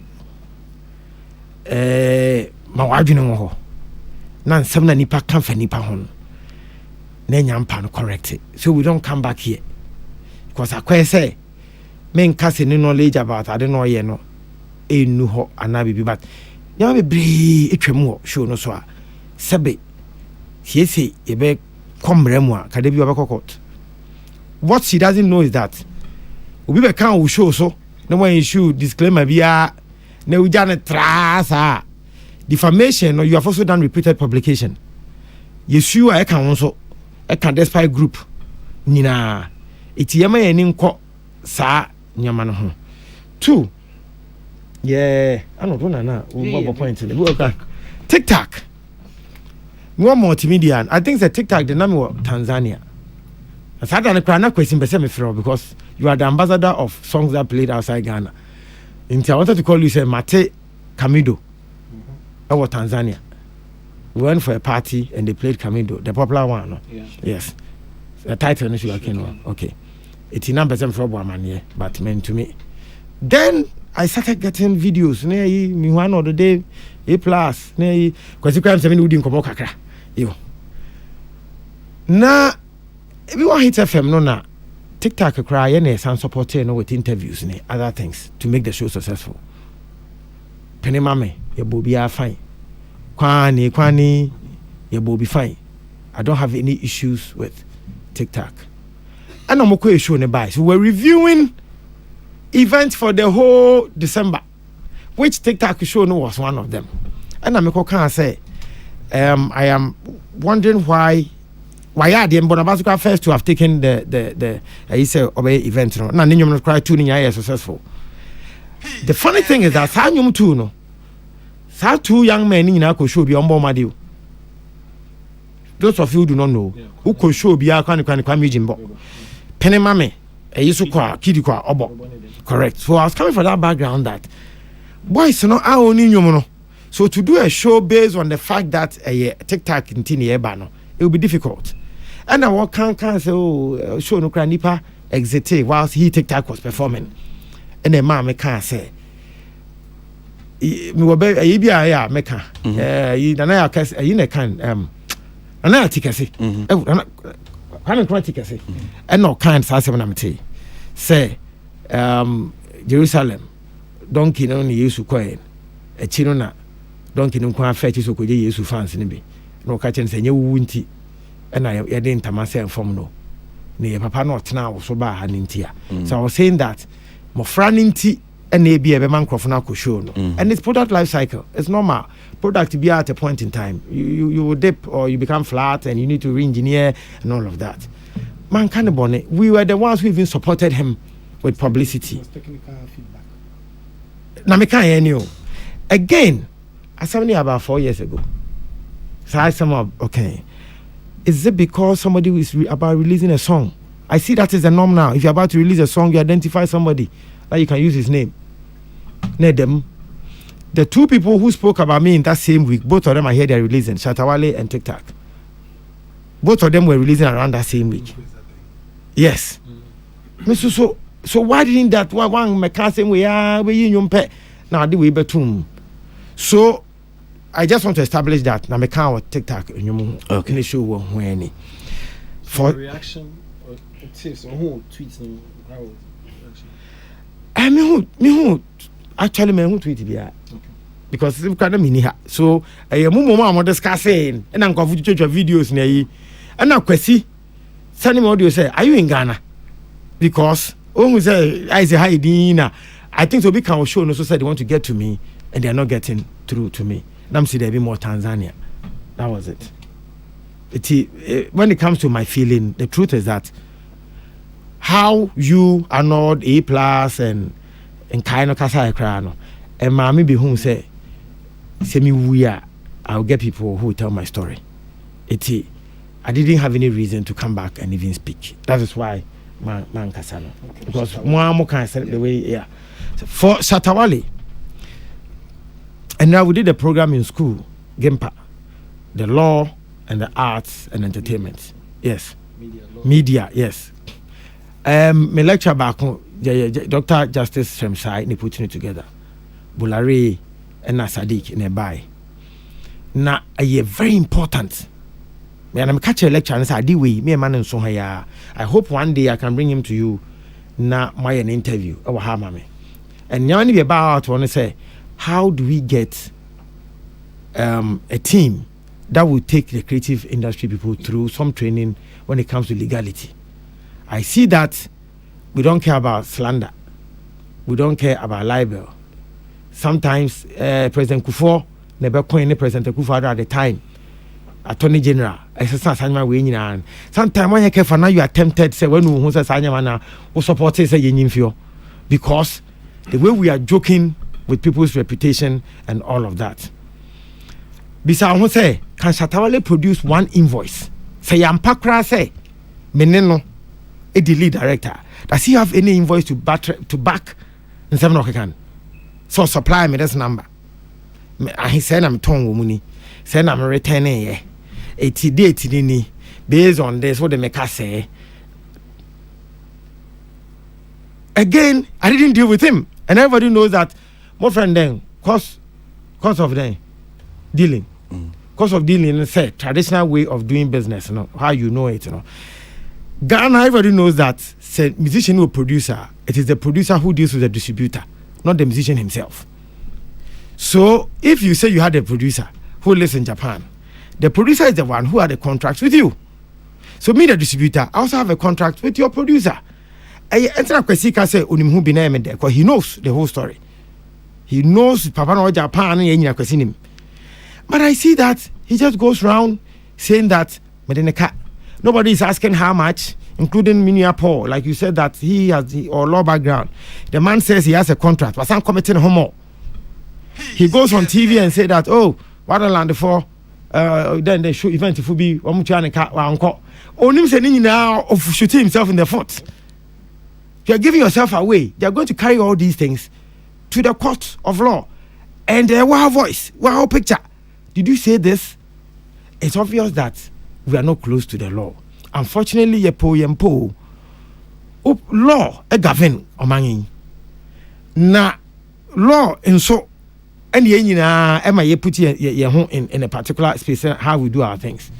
ma wadwene mo ho na nsem na nipa kan fa nipa ho no correct it. So we don't come back here because I say men cast no knowledge about I don't know ye no enu ho anabi but nyama be etwemu show no so a sebe siesi e be komremu a kade bi obekokot. What she doesn't know is that obi be kan wo show so no one issue disclaimer bia na uja na trasa defamation or you have also done repeated publication. Yesu I can also a can despite group nina iti yama yani nko sa nyama no ho. 2 yeah I don't know na what point in the TikTok more multimedia. I think the TikTok the name of Tanzania. Asada na kwa na question be say me free because you are the ambassador of songs that played outside Ghana. I wanted to call you say Mate Kamido. Over Tanzania. We went for a party and they played Kamido, the popular one. No? Yeah. Yes. The title is okay. It's in numbers from Boaman, but meant to me. Then I started getting videos. Me one of the day, A plus, because you can't say we didn't come kakra. Yo. Na, everyone hits FM no na. TikTok cry and some support with interviews and other things to make the show successful. Penny mame, your booby are fine. Kwani, your booby fine. I don't have any issues with TikTok. And I'm okay show nearby. So we're reviewing events for the whole December, which TikTok show was one of them. And I'm okay say, I am wondering why are the Bonabasuka first to have taken the event no na nyum no cry two nya successful. The funny thing is that nyum two no sa two young men nyina ko show bi ombo made those of you who do not know, who could show be a kwani mujimbo. Penny mame, a yisu kwa, kidi kwa, obo. Correct. So I was coming from that background that boys, no, I only know. So to do a show based on the fact that a TikTok in Tini Ebano, it will be difficult. And I walk can say, oh, show no cranipa exit whilst he TikTok was performing. And the man can't say, me will be a EBIA meka. Nana case, you can, Nana Tikasi. Haven't quite Tikasi. And no kind Sassamanamity. Say, Jerusalem, donkey only use to coin a chinona. Donkey no kwa fetch so could use to fans in be. No catching say you wunty. And I didn't myself from no. Near papa not now so bad and tia. So I was saying that my friend tea and maybe a man crofona show no. And it's product life cycle. It's normal. Product to be at a point in time. You will dip or you become flat and you need to re-engineer and all of that. Man kind of bonnet. We were the ones who even supported him with publicity. Now me can't hear you. Again, I saw about 4 years ago. So I said, okay. Is it because somebody is about releasing a song? I see that is the norm now. If you're about to release a song, you identify somebody that you can use his name. Nedem. The two people who spoke about me in that same week, both of them I heard they're releasing, Shatawale and TikTok. Both of them were releasing around that same week. Yes. So why didn't that one make same way? We in pet now the way betum. So I just want to establish that now me can't TikTok in the show when for reaction or tips or who tweets who actually me who tweet be because we can't mean here. So I am discussing and I'm going to change videos near and now Kwasi send him audio say are you in Ghana because who say I say hi Dina I think so big can show no so said they want to get to me and they are not getting through to me. I'm see there be more Tanzania. That was it. When it comes to my feeling, the truth is that how you are not A+ and kind of kasa ekrano and mommy be whom say me we are I'll get people who will tell my story. I didn't have any reason to come back and even speak. That is why man kasano because more can say the way yeah. So for Shatawale. And now we did a program in school, GEMPA, the law and the arts and entertainment. Yes. Media, yes. My lecture back, Dr. Justice Shemsai, they putting it together. Bulare and Sadiq in a buy. Now, a very important. When I'm catching a lecture and say, me a man and so I hope one day I can bring him to you. Now, my an interview. Our hamame. And now, be about want to say, how do we get a team that will take the creative industry people through some training when it comes to legality? I see that we don't care about slander. We don't care about libel. Sometimes President Kufuor, President Kufuor at the time, Attorney General, sometimes when you care for now, you are tempted say when who says who supports say because the way we are joking with people's reputation and all of that. Bisa who say can Shatawale produce one invoice? Say Yampakra say Meneno a the lead director. Does he have any invoice to back in 7 o'clock? So supply me this number. And he said I'm tongue money. Said I'm returning 80 days based on this what the make say. Again, I didn't deal with him. And everybody knows that my friend then cost of them dealing. Cost of dealing is a traditional way of doing business, you know, how you know it, you know. Ghana, everybody knows that say musician or producer, it is the producer who deals with the distributor, not the musician himself. So if you say you had a producer who lives in Japan, the producer is the one who had a contract with you. So me, the distributor, I also have a contract with your producer. Because he knows the whole story. He knows Papa no Japan and but I see that he just goes around saying that nobody is asking how much, including Minia Paul. Like you said that he has or law background. The man says he has a contract, but some committing homo. He goes on TV and say that, oh, what a land for then they show event if be omutua ne ka wanko onim se ni nyina of shooting himself in the foot. You are giving yourself away. They are going to carry all these things to the court of law. And wow voice, wow picture. Did you say this? It's obvious that we are not close to the law. Unfortunately, yempo law a govern omangi. Na law and so and ye put ye home in a particular space how we do our things.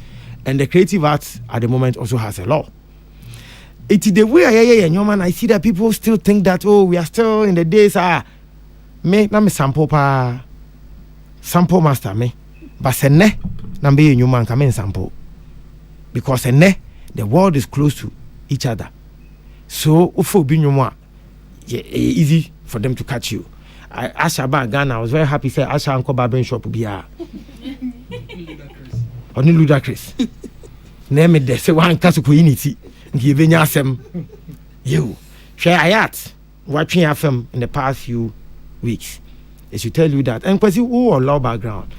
And the creative arts at the moment also has a law. It is the way I see that people still think that we are still in the days me sample master me but sene na be nyuma nka me sample because sene the world is close to each other, so ufo bi nyuma easy for them to catch you. Asha ba Ghana, I was very happy say Asha anko barbering shop bia oni ludicrous na me de say wan kaso ko unity nki be nya asem you share ayat watching FM in the past few weeks. It should tell you that. And Kwasi, who are law background,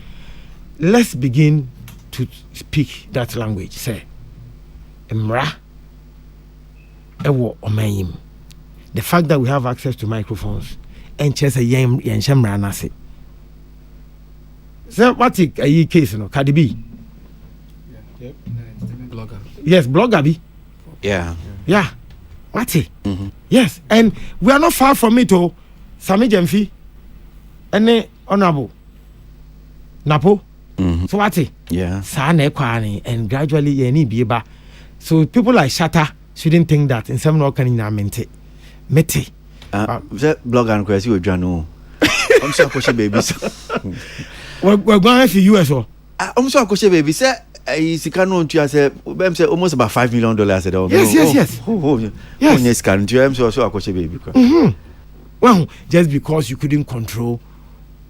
let's begin to speak that language. Say, Emra, Ewo Omayim. The fact that we have access to microphones and chess a yam Yanshamra Nasi. So, what's a case, Cardi B? Yep. Blogger. Yes, blogger B. Yeah. Yeah. What's it? Yes. And we are not far from it, Sami Jemfi. Any honorable Napo, so what? Yeah, Sane Kwani, and gradually any biba. So people like Shatta shouldn't think that in some local in Mete. That blog and Kwasi with Jano. I'm so Koshe babies. We're going to US or I'm so Koshe baby. Say, is Kano to say almost about $5 million. Yes. Yes, can you? I'm so Koshe baby. Well, just because you couldn't control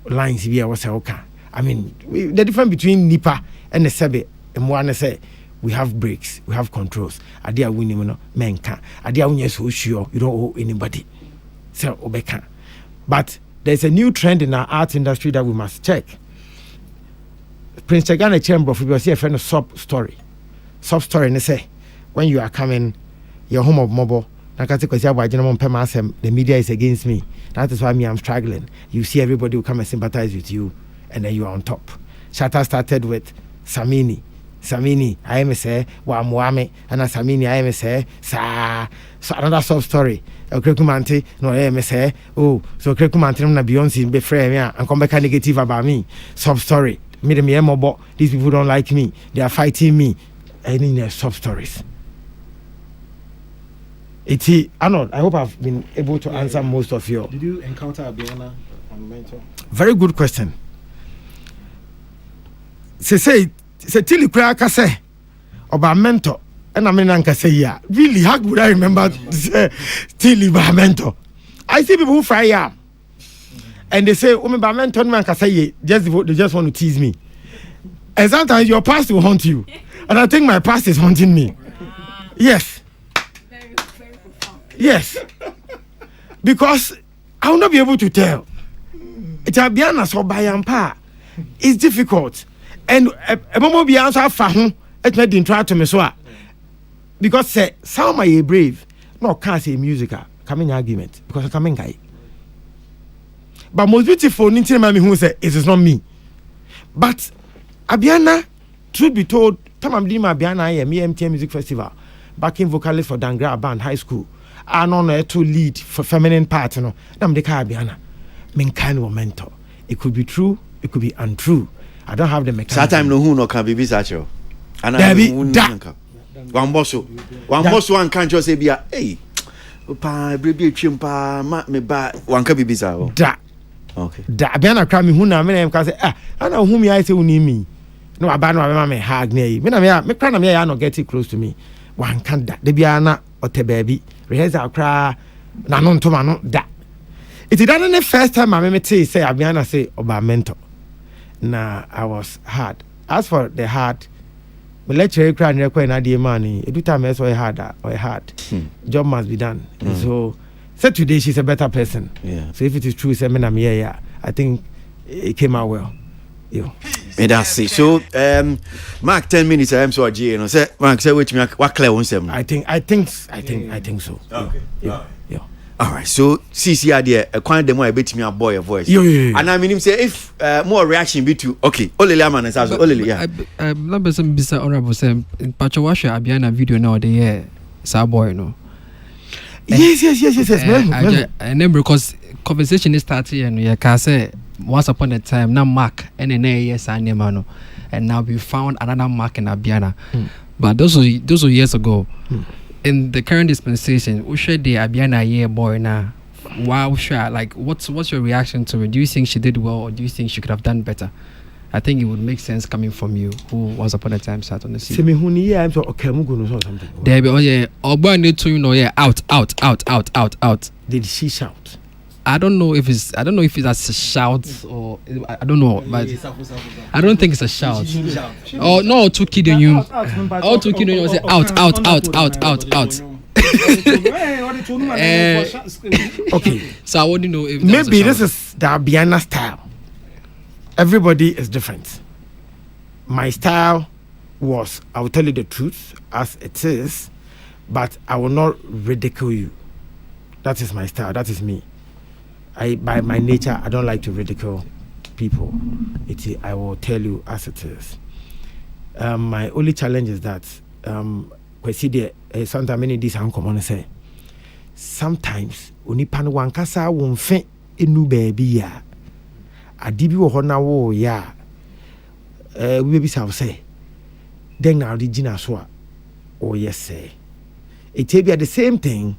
lines here was okay. I mean, the difference between Nipa and the Sebe and one say we have breaks, we have controls. Adia winning men can. Adia when you're so sure you don't owe anybody. So obeka. But there's a new trend in our art industry that we must check. Prince Chagana Chamber of we see a friend of sub story. And they say when you are coming, your home of mobile. The media is against me. That is why I'm struggling. You see everybody will come and sympathize with you, and then you are on top. Shatta started with Samini, I am say Wamwame, and Samini, I am say Sa. So another sub story. Krekumanti, no, I am say, oh, so Krekumanti na Beyonce be frame and come back negative about me. Sub story. These people don't like me. They are fighting me. I need sub stories. Arnold, I hope I've been able to answer most of your. Did you encounter Abiana and mentor? Very good question. Say Tilly Kraka say about mentor, and I mean Anka say yeah. Really, how would I remember Tilly by mentor? I see people who fry yam, and they say, "Oh, my mentor, man, can say yeah." They just want to tease me. And sometimes your past will haunt you, and I think my past is haunting me. Yes. Yes, because I will not be able to tell. It's difficult, and a moment be answer for whom it made the try to me so. Because say some are brave, no can't say musical coming argument because I come in guy. But most beautiful, Nintin Mami who say it is not me. But Abiana, truth be told, time I'm doing my Abiana MTM Music Festival, backing vocalist for Dangra Band High School. I know to lead for feminine part, I'm the Caribbean. Men kind of mentor. It could be true, it could be untrue. I don't have the mechanism. Sometimes no who no can be bisacho. And one boss one can't just say be a hey. Pa baby chimpa ma me ba one can be bizarre. Da. Okay. Da Abiana cry me who na me can say I know whom I say who need me. No abano me hag near me cry me I not get it close to me. One can't da. The Biana or te baby. Rehearsal cry na no to no da. It is the first time I met say Abiana say about mentor. Nah, I was hard. As for the hard, but lecture cry and require na the money. Every time I saw a hard. Job must be done. So today she's a better person. Yeah. So if it is true, say me na me I think it came out well. You. And that's it. So Mark 10 minutes I am so G, you know. Say Mark say wait me what clear on them. I think so. Okay. Yeah. All right, so CC idea a kind them why bet me a boy a voice. Yeah. And I mean him say if more reaction be to okay, Olele Aman and Olele, yeah. I'm not person bisa honorable say in Pachawasha Abiana video now the year boy no. Yes. And then because conversation is starting and you can say once upon a time now Mark and then yes and no, and now we found another Mark in Abiana. But those were years ago. In the current dispensation, we should the Abiana year boy now. Wow, sure. Like, what's your reaction to it? Do you think she did well, or do you think she could have done better? I think it would make sense coming from you, who once upon a time sat on the scene. I'm so okay. I'm going to say something. There be boy need to out. Did she shout? I don't know if it's a shout or I don't know, but I don't think it's a shout. Oh no, to kid you. Oh, to kid you say out. Okay, so I want to know if maybe this is the Abiana style. Everybody is different. My style was, I will tell you the truth as it is, but I will not ridicule you. That is my style. That is me. By my nature, I don't like to ridicule people. I will tell you as it is. My only challenge is that Kwasi sometimes many days I'm common say. Sometimes unipan wankasa wonfe enu baby ya. Adibi wo hona wo ya. We be say. Then now the Gina so. Oh yes say. It will be the same thing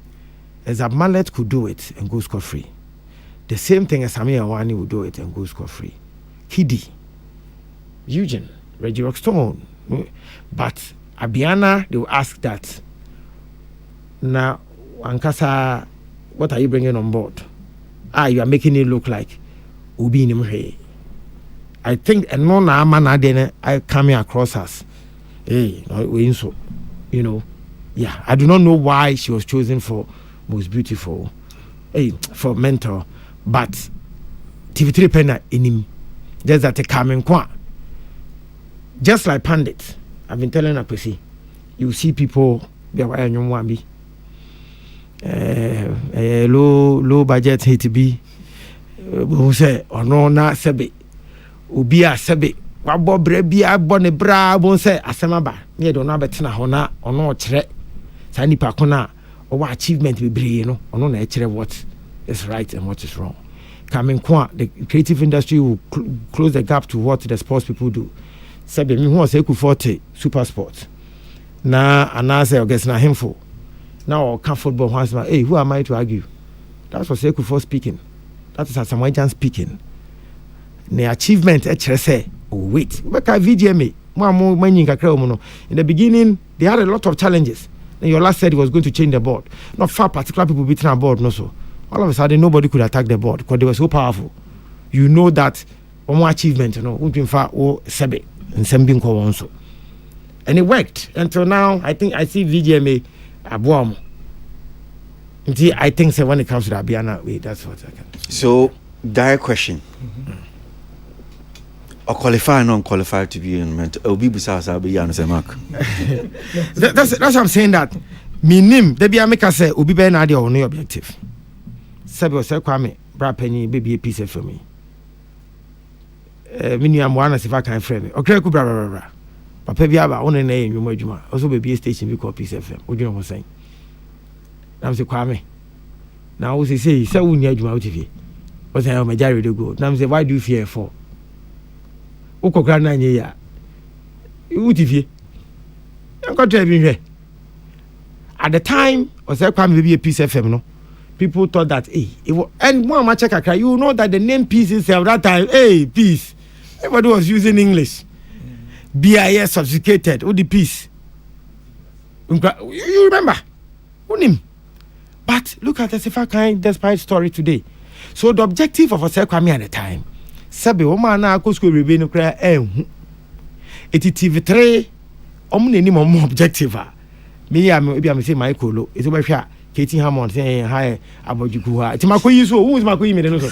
as a mallet could do it and go scot free. The same thing as Samia Wani would do it and go scot free. Kiddy, Eugene, Reggie Rockstone. But Abiana, they will ask that. Now, Ankasa, what are you bringing on board? You are making it look like Ubi Nimhe. I think, and no, I coming across us. Hey, so, you know, yeah, I do not know why she was chosen for most beautiful, for mentor. But TV3 penna in him, just that a coming qua. Just like Pandit, I've been telling Kwasi, you see people they are wearing one low budget hate to be who say or no na sebe ubia sebe wabo brebia bone bra bon say asemaba near do na betina hona or no chere sani pakona or achievement be bre no or no na chere what is right and what is wrong. Coming qua, the creative industry will close the gap to what the sports people do. Sabi me who say ku 40 super sports. Na anase or guess na himful. Now can football once hey, who am I to argue? That's what Seku for speaking. That is Samoan speaking. The achievement say, oh wait, VGMA. In the beginning, they had a lot of challenges. Then your last said he was going to change the board. Not far particular people beating our board, no so. All of a sudden, nobody could attack the board because they were so powerful. You know that one achievement, you know, sebe and sembing also. And it worked until now. I think I see VGMA Aboagye. I think so when it comes to the Abiana way, that's what I can. So, direct question. Or qualify or non-qualified to be in mental. That's what I'm saying that. Minim, the Biameka say, Ubi Ben Adi or no objective. Sabi say Kwame, bra penny, baby a piece for me. Miniam one as if I can frame me. Okay, bra. Papa Biaba, only name you mojuma. Also be a station we call Peace FM. What you know what I'm saying? Now say Kwame. Now we say we need you out TV. What's the majority to go? Now say why do you fear for? Oko grana ya. You TV. You got to be here. At the time, was that Kwame be a Peace FM no? People thought that and one match you know that the name Peace is at that time, Peace. Everybody was using English. BIS sophisticated, the Peace. You remember? Unim. But look at the Sefa despite story today. So the objective of Kwame at the time, Sabi woman na go school rebe no kra TV3 omne more objective. Me am say my kolo. It's over Katie Hammond saying hi Aboagye ha. It's Makoyi so who is Makoyi me no so.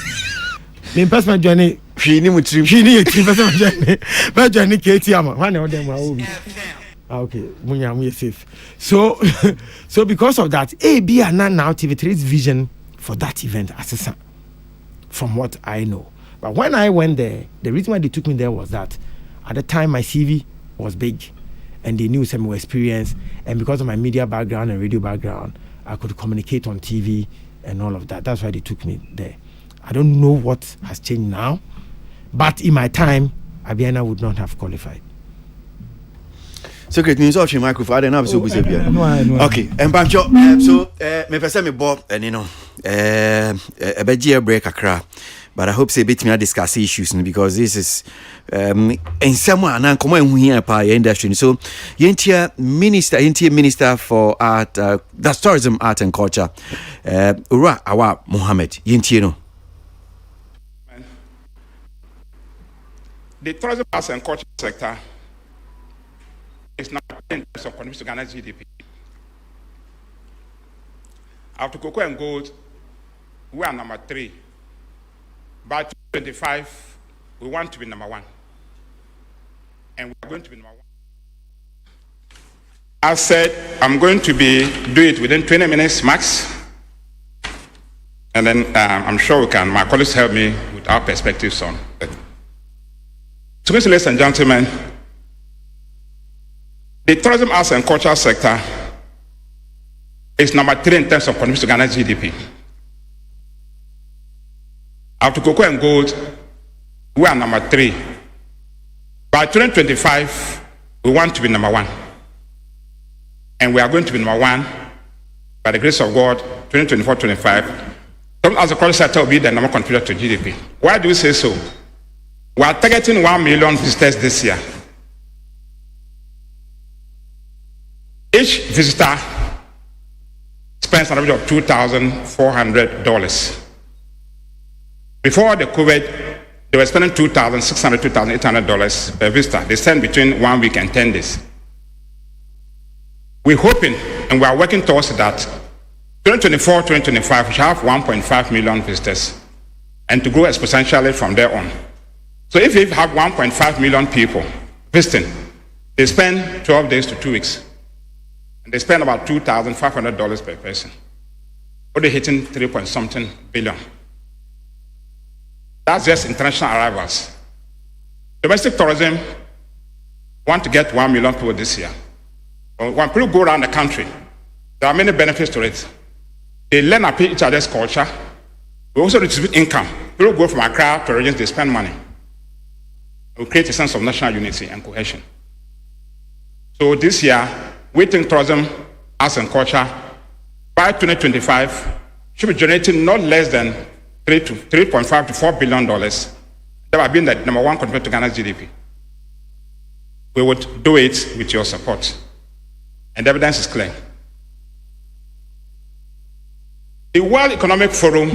Me personal journey. She ni mutrim. She ni personal journey. My journey KTM. One of them are okay, we are safe. So, so because of that, AB and now TV3's vision for that event, assessor, from what I know. But when I went there, the reason why they took me there was that at the time my CV was big, and they knew some experience, and because of my media background and radio background, I could communicate on TV and all of that. That's why they took me there. I don't know what has changed now, but in my time, Abiana would not have qualified. Secret means off your microphone. I don't know so busy. Okay, and Bancho, so me person me Bob and you know a begia break a crap. But I hope say bit me discuss issues because this is in someone and come on here by industry. So Yentia Minister for Art, that's Tourism, Art and Culture. Ura Awa Mohammed Yentiano. The tourism, arts and culture sector is now 10% of contributes to Ghana's GDP. After cocoa and gold, we are number 3. By 2025, we want to be number 1. And we are going to be number 1. I said, I'm going to do it within 20 minutes max. And then I'm sure my colleagues help me with our perspectives on it. So, ladies and gentlemen, the tourism, arts and culture sector is number 3 in terms of contribution to Ghana's GDP. After cocoa and gold, we are number 3. By 2025, we want to be number 1. And we are going to be number 1 by the grace of God, 2024-25. As a culture sector will be the number contributor to GDP. Why do we say so? We are targeting 1 million visitors this year. Each visitor spends an average of $2,400. Before the COVID, they were spending $2,600, $2,800 per visitor. They spend between 1 week and 10 days. We're hoping, and we are working towards that, 2024-2025, we shall have 1.5 million visitors, and to grow exponentially from there on. So if you have 1.5 million people visiting, they spend 12 days to 2 weeks. And they spend about $2,500 per person. Or they're hitting 3-point-something billion. That's just international arrivals. Domestic tourism want to get 1 million people this year. When people go around the country, there are many benefits to it. They learn about each other's culture. We also distribute income. People go from Accra to regions, they spend money. We create a sense of national unity and cohesion. So this year, we think tourism, arts and culture, by 2025, should be generating not less than $3.5 to $4 billion. That would be the number 1 contributor to Ghana's GDP. We would do it with your support. And the evidence is clear. The World Economic Forum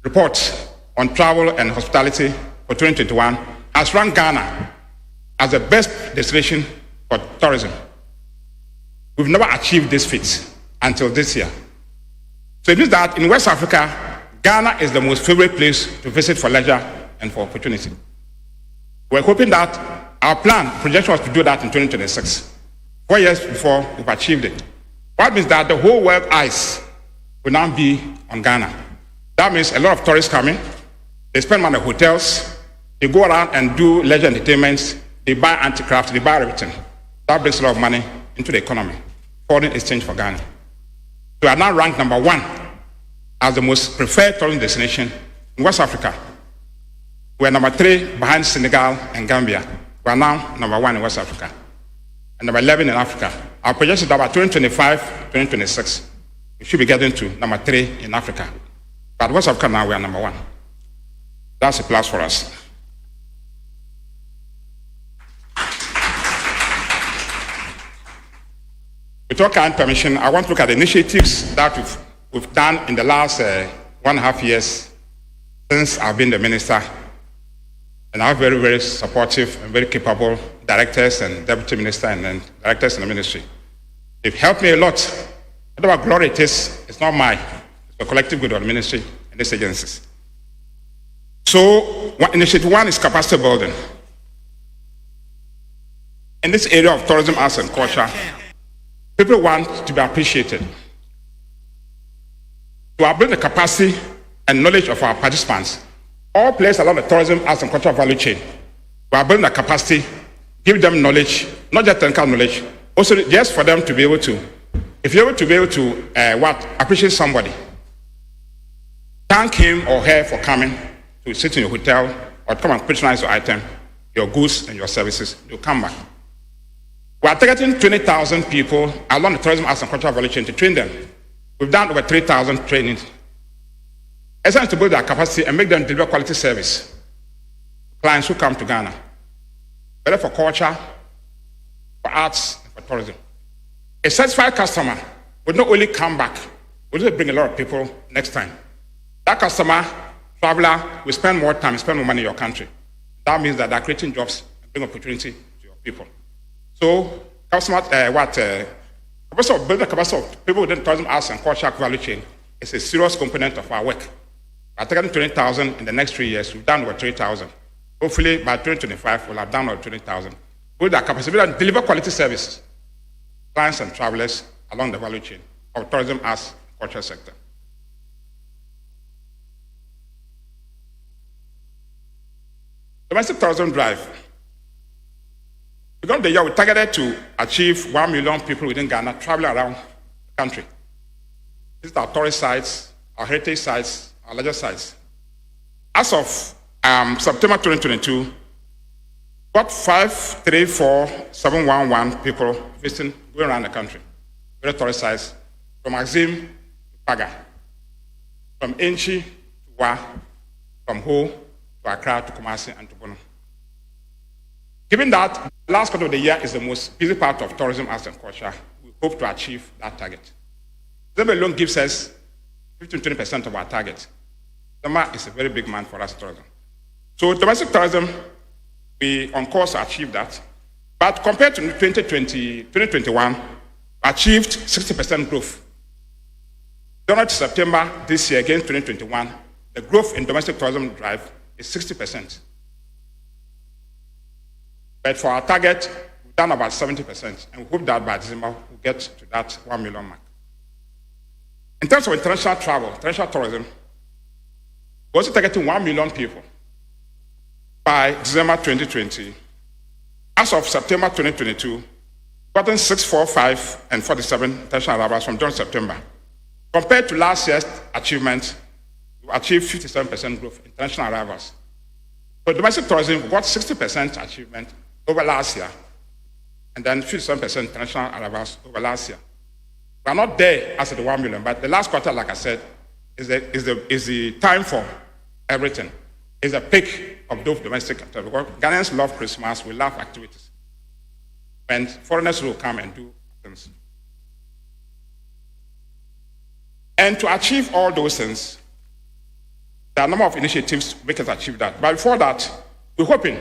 report on travel and hospitality for 2021 has ranked Ghana as the best destination for tourism. We've never achieved this feat until this year. So it means that in West Africa, Ghana is the most favorite place to visit for leisure and for opportunity. We're hoping that our projection was to do that in 2026. 4 years before we've achieved it. That means that the whole world eyes will now be on Ghana. That means a lot of tourists coming, they spend money at hotels, they go around and do leisure entertainments, they buy anti-crafts, they buy everything. That brings a lot of money into the economy, foreign exchange for Ghana. We are now ranked number 1 as the most preferred tourism destination in West Africa. We are number 3 behind Senegal and Gambia. We are now number 1 in West Africa and number 11 in Africa. Our projection is that by 2025, 2026, we should be getting to number 3 in Africa. But West Africa now, we are number 1. That's a plus for us. With your kind permission, I want to look at the initiatives that we've done in the last 1.5 years since I've been the minister. And I have very, very supportive and very capable directors and deputy minister and then directors in the ministry. They've helped me a lot. Whatever glory it is, it's not mine. It's the collective good of the ministry and these agencies. So, initiative one is capacity building. In this area of tourism, arts, and culture, people want to be appreciated. To build the capacity and knowledge of our participants, all players along the tourism, arts, and cultural value chain, we are building the capacity, give them knowledge, not just technical knowledge, also just for them to be able to, if you're able to appreciate somebody, thank him or her for coming to sit in your hotel or come and patronize your item, your goods, and your services, you'll come back. We are targeting 20,000 people along the tourism, arts, and cultural value chain to train them. We've done over 3,000 trainings. Essentially to build their capacity and make them deliver quality service. Clients who come to Ghana, whether for culture, for arts, and for tourism. A satisfied customer would not only come back, would also bring a lot of people next time. That customer, traveler, will spend more time, spend more money in your country. That means that they're creating jobs and bring opportunity to your people. So, customer, building the capacity of people within tourism, arts, and culture value chain is a serious component of our work. We're targeting 20,000 in the next 3 years. We've done over 3,000. Hopefully, by 2025, we'll have done over 20,000. With that capacity, we deliver quality services, clients and travelers along the value chain of tourism, arts, and culture sector. Domestic tourism drive. Beginning of the year, we targeted to achieve 1 million people within Ghana traveling around the country. These are our tourist sites, our heritage sites, our larger sites. As of September 2022, got 534,711 people visiting, going around the country. Very tourist sites, from Axim to Paga, from Enchi to Wa, from Ho to Accra to Kumasi and to Bono. Given that the last quarter of the year is the most busy part of tourism, arts, and culture, we hope to achieve that target. December alone gives us 15-20% of our target. December is a very big month for us tourism. So domestic tourism, we on course to achieve that. But compared to 2021, we achieved 60% growth. January to September this year against 2021, the growth in domestic tourism drive is 60%. But for our target, we've done about 70%, and we hope that by December we'll get to that 1 million mark. In terms of international travel, international tourism, we're also targeting 1 million people by December 2020. As of September 2022, gotten 645 and 47 international arrivals from June to September. Compared to last year's achievement, we achieved 57% growth in international arrivals. For domestic tourism, we got 60% achievement over last year, and then 57% international arrivals over last year. We are not there as at the 1 million, but the last quarter, like I said, is the time for everything. It's a peak of those domestic activities. Because Ghanaians love Christmas, we love activities. And foreigners will come and do things. And to achieve all those things, there are a number of initiatives to make us achieve that. But before that, we're hoping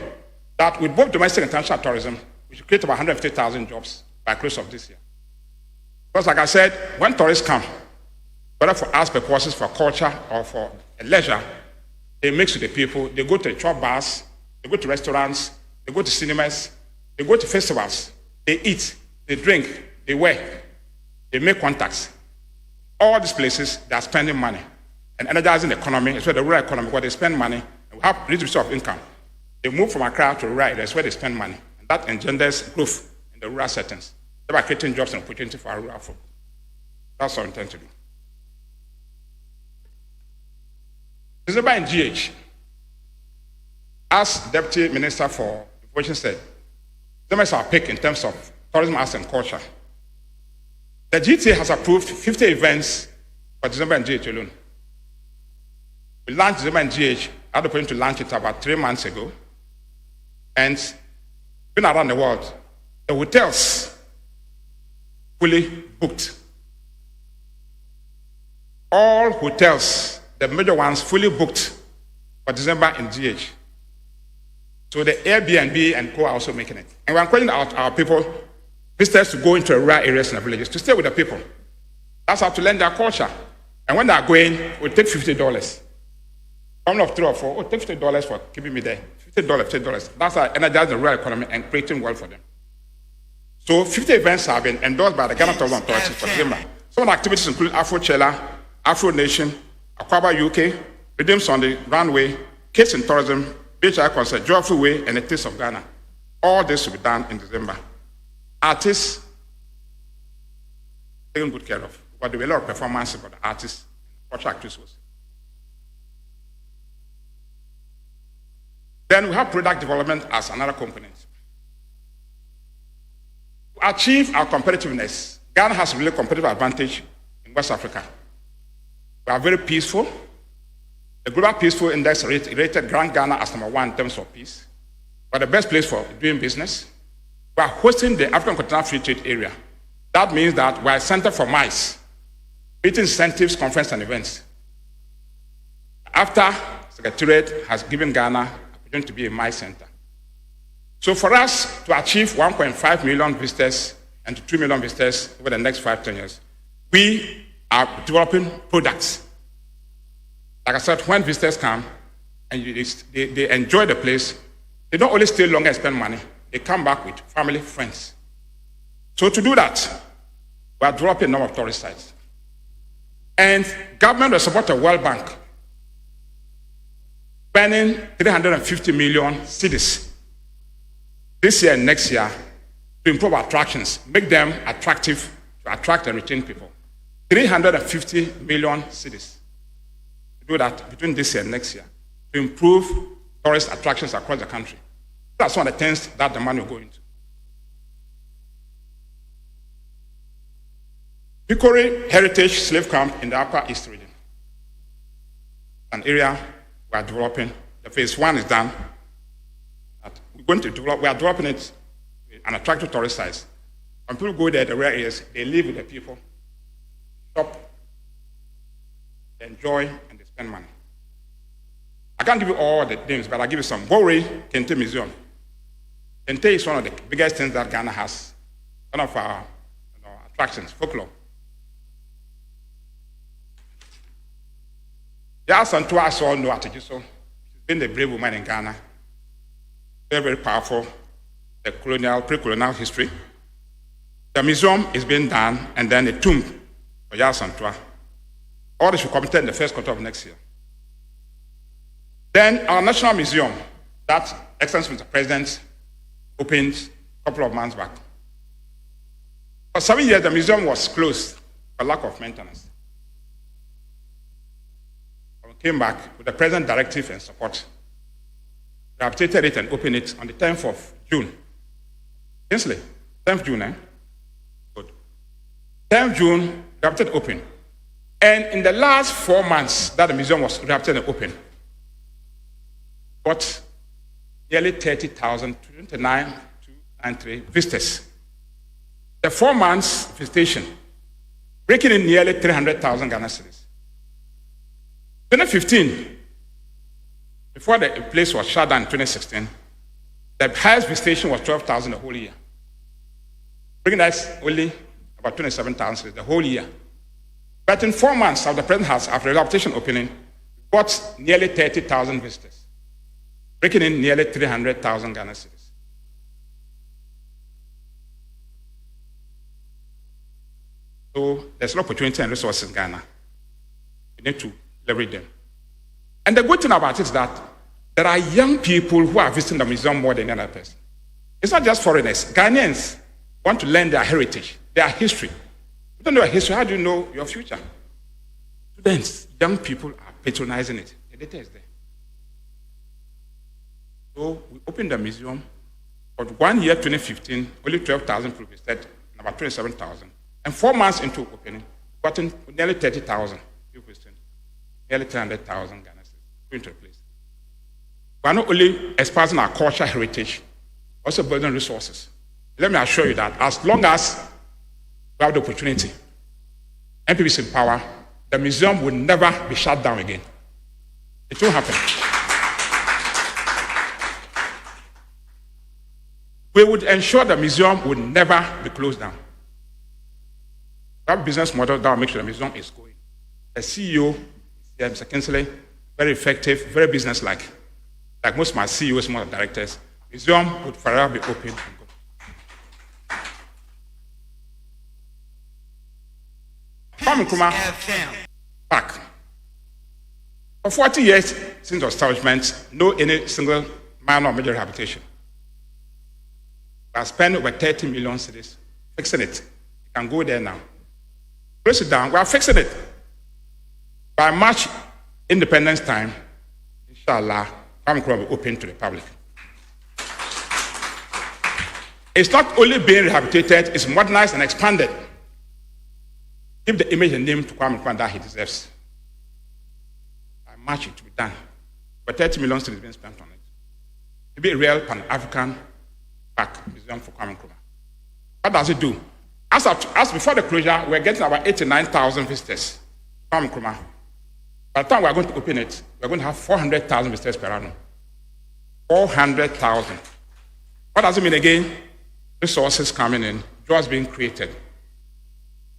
that with both domestic and international tourism, we should create about 150,000 jobs by close of this year. Because like I said, when tourists come, whether for arts purposes, for culture, or for leisure, they mix with the people, they go to the chop bars, they go to restaurants, they go to cinemas, they go to festivals, they eat, they drink, they wear, they make contacts. All these places, they are spending money and energizing the economy, especially the rural economy, where they spend money and have redistribution of income. They move from Accra to rural areas where they spend money, and that engenders growth in the rural settings, thereby creating jobs and opportunity for our rural folk. That's what we intend to do. December in GH, as Deputy Minister for Information said, December is our peak in terms of tourism, arts, and culture. The GTA has approved 50 events for December and GH alone. We launched December and GH, I had the opportunity to launch it about 3 months ago, and been around the world. The hotels fully booked. All hotels, the major ones, fully booked for December in GH. So the Airbnb and co are also making it. And we're encouraging our people, visitors, to go into rural areas and the villages, to stay with the people. That's how to learn their culture. And when they're going, we'll take $50. One of 3 or 4, take $50 for keeping me there. $50. That's how energize the real economy and creating wealth for them. So 50 events have been endorsed by the Ghana Tourism Authority for December. Some of the activities include Afro-Chela, Afro Nation, Aquaba UK, Redeems on the Runway, Kids in Tourism, Beach Eye Concert, Joyful Way, and the Taste of Ghana. All this will be done in December. Artists, taken good care of. But there will be a lot of performances for the artists, cultural activities. Then we have product development as another component. To achieve our competitiveness, Ghana has a really competitive advantage in West Africa. We are very peaceful. The Global Peaceful Index rated Grand Ghana as number 1 in terms of peace. We're the best place for doing business. We are hosting the African Continental Free Trade Area. That means that we are a center for MICE, meeting incentives, conference, and events. After Secretariat has given Ghana an opportunity to be a MICE center. So for us to achieve 1.5 million visitors and to 2 million visitors over the next 5-10 years, we are developing products. Like I said, when visitors come and they enjoy the place, they don't only stay longer and spend money, they come back with family, friends. So to do that, we are developing a number of tourist sites. And government will support the World Bank, spending 350 million cedis this year and next year to improve attractions, make them attractive to attract and retain people. 350 million cedis to do that between this year and next year to improve tourist attractions across the country. That's one of the things that the money will go into. Hickory Heritage Slave Camp in the Upper East region, an area we are developing. The phase 1 is done. We are developing it with an attractive tourist site. When people go there, the rare areas, they live with the people, shop, they enjoy, and they spend money. I can't give you all the names, but I'll give you some. Bowry Kente Museum. Kente is one of the biggest things that Ghana has. One of our attractions, folklore. Yas and Tua saw no Atijiso. She's been the brave woman in Ghana. Very, very powerful. The pre-colonial history. The museum is being done, and then a tomb for Yas and Tua. All this will be completed in the first quarter of next year. Then our National Museum, that Excellency Mr. President opened a couple of months back. For 7 years, the museum was closed for lack of maintenance. We came back with the present directive and support. We updated it and opened it on the 10th of June. Kinsley, 10th June, eh? Good. 10th June, we updated open. And in the last 4 months that the museum was updated and open, got nearly 30,000, 29,293 visitors. The 4 months visitation, breaking in nearly 300,000 Ghana cedis. 2015, before the place was shut down in 2016, the highest visitation was 12,000 the whole year. Bringing us only about 27,000 the whole year. But in 4 months of the present house, after the rehabilitation opening, got nearly 30,000 visitors, breaking in nearly 300,000 Ghana cedis. So there's an opportunity and resources in Ghana. We need to leverage them. And the good thing about it is that there are young people who are visiting the museum more than any other person. It's not just foreigners. Ghanaians want to learn their heritage, their history. You don't know your history, how do you know your future? Students, young people are patronizing it. The data is there. So we opened the museum. For 1 year, 2015, only 12,000 people visited, and about 27,000. And 4 months into opening, gotten nearly 30,000 people visiting, nearly 300,000 Ghana cedis into the place. We are not only expanding our cultural heritage, also building resources. Let me assure you that as long as we have the opportunity, MPP is in power, the museum will never be shut down again. It will happen. We would ensure the museum would never be closed down. We have a business model that will make sure the museum is going. The CEO, Mr. Kinsley, very effective, very business-like. Like most of my CEOs, most of the directors, museum would forever be open. Kwame Nkrumah Park. For 40 years since the establishment, no any single minor or major rehabilitation. I spent over 30 million cedis fixing it. You can go there now. Close it down. We are fixing it. By March Independence time, inshallah, Kwame Nkrumah will be open to the public. It's not only being rehabilitated, it's modernized and expanded. Give the image and name to Kwame Nkrumah that he deserves. By March, it will be done. But 30 million still is being spent on it. To be a real Pan-African park museum for Kwame Nkrumah. What does it do? As before the closure, we're getting about 89,000 visitors to Kwame Nkrumah. By the time we're going to open it, we're going to have 400,000 visitors per annum. 400,000. What does it mean again? Resources coming in, jobs being created.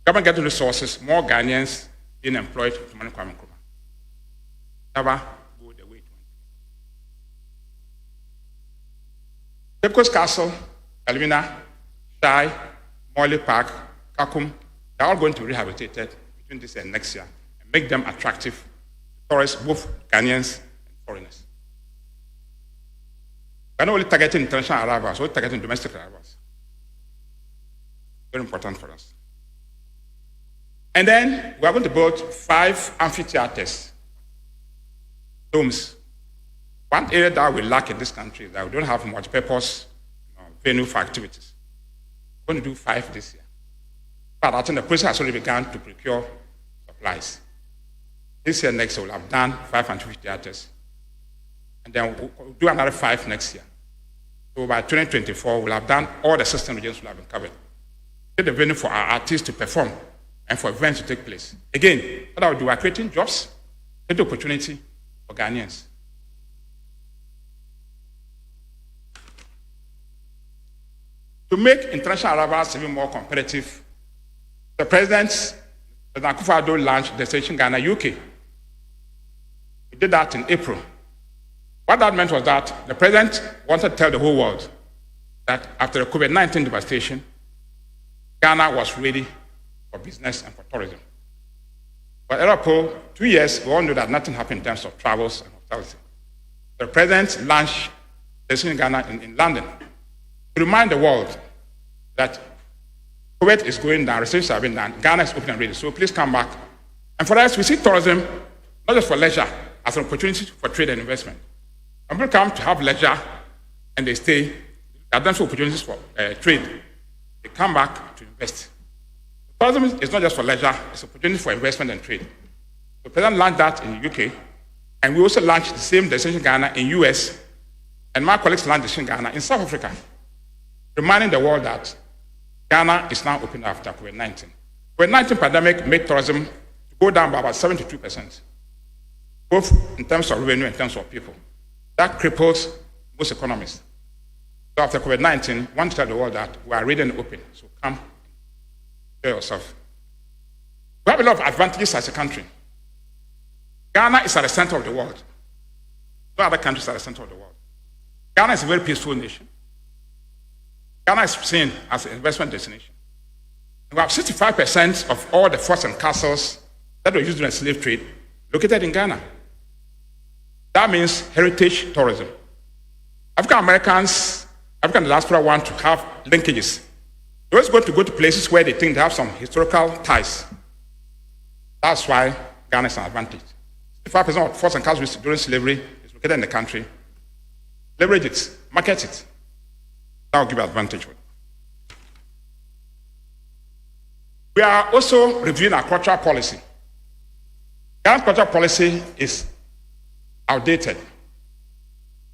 Government getting resources, more Ghanaians being employed to manage Kwame Nkrumah. Never go the way it went. Cape Coast Castle, Elmina, Shai, Morley Park, Kakum, they're all going to be rehabilitated between this and next year and make them attractive to tourists, both Ghanaians and foreigners. We're not only targeting international arrivals, we're targeting domestic arrivals. Very important for us. And then we are going to build 5 amphitheaters, domes. One area that we lack in this country is that we don't have multi-purpose venue for activities. We're going to do 5 this year. But I think the process has already begun to procure supplies. This year, next year, we'll have done 5 amphitheaters. And then we'll do another 5 next year. So by 2024, we'll have done all the system regions will have been covered. Get the venue for our artists to perform and for events to take place. Again, what I would do, we're creating jobs, creating opportunity for Ghanaians. To make international arrivals even more competitive, the President Akufo-Addo launched Destination Ghana UK. We did that in April. What that meant was that the President wanted to tell the whole world that after the COVID-19 devastation, Ghana was ready for business and for tourism. But April, 2 years, we all knew that nothing happened in terms of travels and hospitality. The President launched Destination Ghana in London to remind the world that COVID is going down, restrictions have been done, Ghana is open and ready, so please come back. And for us, we see tourism not just for leisure, as an opportunity for trade and investment. When people come to have leisure and they stay, there are then opportunities for trade. They come back to invest. Tourism is not just for leisure, it's an opportunity for investment and trade. The President launched that in the UK, and we also launched the same Destination Ghana in US, and my colleagues launched Destination Ghana in South Africa, reminding the world that Ghana is now open after COVID-19. COVID-19 pandemic made tourism go down by about 72%, both in terms of revenue and in terms of people. That cripples most economies. So after COVID-19, we want to tell the world that we are ready and open. So come, enjoy yourself. We have a lot of advantages as a country. Ghana is at the center of the world. No other countries are at the center of the world. Ghana is a very peaceful nation. Ghana is seen as an investment destination. We have 65% of all the forts and castles that were used in the slave trade located in Ghana. That means heritage tourism. African Americans, African diaspora want to have linkages. They always go to places where they think they have some historical ties. That's why Ghana is an advantage. 65% of forts and castles during slavery is located in the country. Leverage it, market it. That will give you advantage. We are also reviewing our cultural policy. Ghana's cultural policy is outdated.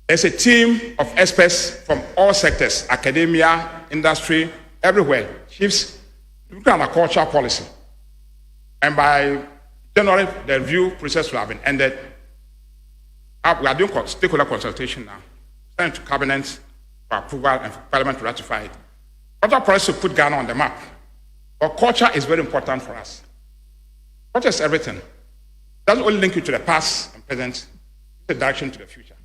There's a team of experts from all sectors, academia, industry, everywhere, chiefs, looking at our cultural policy. And by January, the review process will have been ended. We are doing stakeholder consultation now. Sent to cabinet for approval and for Parliament to ratify it. Cultural policy will put Ghana on the map. But culture is very important for us. Culture is everything. It doesn't only link you to the past and present, the direction to the future.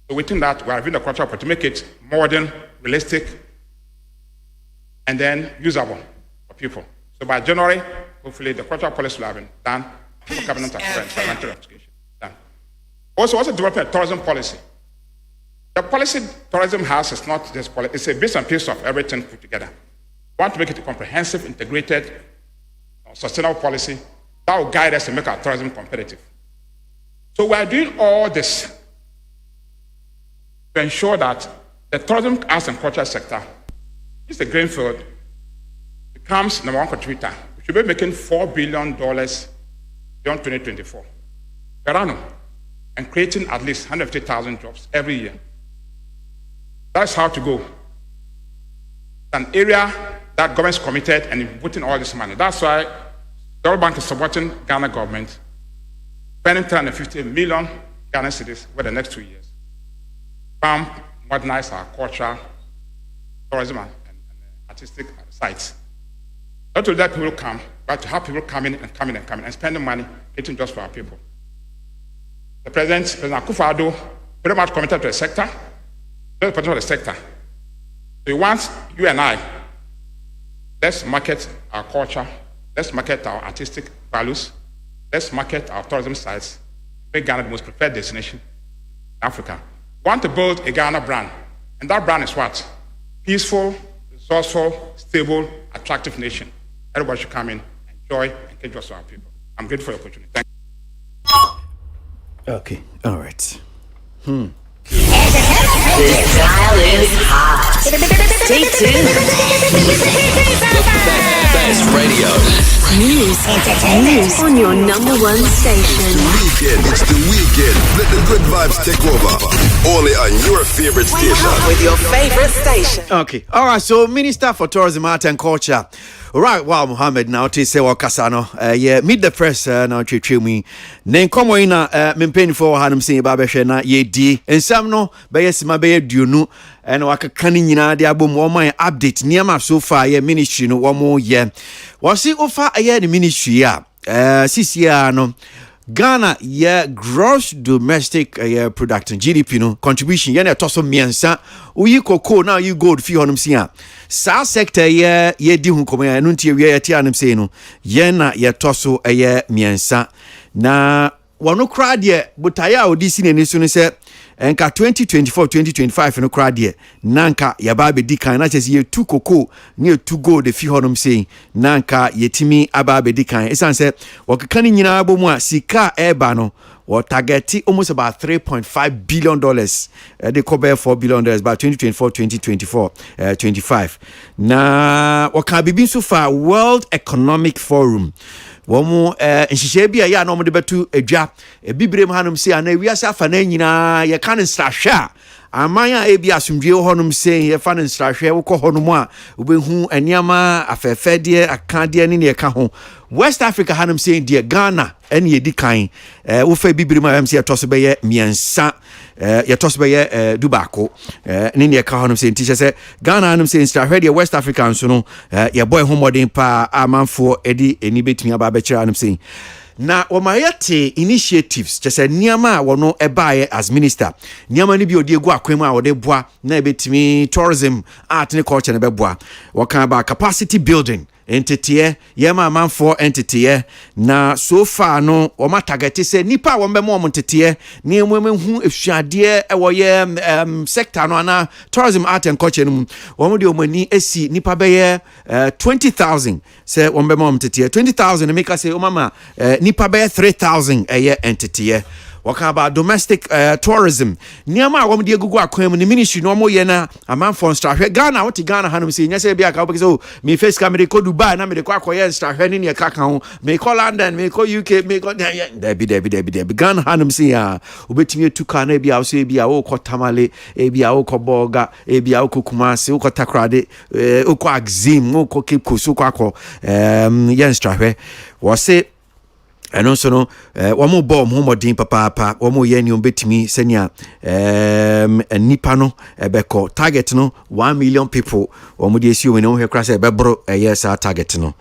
So within that, we are reviewing the cultural report to make it modern, realistic, and then usable for people. So by January, hopefully the cultural policy will have been done. Cabinet and parliamentary ratification done. Also developing a tourism policy. The policy tourism has is not just policy, it's a bits and pieces of everything put together. We want to make it a comprehensive, integrated, sustainable policy that will guide us to make our tourism competitive. So we are doing all this to ensure that the tourism, arts and culture sector, which is the greenfield, becomes number one contributor. We should be making $4 billion beyond 2024 per annum and creating at least 150,000 jobs every year. That's how to go. It's an area that government is committed and putting all this money. That's why the World Bank is supporting Ghana government, spending 350 million Ghana cedis over the next 2 years. Modernize our culture, tourism, and artistic sites. Not to let people come, but to have people come in and spending money, getting jobs for our people. The President Akufo-Addo, very much committed to the sector, very potential of the sector. So he wants you and I, let's market our culture, let's market our artistic values, let's market our tourism sites, make Ghana the most preferred destination in Africa. We want to build a Ghana brand, and that brand is what? Peaceful, resourceful, stable, attractive nation. Everybody should come in, enjoy, and get jobs for our people. I'm grateful for your opportunity. Thank you. Okay, all right. This dial is hot. Stay tuned. Best radio. News on your number one station. It's the weekend. Let the good vibes take over. Only on your favorite station. With your favorite station. Okay, all right. So, Minister for Tourism, Art and Culture. Right, wow, Mohammed. Now, to say what Kasano. Yeah, meet the press. Now, to me. Then come on, Mimpeni for Hanum saying Babashena, ye D. And some no, Bayesima Bay, do you and waka kanina de abom wo man update niam so far ye ministry no wo mo ye wo se ofa aye the ministry a CCA no Ghana ye gross domestic product GDP no contribution ye na toso miensa uyi koko now you gold fi honum sia sa sector ye di hu komo ya no ntie ye ti anum sei no ye na ye toso miensa na wono kra de butaya odi si ne so no se enka 2024-2025 no kra de nanka yaba be di kan na chese ye tu koko ne tu gold fi honum sei nanka yetimi aba be di kan esan se wokeka ni nyina bomu a sika eba no or target almost about $3.5 billion. They cover $4 billion by 2024-2025. Now, what can be been so far? World Economic Forum. One more in Shishebia, ya no more betu a job. A bibrem hanum say, and we are safanina, ya can't start share. Amaya ebi asumdwe honum say ye fa ne strahwe wo ko honum a obehu aniama afefede akade ne ne ka ho West Africa hanum say de Ghana ene ye dikan wo fa bibirima am say toso be ye miensa ye toso be ye dubako ne ne ka honum say nti say Ghana hanum say strahwe de West Africa nso no ye boy ho modern pa amanfo edi eni betumi aba be kira hanum say na womayate initiatives just niama wono ebaye as minister niama ni bi odi egu akwemu a wode boa na ebetimi tourism art and culture na beboa wokan ba capacity building entity yema manfo entity na so far no o ma target say nipa wo mbemo mo entity ni ememu efuade e wo ye sector no na tourism art and culture no wo mo de o mani esi nipa be ye 20,000 say wo mbemo mo entity 20,000 make us say o mama nipa be 3,000 eye entity waka about domestic tourism niama wom de gugu akwam ni ministry no mo ye na amanfo strahwe Ghana what Ghana hanum say nya say bia ka be so me face camera ko Dubai na me de kwa koye strahwe ni ne kaka ho me ko London me ko UK me ko Debi Ghana hanum say ya obetimi etuka na bia so bia wo ko Tamale e bia wo ko Boga e bia wo ko Kumasi wo ko Takrade wo ko Axim wo ko Cape Coast wo ko yen strahwe wo say and also no one more bomb homodin papa one more yen betimi senia nipa no ebeko target no 1 million people one more dey see we no he cross ebebro yes our target no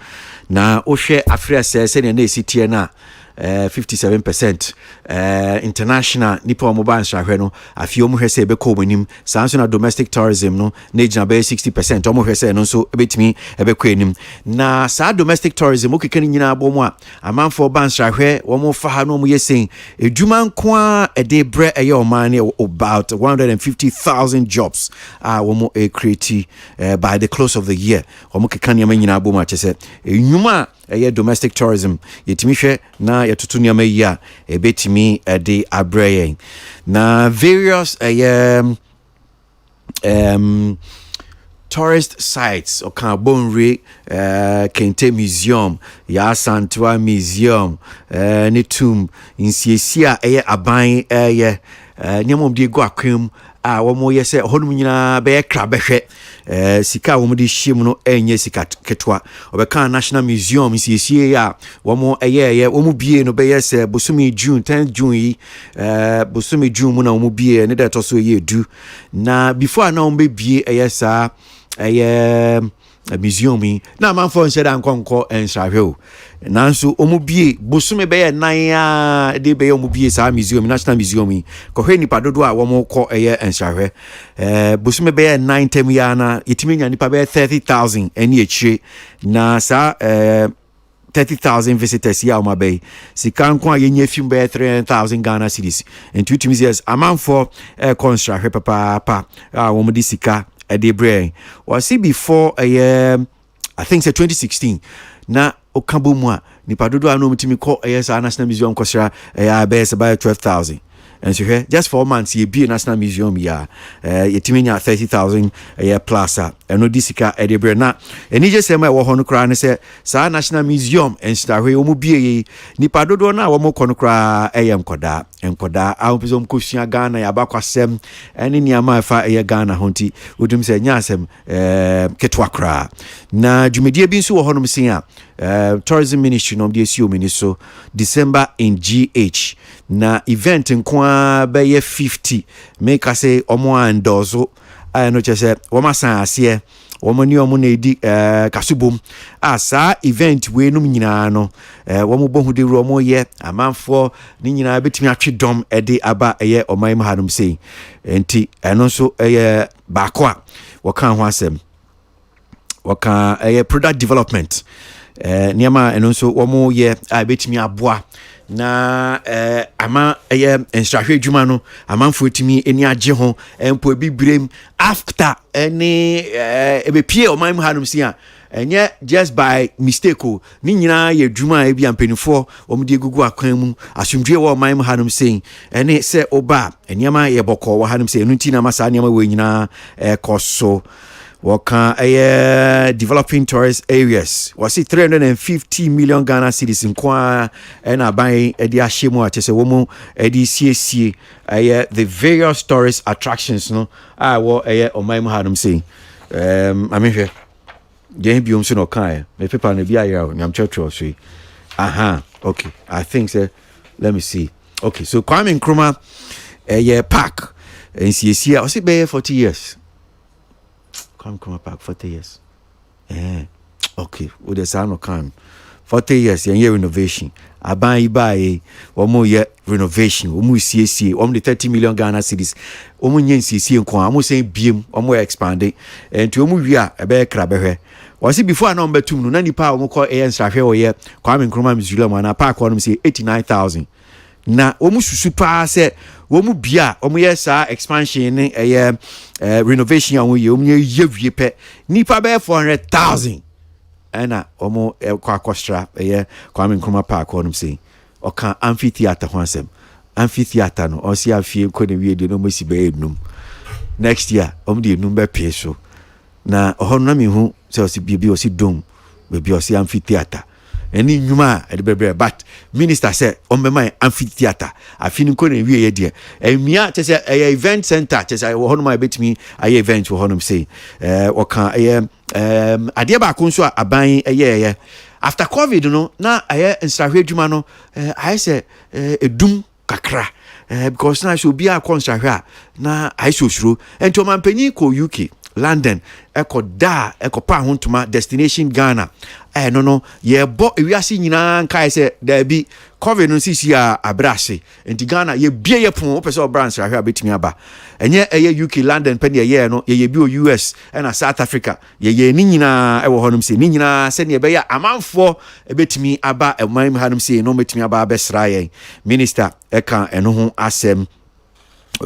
na o hwe Africa say senia na esitie na 57%. International nipa omo ba nsrahwe no afie omo hwese ebe ko omonim sanso na domestic tourism no na gina be 60% omo hwese no so ebetimi ebe ko enim na sa domestic tourism okekani nyina abomu a amanfo ba nsrahwe omo fa ha no omo yesen edwuma nko a ede bre eye oman about 150,000 jobs omo create by the close of the year omo kekani nyina abomu a chese enyuma domestic tourism yetimi hwe na yetoto nyama yi a ebetimi de abrayen na various tourist sites Okabonre Kente Museum ya Santua Museum Netum insiesia aban nyamom de go akwam womo yese honum nyina be kra behwe sika womo de hiem no enye sika ketwa obeka National Museum insiesie ya womo womo bie no be yese bosumi June 10 June yi bosumi June mu na womo bie ne da to so ye du na before na womo be bie yesa museum yi na manfo nsheda nkonko ensahwe nanso omubie bosume be nan de be omubie sa museum National Museum yi ko hwe nipa dodo a wo mo ko ensahwe bosume be 9 tem ya na yetimi nya nipa be 30,000 eni echire na sa 30,000 visitors ya o bay sika nko a yenye film be 300,000 Ghana cedis and 2 years amanfo construct papa wo mo di sika ede brain was see before I think say 2016 na okabo mu a nipa dodo a no mutimi ko National Museum kosra be about 12,000 and so here just 4 months ye be National Museum ya yetimi nya 30,000 plus eno disika ede brain na eni je say my wo hono kra ne say sa National Museum en star hwe omu bie nipa dodo na wo mo kono kra enkoda awopizom kosua Ghana ya bakwasem eni niama fa Ghana honti udum say nya asem ketwa kra na dwumedie bi nso wo hono msin a tourism ministry no de asio miniso December in GH na event nkwa be 50 make I say omo andozo no chese wo masan ase wo ni omo na edi kasubom asa event we num nyina no wo mo bohu de ro mo ye amanfo ni nyina betimi atwedom ede aba oman mu hanum sei enti eno so baako a wo kan ho asem wo kan product development niama eno so wo mo ye betimi aboa na ama ensahwe dwuma no amanfo timi eni agye ho empo bibrem after any ebepie o man hanum sia enye just by mistake o ni nyina ye dwuma e bia mpanifo omde gugu akwan mu asomdwe wo man hanum sein ene se oba eniama ye bokọ wo hanum sei enu ntina masa eniama we nyina koso waka developing tourist areas was it 350 million Ghana cedis nkwa na ban edi ahemu a chese wo mu edi CC the various tourist attractions no wo oman mu hanum sei amehwe gen biom so no kan me paper na bia ya nyam church so aha okay I think so let me see okay so Kwame Nkrumah park in CC was it be 40 years come back 40 years. Okay, with the sound of can 40 years and year renovation. I buy one more year renovation. We see only 30 million Ghana cedis. Omu CC and Kwan. I'm saying beam. Omu expanding. And to omu we are a bear crabbe. Was it before number 2? No, nani pa omu call ANC here year. Kwame Nkrumah Museum and a park one say 89,000. Na omu super say omu bia omu yesa expansion renovation omu ye wie pe nipa be 400,000 ena omu kwa kostra Kwame Nkrumah park onum say oka amphitheater hwansem amphitheater no o si afie ko ne wie de no mosi be enum next year omu de enum be pe so na ohon na me hu say o si bia o si dom be o si amphitheater eni nyuma edebere but minister say on be my amphitheater afini ko na wie ye de emia che say event center che say wo hono ma betimi aye event wo hono say oka ade ba ko nso aban after COVID no na aye nsahwe dwuma no I say edum kakra because na so bia kon sahwe na I so suro ento man panyi ko UK London eko da eko pa hontuma destination Ghana no ye bo ewiase nyina nkai se da bi covid no sisi a abrase enti Ghana ye bie ye pon opese obranch ahwe abetimi aba enye eye UK London pen ye no ye bi o US na South Africa ye ni nyina ewo honum se ni nyina se ne be ya amanfo ebetimi aba eman hanum se no betimi aba besra ye minister eka eno ho asem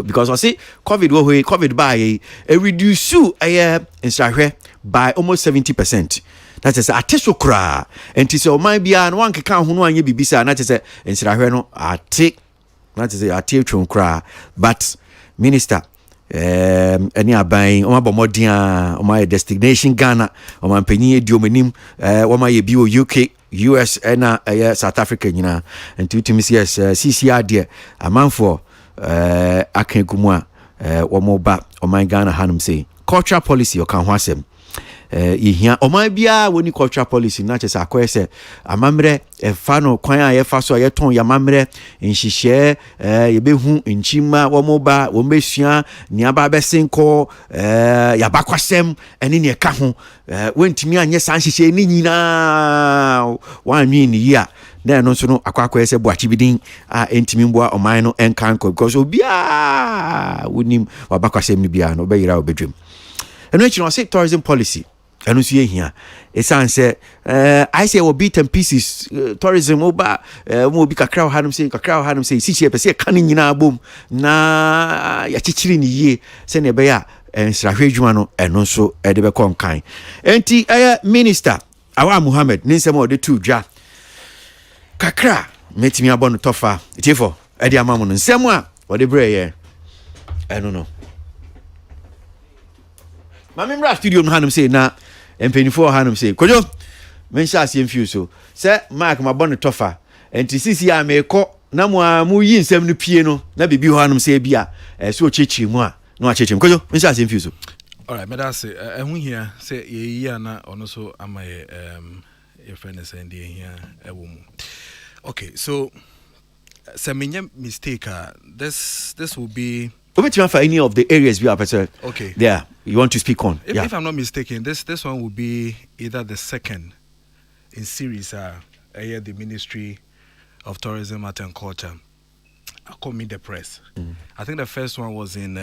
because I see COVID by a reduce in by almost 70%. That is a tesokra and tis o my bia and one can who one ye bibisa and that is in no I take that is a teaching cry but minister any are buying on my destination Ghana on my penny diomenim on my bio UK US and South Africa and two teams yes CCR dear a man for akan kumwa wo ba o man Ghana hanum say cultural policy o kan ho asem ihia o man bia woni cultural policy na che akoye se amamre fa no kwan a ye fa so ye ton ya mamre nhihye ye behu nchima wo ba wo mesua ni aba besenko ya bakwasem ene ne ka ho wentimi anye san hihye ni nyina wan nwi ni ya na no so no akwakwa ese boachi bidin a entimi mboa oman no enkanko because obia wonim wabakwasem ni bia no obeyira obedwem eno echi no say tourism policy eno so yehia esan say I say will beat and pieces tourism oba mo bi kakra hanum say sichie pese kan nyina bom na ya chichiri ni yie se ne be ya ensrahwe dwuma no eno so e de be konkan enti minister Awa Muhammad ninsem o de tu dwa kakra metimi abono tofa tifo e de amamu no nsem a o de breye no Mami mra studio no hanum say na empenifo hanum say kojo mensha asem fiu so se mark mabono tofa enti sisi a meko na mu yi nsem no pie no na bibi ho hanum say bia so chechi mu a no achechi kojo mensha asem fiu so all right meda say ehun hia say ye yi ana ono so amaye your friend is saying here okay so some mistake this will be for any of the areas we have okay there you want to speak on if I'm not mistaken this one will be either the second in series the Ministry of Tourism, Art and Culture call me the press. I think the first one was in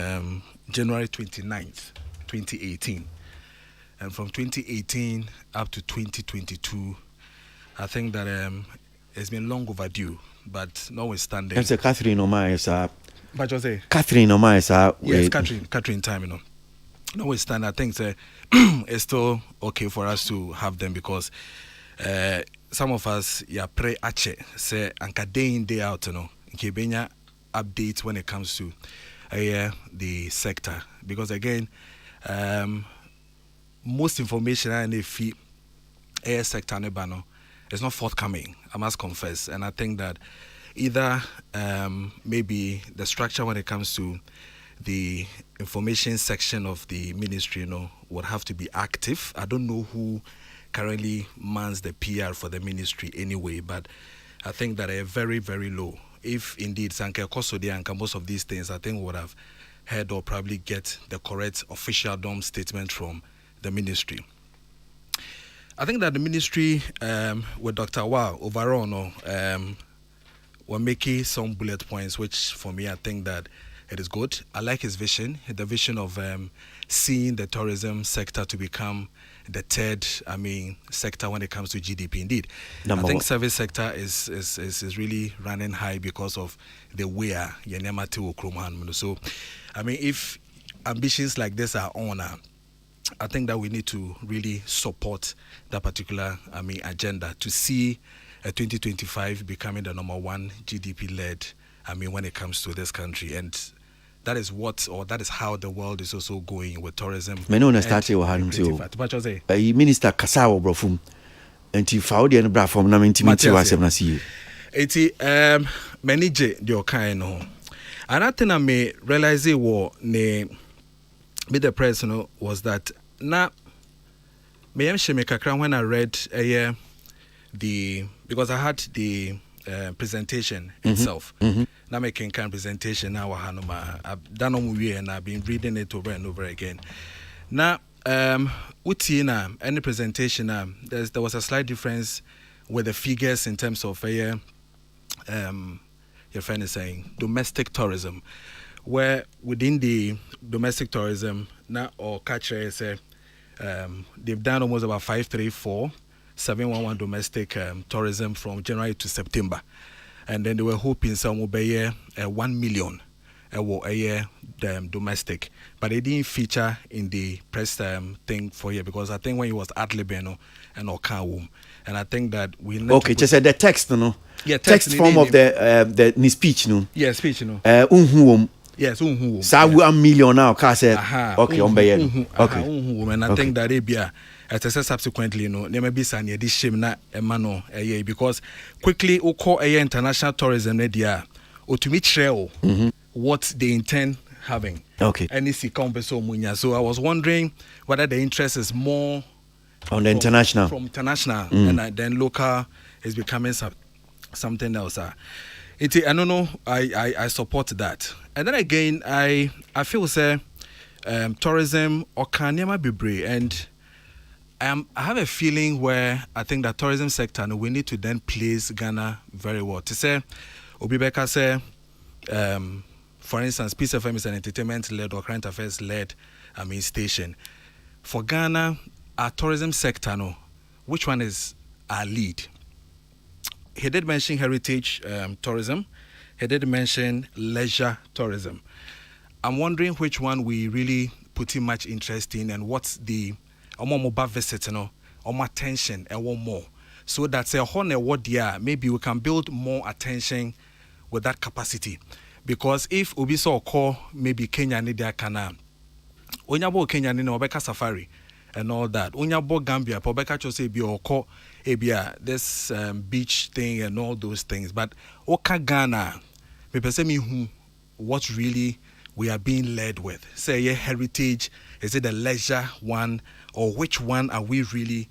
January 29th 2018. And from 2018 up to 2022, I think that it's been long overdue. But notwithstanding, it's a Catherine Omar is but you say Catherine Omar is yes, Catherine time, Notwithstanding, I think it's still okay for us to have them because some of us pre ache say anka day in day out, Kebenya updates when it comes to the sector because again. Most information in the air sector is not forthcoming, I must confess. And I think that either maybe the structure when it comes to the information section of the ministry would have to be active. I don't know who currently mans the PR for the ministry anyway, but I think that they're very, very low. If indeed Sanke Kosode and most of these things, I think would have heard or probably get the correct official DOM statement from the ministry. I think that the ministry with Dr. Wa overall were making some bullet points, which for me I think that it is good. I like his vision, the vision of seeing the tourism sector to become the third, sector when it comes to GDP. Indeed, I think service sector is really running high because of the way So, if ambitions like this are on, I think that we need to really support that particular agenda to see 2025 becoming the number one GDP-led when it comes to this country. And that is how the world is also going with tourism. Minister Kasawo Brofum and Tifaudi and Brafom Namintimati was na see. Manage the kind and I think I may realize it was be the president was that na me kakra when I read because I had the presentation itself. Now making kind presentation now I've done on and I've been reading it over and over again. Now, Utina, any presentation, there was a slight difference with the figures in terms of your friend is saying domestic tourism, where within the domestic tourism now or catcher say they've done almost about 711 domestic tourism from January to September, and then they were hoping some will be 1 million a year domestic, but they didn't feature in the press thing for here because I think when it was at Libeno and Okawum, and I think that we need okay, just the text, no, yeah, text form of the speech, no, yeah, speech, no, yes, so 1 million now, okay, on Bayen, okay, and I think that Abia. As I said subsequently, there may be some addition na emano because quickly call international tourism media or to meet trail what they intend having. Okay. And it's so I was wondering whether the interest is more on the international from international and then local is becoming something else. I don't know. I support that. And then again, I feel say tourism or can never be brave and. I have a feeling where I think that tourism sector, we need to then place Ghana very well. To say, Obibeka say, for instance, Peace FM is an entertainment-led or current affairs-led station. For Ghana, our tourism sector, which one is our lead? He did mention heritage tourism. He did mention leisure tourism. I'm wondering which one we really put in much interest in and what's the mobile visit, more attention and one more. So that's a whole what maybe we can build more attention with that capacity. Because if we saw call maybe Kenya need their canal, Onyabo Kenya need Obeka Safari and all that. Onyabo Gambia, Obeka chose be or call Abia this beach thing and all those things. But Oka Ghana, maybe say me who what really we are being led with. Say heritage, is it the leisure one? Or which one are we really,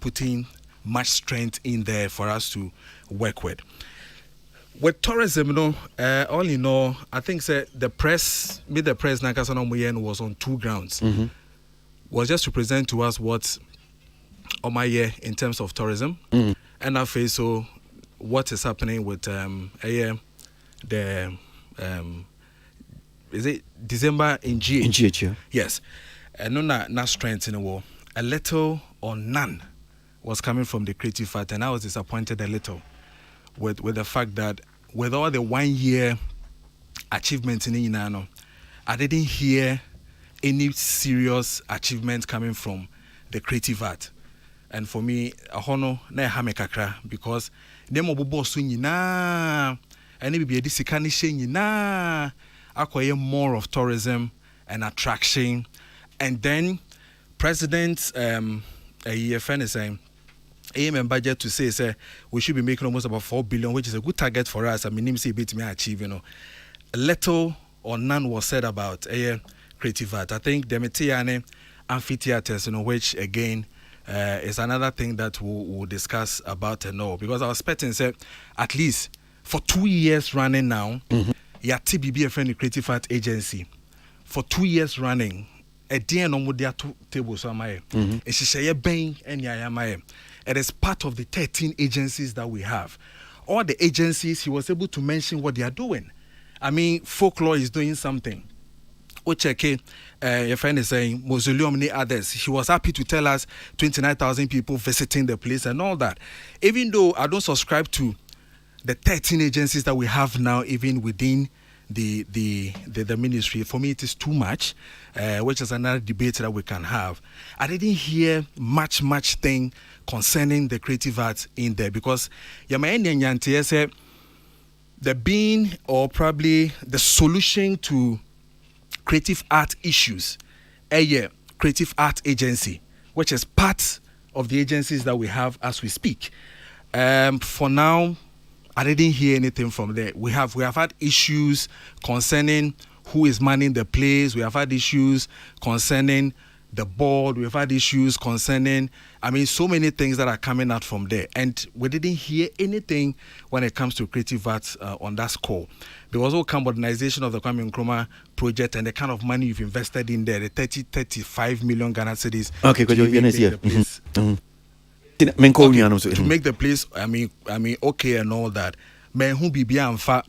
putting much strength in there for us to work with? With tourism, all in all, I think the press was on two grounds. Was just to present to us what's on my year in terms of tourism, and I feel so what is happening with is it December in GH? In GH, yeah. Yes. And no strength in the war. A little or none was coming from the creative part, and I was disappointed a little with the fact that with all the 1 year achievements in Inano, I didn't hear any serious achievements coming from the creative art. And for me, a honor na hamekakra because them obobo sunyina and maybe a disikani shenyina acquire more of tourism and attraction. And then President EFN is saying aim and budget to say we should be making almost about 4 billion, which is a good target for us. I mean, see bit me achieve, little or none was said about creative art. I think the Metiane amphitheaters, which again is another thing that we'll discuss about and all, because I was expecting at least for 2 years running now, yeah, TBB a friendly creative art agency for 2 years running. A dear no mudia table so my it is part of the 13 agencies that we have. All the agencies he was able to mention what they are doing. I mean, folklore is doing something. Ocheke, your friend is saying mausoleum and others. He was happy to tell us 29,000 people visiting the place and all that. Even though I don't subscribe to the 13 agencies that we have now, even within the ministry, for me it is too much, which is another debate that we can have. I didn't hear much thing concerning the creative arts in there because the being or probably the solution to creative art issues, a creative art agency, which is part of the agencies that we have as we speak. For now, I didn't hear anything from there. We have had issues concerning who is manning the place. We have had issues concerning the board. We've had issues concerning, so many things that are coming out from there. And we didn't hear anything when it comes to creative arts on that score. There was also modernization of the Kwame Nkrumah project and the kind of money you've invested in there, the 35 million Ghana cedis. Okay, to make the place, okay and all that. Men who be amfa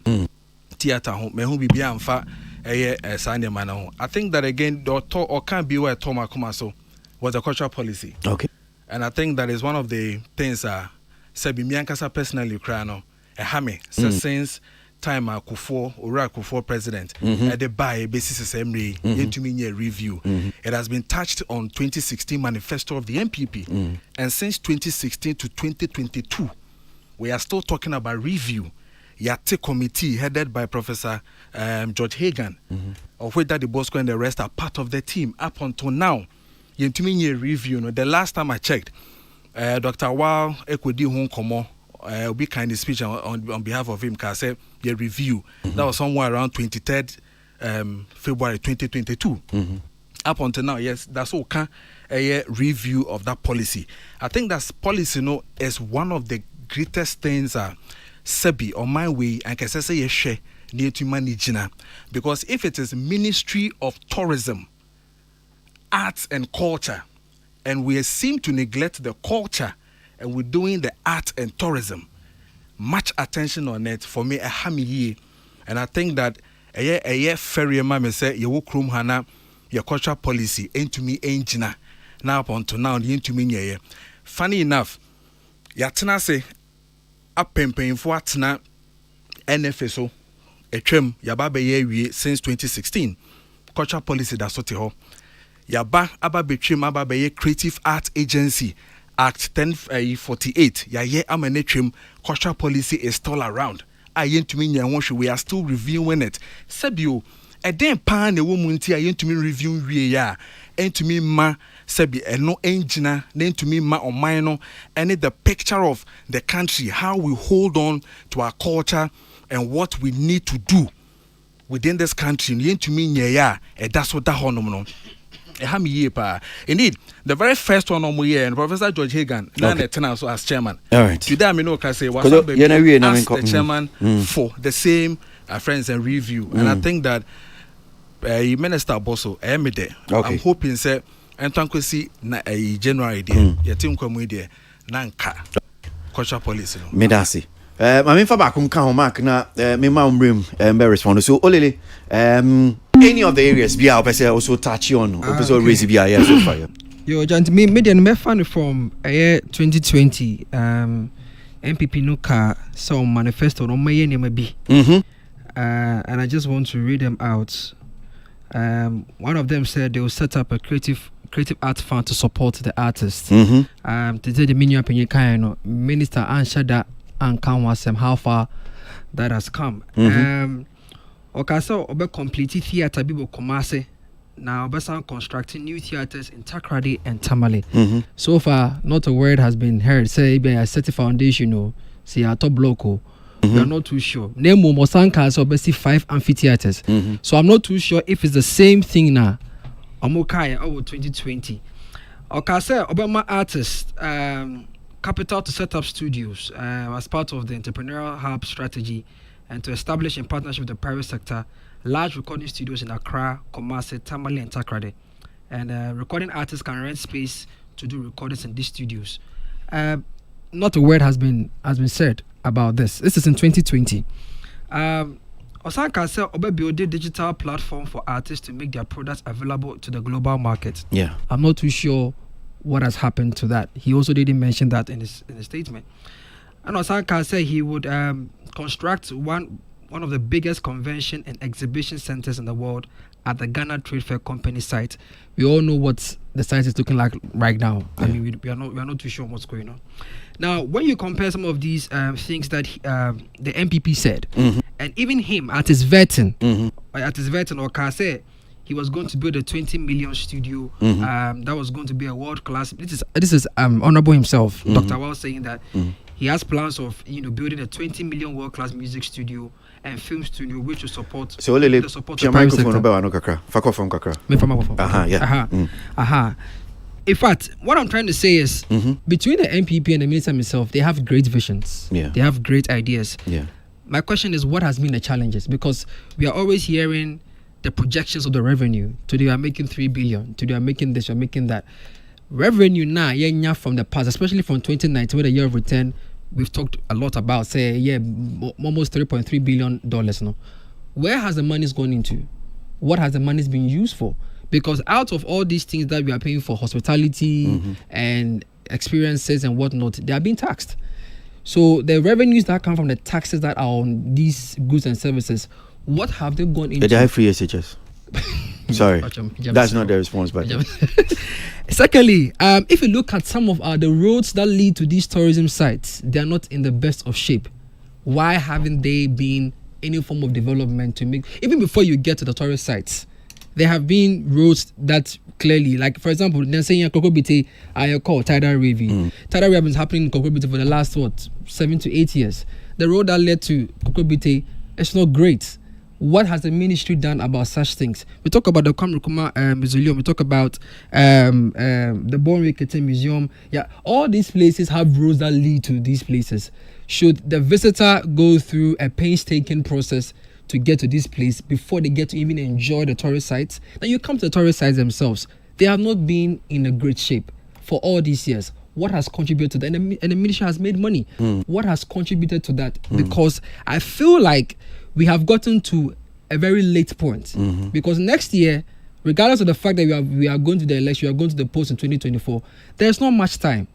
theater home, men who be amfa I think that again, or can't be where Thomas Kumaso was a cultural policy. Okay. And I think that is one of the things Sebi Miankasa personally crying since time Kufuor president at the buy basis assembly into me review. It has been touched on 2016 manifesto of the MPP. And since 2016 to 2022, we are still talking about review. Yate committee headed by Professor George Hagan, of which that the Bosco and the rest are part of the team. Up until now, Yentumini review. The last time I checked, Dr. Wal Ekwedi Honkomo will be kind of speech on behalf of him. Cause the review that was somewhere around 23rd February 2022. Up until now, yes, that's all. A review of that policy. I think that policy, is one of the greatest things. Sebi on my way and can say share near to manage because if it is Ministry of Tourism, Arts and Culture, and we seem to neglect the culture and we're doing the art and tourism, much attention on it for me a hami and I think that a year ferry mama say you krum hana your cultural policy into me engina now up until now into me funny enough yatena say apempem for atena NFSO etwem yaba be ye since 2016 cultural policy that sort ho yaba aba betwem aba be Creative Art Agency Act 1048 ya ye amanetwem cultural policy is still around ayentumi nyanwo we are still reviewing it sabio eden pan na womu nti ayentumi review wie ya entumi ma sebi eno engina na entumi ma oman no and the picture of the country, how we hold on to our culture and what we need to do within this country entumi nya that's what that honom no indeed, the very first one year, and Professor George Hagan, so as chairman. All right. Today, I know can say was the chairman for the same friends and review, and I think that Minister Bosso, I'm hoping say, and Tankwasi na January day, your team come with there, Nanka, cultural policy. Medasi. I mean, for back on count mark na me ma room respond. So Olele, any of the areas be our person also touch on also raise be here so far. Yo, Jant, me the fan from 2020 MPP no car some manifesto no my name be. And I just want to read them out. One of them said they will set up a creative arts fund to support the artists. To say the menu opinion kind Minister Anshada and Kanwasem how far that has come. Okasa obe complete theater bibo komase now obesan constructing new theaters in Takrady and Tamale. So far not a word has been heard say be a set foundation or say a top local. We are not too sure. Name Mosanka so obesi 5 amphitheaters. So I'm not too sure if it's the same thing now. Amokai over 2020. Okasa Obama artists capital to set up studios as part of the entrepreneurial hub strategy and to establish in partnership with the private sector large recording studios in Accra, Kumasi, Tamale and Takrady. And recording artists can rent space to do recordings in these studios. Not a word has been said about this. This is in 2020. Osanka said Obe build a digital platform for artists to make their products available to the global market. Yeah. I'm not too sure what has happened to that. He also didn't mention that in his statement. And Osanka said he would construct one of the biggest convention and exhibition centers in the world at the Ghana Trade Fair Company site. We all know what the site is looking like right now. I mean, we are not too sure what's going on. Now, when you compare some of these things that the MPP said, and even him at his vetting, Oka said he was going to build a 20 million studio that was going to be a world class. This is honorable himself, Dr. Wall, saying that he has plans of building a 20 million world-class music studio and film studio which will support so the support the microphone no kakra fako from kakra in fact, what I'm trying to say is between the MPP and the minister himself, they have great visions. Yeah. They have great ideas. Yeah. My question is, what has been the challenges? Because we are always hearing the projections of the revenue. Today we are making 3 billion. Today we are making this, we are making that. Revenue now, from the past, especially from 2019, with the year of return, we've talked a lot about, almost $3.3 billion. No? Where has the money gone into? What has the money been used for? Because out of all these things that we are paying for hospitality and experiences and whatnot, they are being taxed. So the revenues that come from the taxes that are on these goods and services, what have they gone into? They have free SHS. Sorry, that's not the response. But secondly, if you look at some of the roads that lead to these tourism sites, they are not in the best of shape. Why haven't they been any form of development to make, even before you get to the tourist sites? There have been roads that clearly, like for example, they're saying Kokobite, I call Tidal Wave. Tidal Wave has been happening in Kokobite for the last 7 to 8 years. The road that led to Kokobite is not great. What has the ministry done about such things? We talk about the Kwamrukuma Museum. We talk about the Bonwe Kete Museum. Yeah, all these places have roads that lead to these places. Should the visitor go through a painstaking process to get to this place before they get to even enjoy the tourist sites? Now you come to the tourist sites themselves, they have not been in a great shape for all these years. What has contributed to that? And the ministry has made money. What has contributed to that? Because I feel like we have gotten to a very late point. Because next year, regardless of the fact that we are going to the election, we are going to the polls in 2024, there's not much time.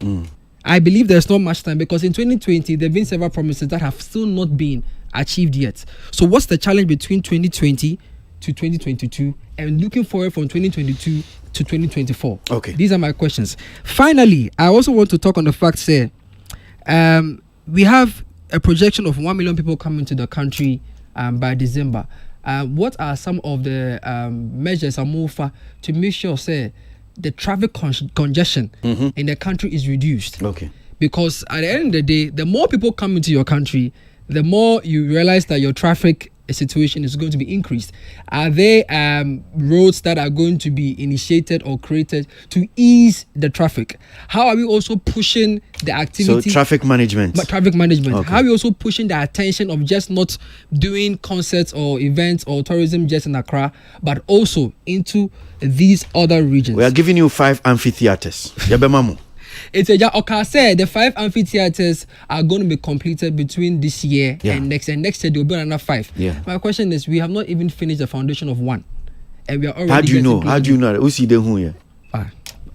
I believe there's not much time because in 2020, there have been several promises that have still not been achieved yet. So what's the challenge between 2020 to 2022 and looking forward from 2022 to 2024? Okay. These are my questions. Finally, I also want to talk on the fact that we have a projection of 1 million people coming to the country by December. What are some of the measures to make sure, the traffic congestion in the country is reduced? Okay. Because at the end of the day, the more people come into your country, the more you realize that your traffic situation is going to be increased. Are there roads that are going to be initiated or created to ease the traffic? How are we also pushing the activity? So traffic management. Traffic management. Okay. How are we also pushing the attention of just not doing concerts or events or tourism just in Accra, but also into these other regions? We are giving you 5 amphitheaters. Yabemamu. It's said the 5 amphitheaters are going to be completed between this year and next year. Next year there will be another 5. Yeah. My question is, we have not even finished the foundation of 1, and we are already. How do you know? Who see them who here?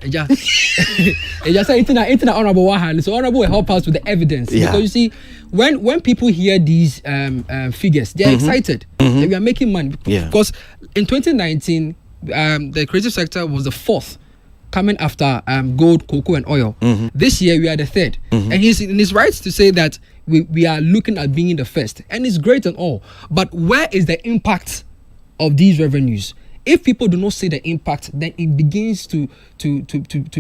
It just say it's not honorable Wahan. So honorable will help us with the evidence. Yeah. Because you see, when people hear these figures, they are excited. That we are making money. Yeah. Because in 2019, the creative sector was the 4th, coming after gold, cocoa, and oil. This year we are the 3rd, and he's in his rights to say that we are looking at being the 1st, and it's great and all. But where is the impact of these revenues? If people do not see the impact, then it begins to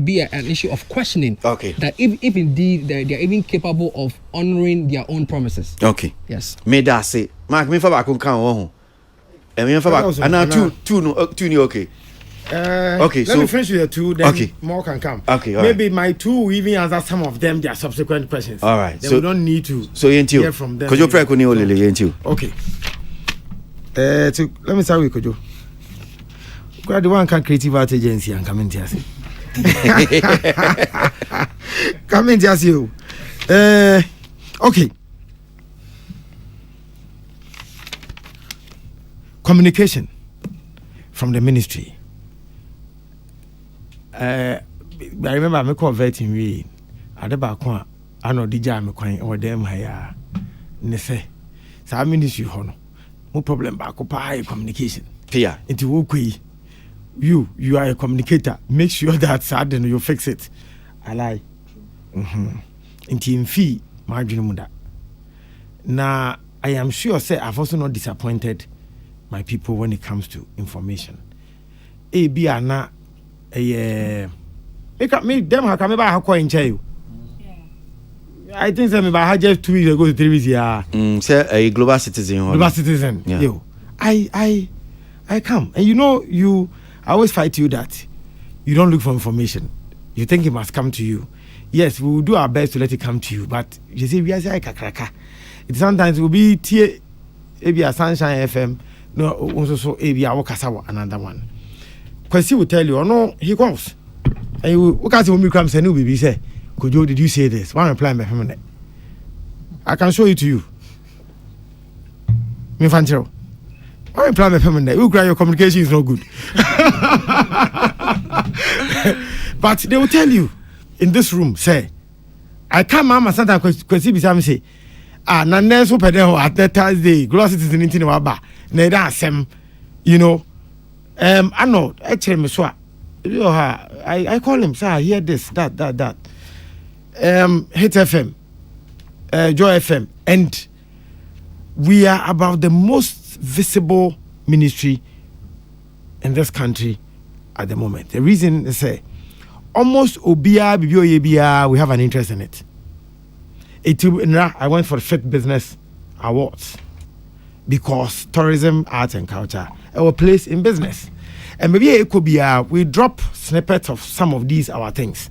be an issue of questioning. Okay. That if indeed they are even capable of honoring their own promises. Okay. Yes. Me da say, Mark me fa ba kun kan wo ho. E me fa ba ana two no okay. Okay, let me finish with the 2, then more can come. Okay, maybe my 2 will even answer some of them, their subsequent questions. All right, then we don't need to hear from them. Kojo pray ko ni olele yentiu. Okay. Let me start with Kojo. Kojo, the one can creative art agency and come in here. Come in here. Okay. Communication from the ministry. I remember I'm converting we at the back one. I know the jam coin or them higher. Nefe. So I ministry hono. No problem back up high communication. Yeah. Into okay. You are a communicator. Make sure that sudden you fix it. I lie. Into in fee margin muda. Now I am sure say I've also not disappointed my people when it comes to information. Be ana make them how come I have coin you. I think some about just 2 weeks ago to 3 weeks. Yeah. Say a global citizen. Global citizen. Yeah. Yo, I come, and I always fight you that you don't look for information. You think it must come to you. Yes, we will do our best to let it come to you, but you see, we are saying kakraka. It sometimes will be maybe a Sunshine FM. No, also maybe a Wakasawa, another one. Kwasi will tell you, oh no, he calls. And you look at when we come, say, no, baby, say, Kojo, did you say this? One reply, my family. I can show it to you. Me Fantero. One reply, my family. You cry, your communication is not good. But they will tell you in this room, say, I come, Mama, sometimes Kwasi beside me say, na next open at that Thursday, Glossy is in the Waba, Neda Sem, you know. I know, actually, I call him, sir, I hear this, that. Hit FM, Joy FM, and we are about the most visible ministry in this country at the moment. The reason is almost Obia, Bibio, we have an interest in it. I went for the 5th Business Awards because tourism, arts, and culture are a place in business. And maybe it could be we drop snippets of some of these our things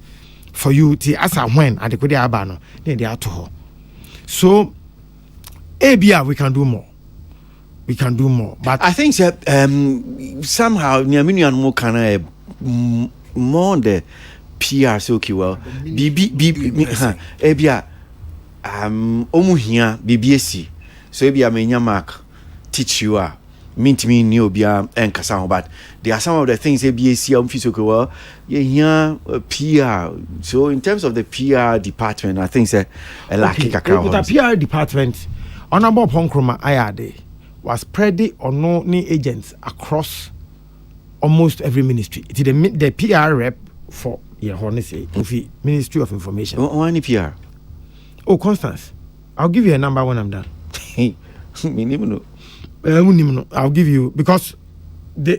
for you to ask when at the Kodia Abano, then they are to her. So, ABR, we can do more. We can do more. But I think that somehow, Niaminian more can more on the PR so well. ABR. Omuhia BBSC so ebi amenya mark teach you mint me ni obia enkasa but there are some of the things ABSC physical well here PR. So in terms of the PR department, I think say a lack with the PR department honorable Ponkroma Ayade was spreading on no agents across almost every ministry. It is the PR rep for Ministry of Information. One PR. Oh, Constance, I'll give you a number when I'm done. I'll give you because the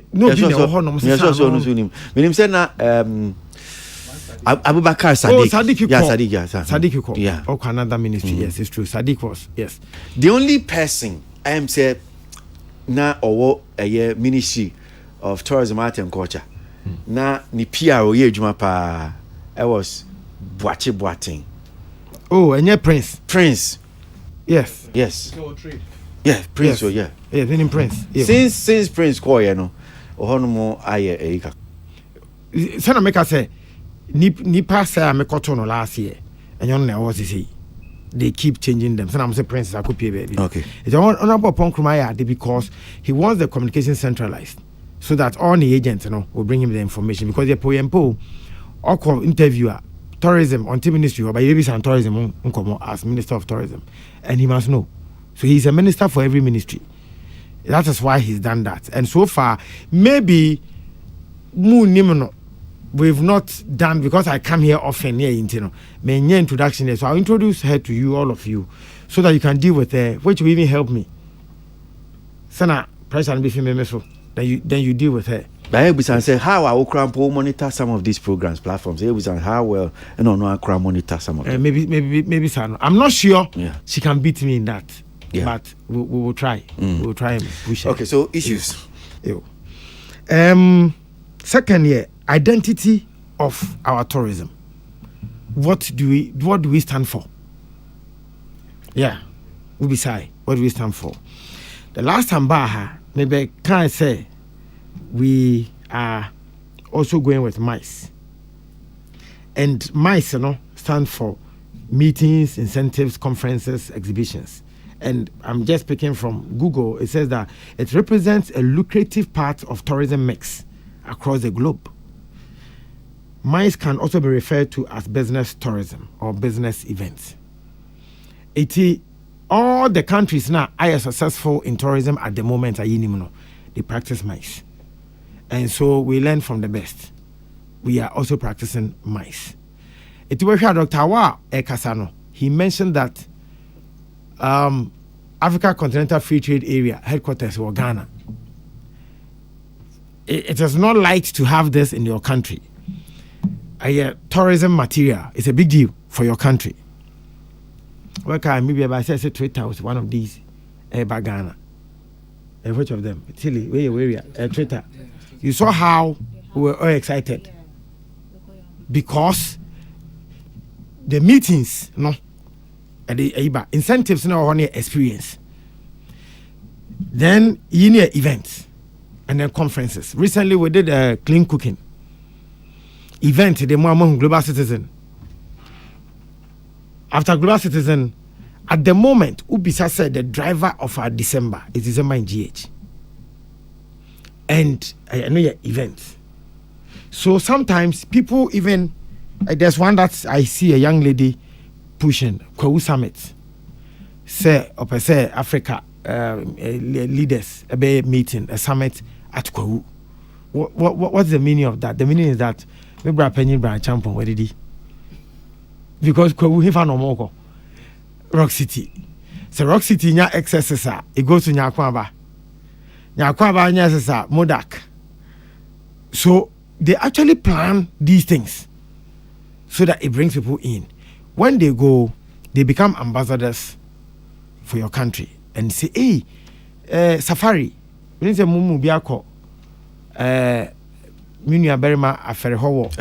Abubakar Sadiq. Oh, Sadiq, Sadiq. Yeah. Oh, another ministry. Yes, it's true. Sadiq was, yes. The only person I am said na or a ministry of tourism, art and culture. Na ni PR ye juma pa. I was Boating. Oh, and yeah, Prince. Yes. Yeah, Prince. Yes. Yeah. Yeah, then Prince. Yeah. Since Prince call you know, ohono aye eka. Sana make us say, ni pass me kotono last year, and you know what say. They keep changing them. So I'm saying Prince I could pay baby. Okay. It's honorable Ponkrumaya because he wants the communication centralized, so that all the agents will bring him the information because the POMPO or interviewer. Tourism on the ministry or by and tourism as Minister of Tourism, and he must know. So he's a minister for every ministry. That is why he's done that. And so far, maybe we've not done because I come here often here in my introduction here. So I'll introduce her to you, all of you, so that you can deal with her, which will even help me. Sana pressure and be female so then you deal with her. But I say how I will monitor some of these programs, platforms. How well I can monitor some of them. Maybe son. I'm not sure she can beat me in that. Yeah. But we will try. We will try and push her. Okay, so issues. Second year, identity of our tourism. What do we stand for? Yeah. We'll be sorry. What do we stand for? The last time Baha, maybe can I say we are also going with MICE. And MICE, stand for meetings, incentives, conferences, exhibitions. And I'm just speaking from Google. It says that it represents a lucrative part of tourism mix across the globe. MICE can also be referred to as business tourism or business events. All the countries now are successful in tourism at the moment. They practice MICE. And so we learn from the best. We are also practicing MICE. Dr. Wa Ekasano, he mentioned that Africa Continental Free Trade Area headquarters were Ghana. It is not light to have this in your country. Tourism material is a big deal for your country. Where maybe I say Twitter was one of these Bagana. Which of them? Tilly, where Twitter. You saw how we were all excited because the meetings, no, the incentives no on experience. Then events and then conferences. Recently we did a clean cooking event, the among Global Citizen. After Global Citizen, at the moment, Ubisa said the driver of our December is December in GH. And I know your events. So sometimes people even, there's one that I see a young lady pushing, Kwawu Summit. Say, Africa leaders, a meeting, a summit at Kwawu. What's the meaning of that? The meaning is that maybe a penny branch champion, where did he? Because Kwawu he found no more. Rock City. So Rock City nya excesses it goes to Nyakwaba. Nyakwaba nya excesses Modak. So they actually plan these things so that it brings people in. When they go, they become ambassadors for your country and say, hey, Safari, when say Mumu Biako, Minya Berima Aferehowo.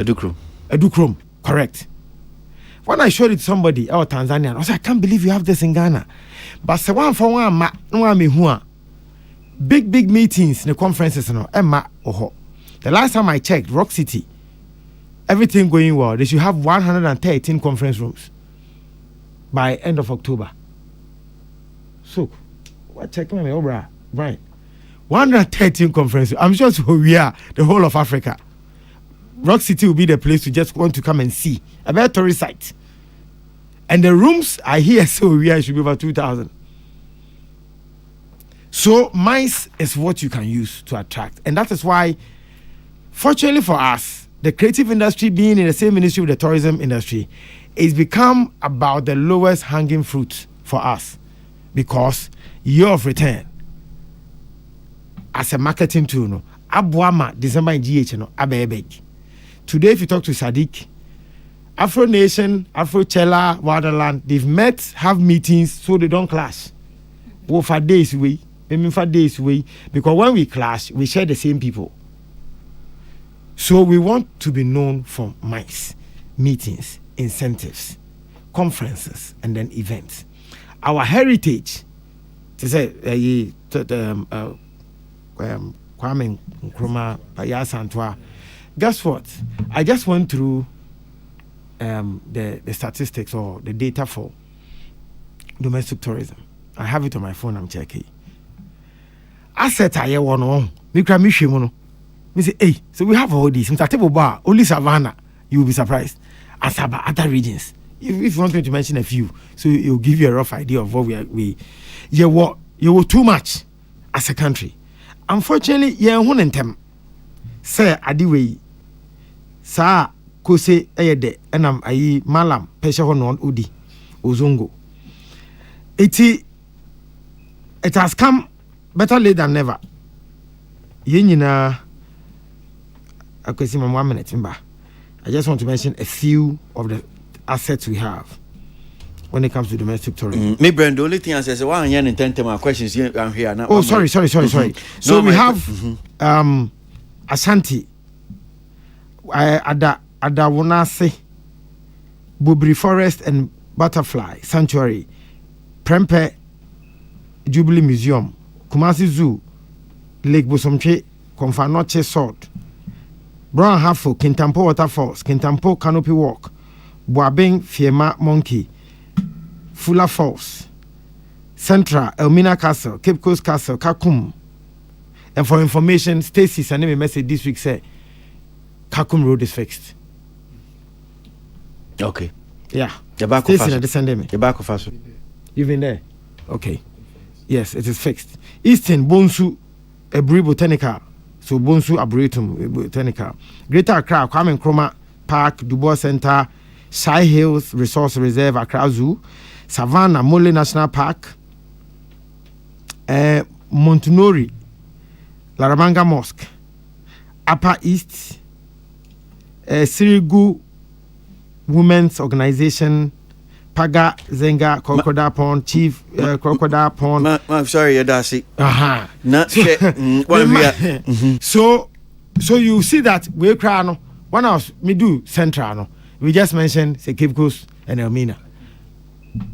Edukrom, correct. When I showed it to somebody out Tanzania, I was like, I can't believe you have this in Ghana. But say one for one, no big meetings, the conferences, no, the last time I checked, Rock City, everything going well. They should have 113 conference rooms by end of October. So, what checking me over, Brian? 113 conference rooms. I'm sure we are the whole of Africa. Rock City will be the place to just want to come and see a very tourist site. And the rooms I hear so we should be over 2,000. So MICE is what you can use to attract. And that is why, fortunately for us, the creative industry being in the same ministry with the tourism industry, it's become about the lowest hanging fruit for us. Because year of return, as a marketing tool, no, Abuama, December in GH, no, Abebeg. Today, if you talk to Sadiq, Afro Nation, Afro Chella, Wonderland, they've met, have meetings so they don't clash. Well, for days we, because when we clash, we share the same people. So we want to be known for MICE, meetings, incentives, conferences, and then events. Our heritage, to say, Kwame Nkrumah, Paya Santwa. Guess what? I just went through the statistics or the data for domestic tourism. I have it on my phone. I'm checking. I said, I want on. We say, hey, so we have all these. Only Savannah, you will be surprised. Asaba, other regions. If you want me to mention a few, so it will give you a rough idea of what you were too much as a country. Unfortunately, you say adiwe sa kose eyede enam ayi malam peshe hono udi ozongo. It has come better late than never. Yenyina akwesi ma 1 minute mba. I just want to mention a few of the assets we have when it comes to domestic tourism. Me Brand, the only thing I say, why I'm intend my questions here. I'm here now. Oh, sorry. So no, we have Ashanti, Adawonase, Bubri Forest and Butterfly Sanctuary, Prempe Jubilee Museum, Kumasi Zoo, Lake Bosomche, Konfanoche Salt, Brown Hafo, Kintampo Waterfalls, Kintampo Canopy Walk, Boabeng Fiema Monkey, Fuller Falls, Central, Elmina Castle, Cape Coast Castle, Kakum. And for information, Stacy sent me a message this week say Kakum Road is fixed. Okay. Yeah. Stacy send me. The back of us. You've been there? Okay. Yes, it is fixed. Eastern Bonsu Ebri Botanical. So Bonsu Arboretum Botanical. Greater Accra, Kwame Nkrumah Park, Dubois Center, Shai Hills Resource Reserve, Accra Zoo, Savannah Mole National Park, Montunori, Laramanga Mosque, Upper East, Sirigu Women's Organization, Paga, Zenga, Crocodile Pond, Chief Crocodile Pond. I'm sorry, Yadasi. Not So you see that we cry one house me do central. We just mentioned say Cape Coast and Elmina.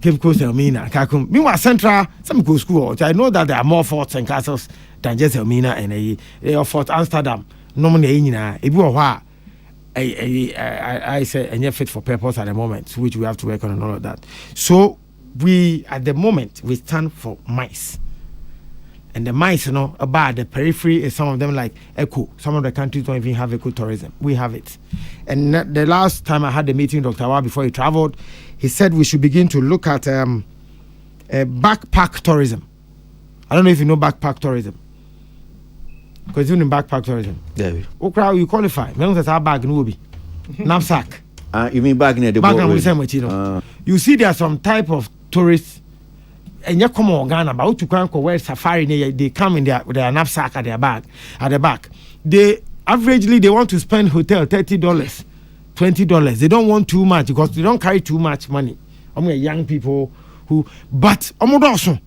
Cape Coast and Elmina. Kakum. Meanwhile, central some go school. I know that there are more forts and castles than just Elmina and a Fort Amsterdam. Normally, I say and yet fit for purpose at the moment, which we have to work on and all of that. So we at the moment we stand for mice. And the mice, about the periphery is some of them like eco. Some of the countries don't even have ecotourism. We have it. And the last time I had the meeting with Dr. Awa before he traveled, he said we should begin to look at backpack tourism. I don't know if you know backpack tourism. Because even in backpack tourism, you qualify. Bag knapsack. You mean bag near the boat? You see, there are some type of tourists, and you come on Ghana, but to come where safari, they come in their knapsack at their bag at the back. They averagely they want to spend hotel $30, $20. They don't want too much because they don't carry too much money. Young people who, but also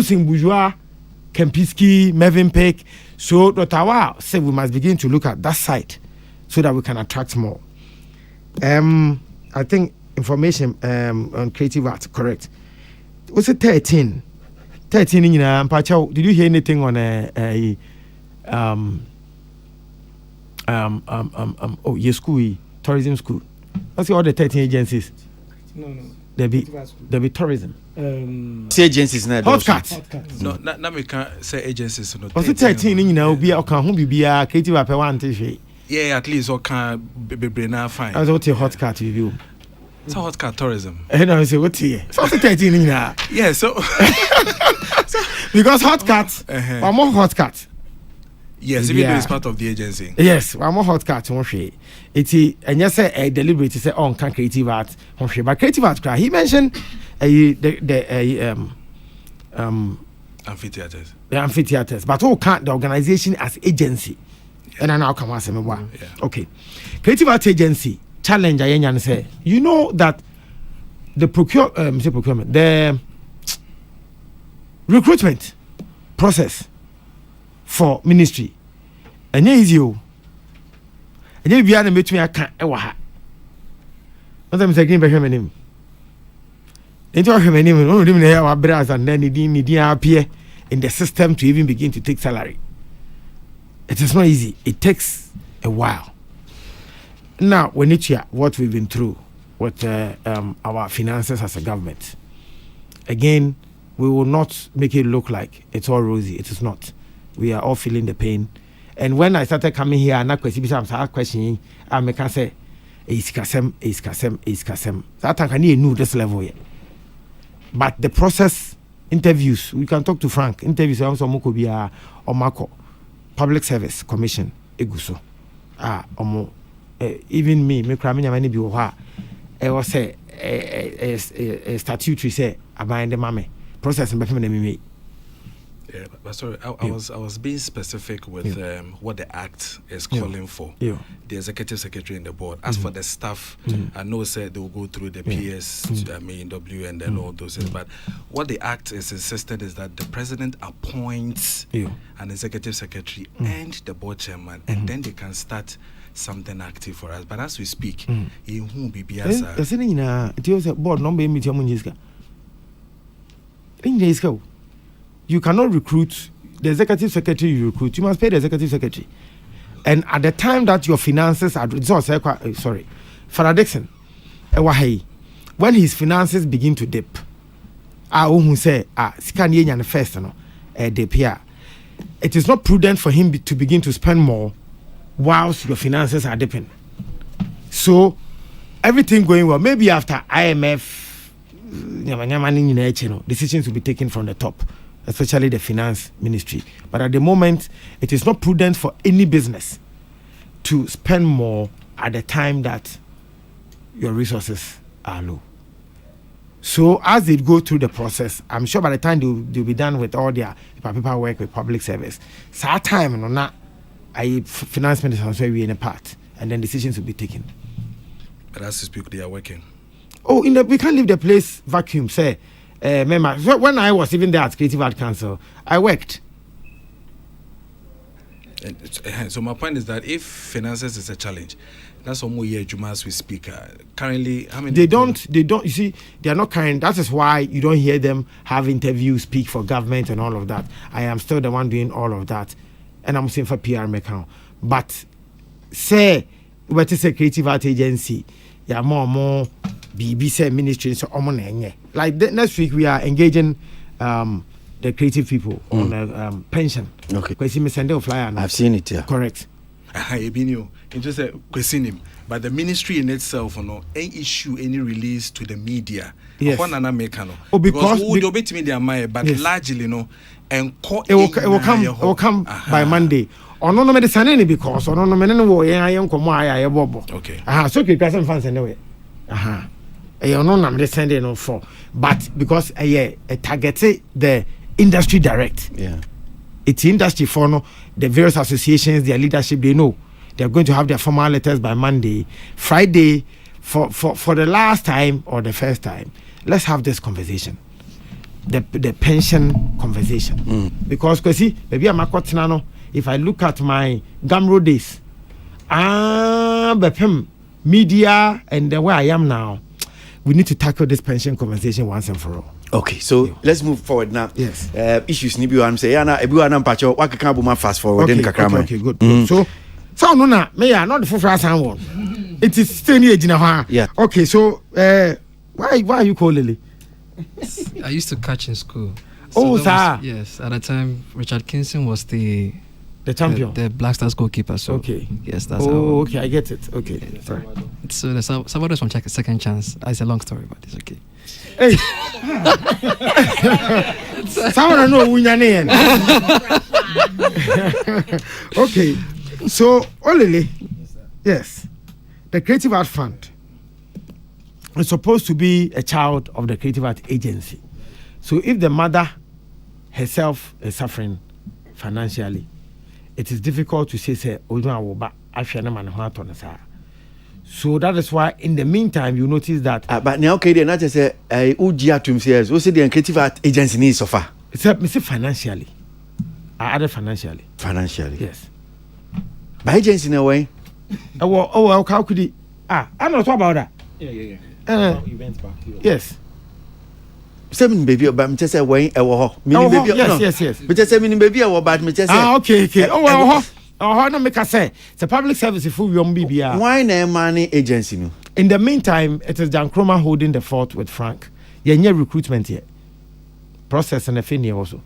sing bourgeois, Kempinski, Mervyn Peck. So Dr. Awa said we must begin to look at that side so that we can attract more. I think information on creative art, correct. Was it 13? 13 in Pacho, did you hear anything on your school, tourism school? What's all the 13 agencies? No. There be tourism. Say agencies now. Hotcat. No, now we can't say agencies. Was it 13 in be a creative art one? Yeah, at least all can be now fine. I was what your Hotcat review. It's a Hotcat tourism. And I say what here? So 13 in here. Yeah, so because Hotcat, one more Hotcat. Yes, even though it's part of the agency. Yes, one more Hotcat. It's and yes, a deliberate say on can creative art. But creative art, he mentioned the amphitheaters. The amphitheaters, but all can't the organization as agency. And I now come ask me why. Okay, creative art agency challenge and say you know that the procurement, the recruitment process for ministry and easy and you be able to me I can't ewa what I'm saying be him into him no him here our brothers and then he appear in the system to even begin to take salary. It is not easy. It takes a while. Now when it's here what we've been through with our finances as a government, again we will not make it look like it's all rosy. It is not. We are all feeling the pain. And when I started coming here, and I'm questioning, I can say, is Kasem. That time can you know this level yet? But the process, interviews, we can talk to Frank. Interviews, also Mokobia or Marco, Public Service Commission, Eguso. Even me cramming a many people. I was a statutory say about the mame process and me. Yeah, but sorry, I was being specific with what the act is calling for. The executive secretary and the board. As for the staff, I know said they will go through the PS, W and then all those things. But what the act is insisted is that the president appoints an executive secretary and the board chairman, and then they can start something active for us. But as we speak, he won't be board number you cannot recruit the executive secretary you recruit. You must pay the executive secretary. And at the time that your finances are Father Dixon, when his finances begin to dip, it is not prudent for him to begin to spend more whilst your finances are dipping. So everything going well. Maybe after IMF, decisions will be taken from the top, especially the finance ministry. But at the moment, it is not prudent for any business to spend more at the time that your resources are low. So as they go through the process, I'm sure by the time they'll be done with all their paperwork with public service, that time finance minister will be in a part, and then decisions will be taken. But as you speak, they are working. Oh, we can't leave the place vacuum, say. Remember, so when I was even there at Creative Art Council, I worked. So my point is that if finances is a challenge, that's almost year Juma as we speak. Currently, how many? They don't. You see, they are not kind. That is why you don't hear them have interviews, speak for government, and all of that. I am still the one doing all of that, and I'm saying for PR account. But say, what is a creative art agency? Yeah, more. BBC ministry so like next week we are engaging the creative people on a pension. Okay. Kwasi me send a flyer now. I've seen it, yeah. Correct. Just a question him. But the ministry in itself, any issue, any release to the media. Yes. Because who do bit media but yes. Largely and it will come by Monday. Or no medicine because or no men no okay. So keep person fans anyway. For but because target the industry direct. Yeah. It's industry for no the various associations, their leadership, they know they're going to have their formal letters by Monday. Friday, for the last time or the first time, let's have this conversation. The pension conversation. Because Kwasi, maybe I'm a if I look at my Gamro days, media and the way I am now, we need to tackle this pension conversation once and for all. Okay, so let's move forward now. Yes. Issues ni bi I'm say everyone pacho wa kaka bu fast forward in kakrama. Okay, good. So no na me ya not the full san one. It is still near Jina. Yeah. Okay, so why are you calling Lily? I used to catch in school. Sir. Yes, at the time Richard Kingston was the champion, the Black Stars goalkeeper. So okay, yes, that's okay, I get it. Okay, sorry. So the Salvador's from check a second chance. It's a long story, but it's okay. Hey, someone know who your name. Okay, so Olele, yes, the Creative Art Fund is supposed to be a child of the Creative Art Agency. So if the mother herself is suffering financially, it is difficult to say so that is why in the meantime you notice that but now okay, not just say Udia to himself, who said the Creative Art Agency needs so far. It's financially. I added financially. Financially. Yes. By agency in a way. How could he? I'm not talking about that. Yeah. Events back. Yes. Seven baby, but me just say way yes. But just say me baby, but me just say. Okay. No make us say it's a public service if we won't be. Why no money agency no? In the meantime, it is Jan Kroma holding the fort with Frank. Yeah, recruitment here. Process and a thing also.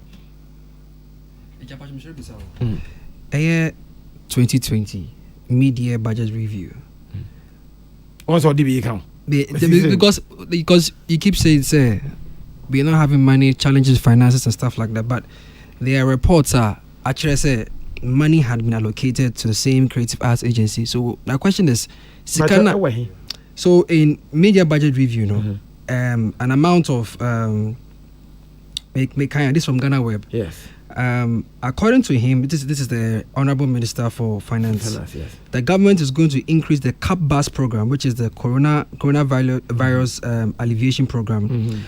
2020 mid-year budget review. What's all DB account? Because you keep saying we're not having money, challenges, finances and stuff like that, but their reports are actually say money had been allocated to the same creative arts agency. So the question is, so in media budget review, an amount of this from Ghana Web. Yes. According to him, this is the Honorable Minister for Finance. Yes. The government is going to increase the CAP BUS program, which is the coronavirus alleviation program,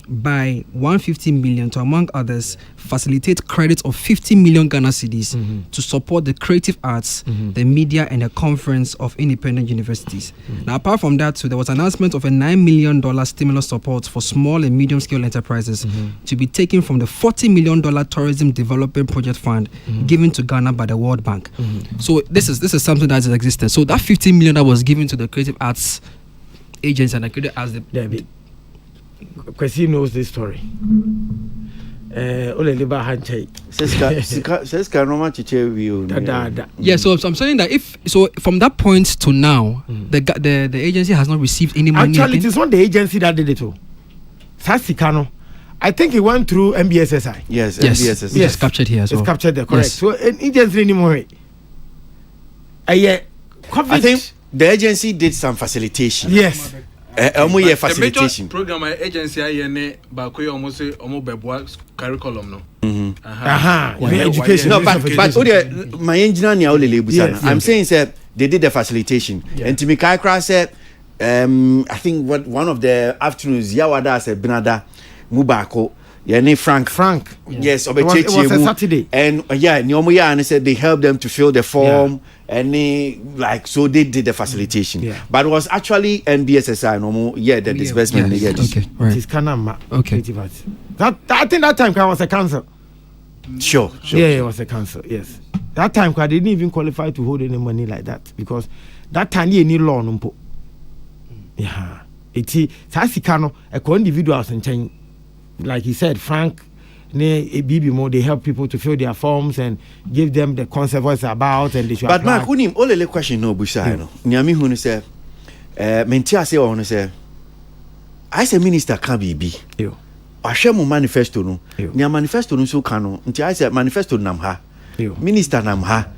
by 150 million to, among others, facilitate credit of 50 million Ghana cedis to support the creative arts, the media, and the conference of independent universities. Now, apart from that, too, there was an announcement of a $9 million stimulus support for small and medium-scale enterprises to be taken from the $40 million tourism development project fund given to Ghana by the World Bank. So this is something that has existed. So that 50 million that was given to the creative arts agency and the creative arts Kwasi knows this story. Yeah, so I'm saying that if from that point to now, the agency has not received any money. Actually, it is not the agency that did it. Sasikano. I think it went through MBSSI. Yes. MBSSI. Yes, captured here as well. It's captured there, correct. Yes. So an agency anymore. I think the agency did some facilitation. Yes. Facilitation. Program agency almost curriculum no. Education. No, but my engineer I'm saying they did the facilitation. And to me Kai said I think one of the afternoons Yawada said Benada Mubako. Yeah, Frank. Yes, it was a Saturday. And Nyomuya and said they helped them to fill the form and so they did the facilitation. Yeah. But it was actually NBSSI the disbursement. Yes. Okay, right. It is Kanama. Okay. I think that time I was a council. Sure. Yeah, it was a council. Yes. That time I didn't even qualify to hold any money like that because that time you need law numpo. Yeah. It's Sasikano a individuals and change. Like he said, Frank, they help people to fill their forms and give them the concept what's about and they should. But Mark, unim all the question no Busha no. Nyami hunu say, mentia say ono say. I say minister can be. Yo. Ahwe mo manifesto no. Nya manifesto no so kan no. Nti I say manifesto nam ha. Minister nam ha.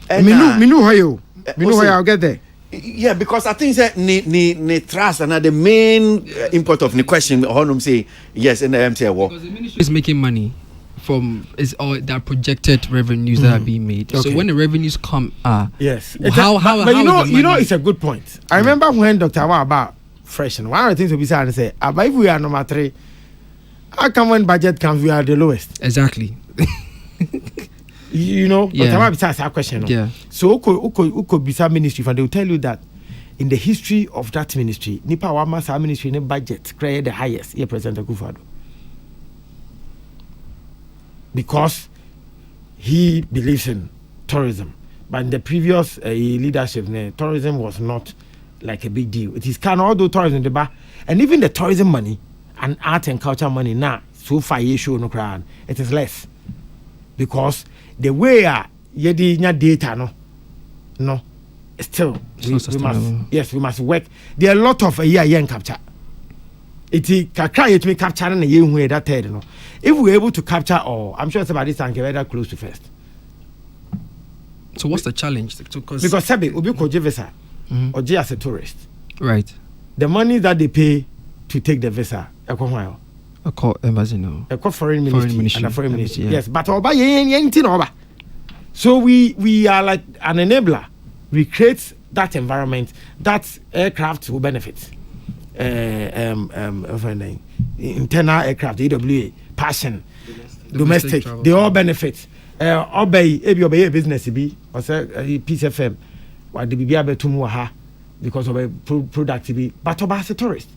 Minu hayo. Minu hayo I'll get there. Yeah, because I think that ne trust and the main import of the question honum say yes in the MTI war. Because the ministry is making money from their projected revenues that are being made. Okay. So when the revenues come yes. But you know it's a good point. I remember when Dr. Awa about fresh and one of the things to be said and say, if we are number 3, how come when budget comes we are the lowest? Exactly. You know, yeah. Dr. Awa besides our question. Yeah. So uko bisa ministry and they will tell you that in the history of that ministry, Nipa Wama sa ministry ne budget create the highest here President Akufo-Addo. Because he believes in tourism. But in the previous leadership, tourism was not like a big deal. It is kind of although tourism the bar and even the tourism money and art and culture money now so far show no crown it is less because the way yedi nya data no still we must work. There are a lot of year capture. It kakra yet me capture na ye hu that third no. If we're able to capture all, I'm sure somebody can get that close to first. So what's the challenge? Because Sabi obi ko visa or as a tourist. Right. The money that they pay to take the visa, a embassy no. A foreign ministry and a foreign ministry. Yeah. Yes, but oba yentin oba. So we are like an enabler. We create that environment that aircraft will benefit. Internal aircraft, AWA, passion, domestic they all benefit. Obey business be or say Peace FM, what the BBA to because of a product be, but as a tourist.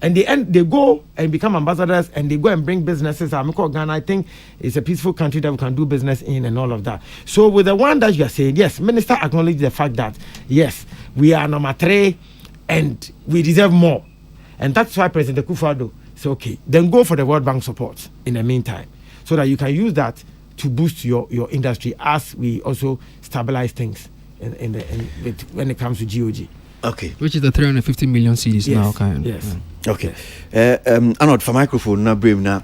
And they go and become ambassadors and they go and bring businesses. Ghana, I think it's a peaceful country that we can do business in and all of that. So with the one that you are saying, yes, Minister acknowledged the fact that yes, we are number 3 and we deserve more. And that's why President Akufo-Addo said, okay, then go for the World Bank support in the meantime, so that you can use that to boost your industry as we also stabilize things when it comes to GOG. Okay. Which is the 350 million cedis now, kind. Yes. Okay. Anot for microphone na brem na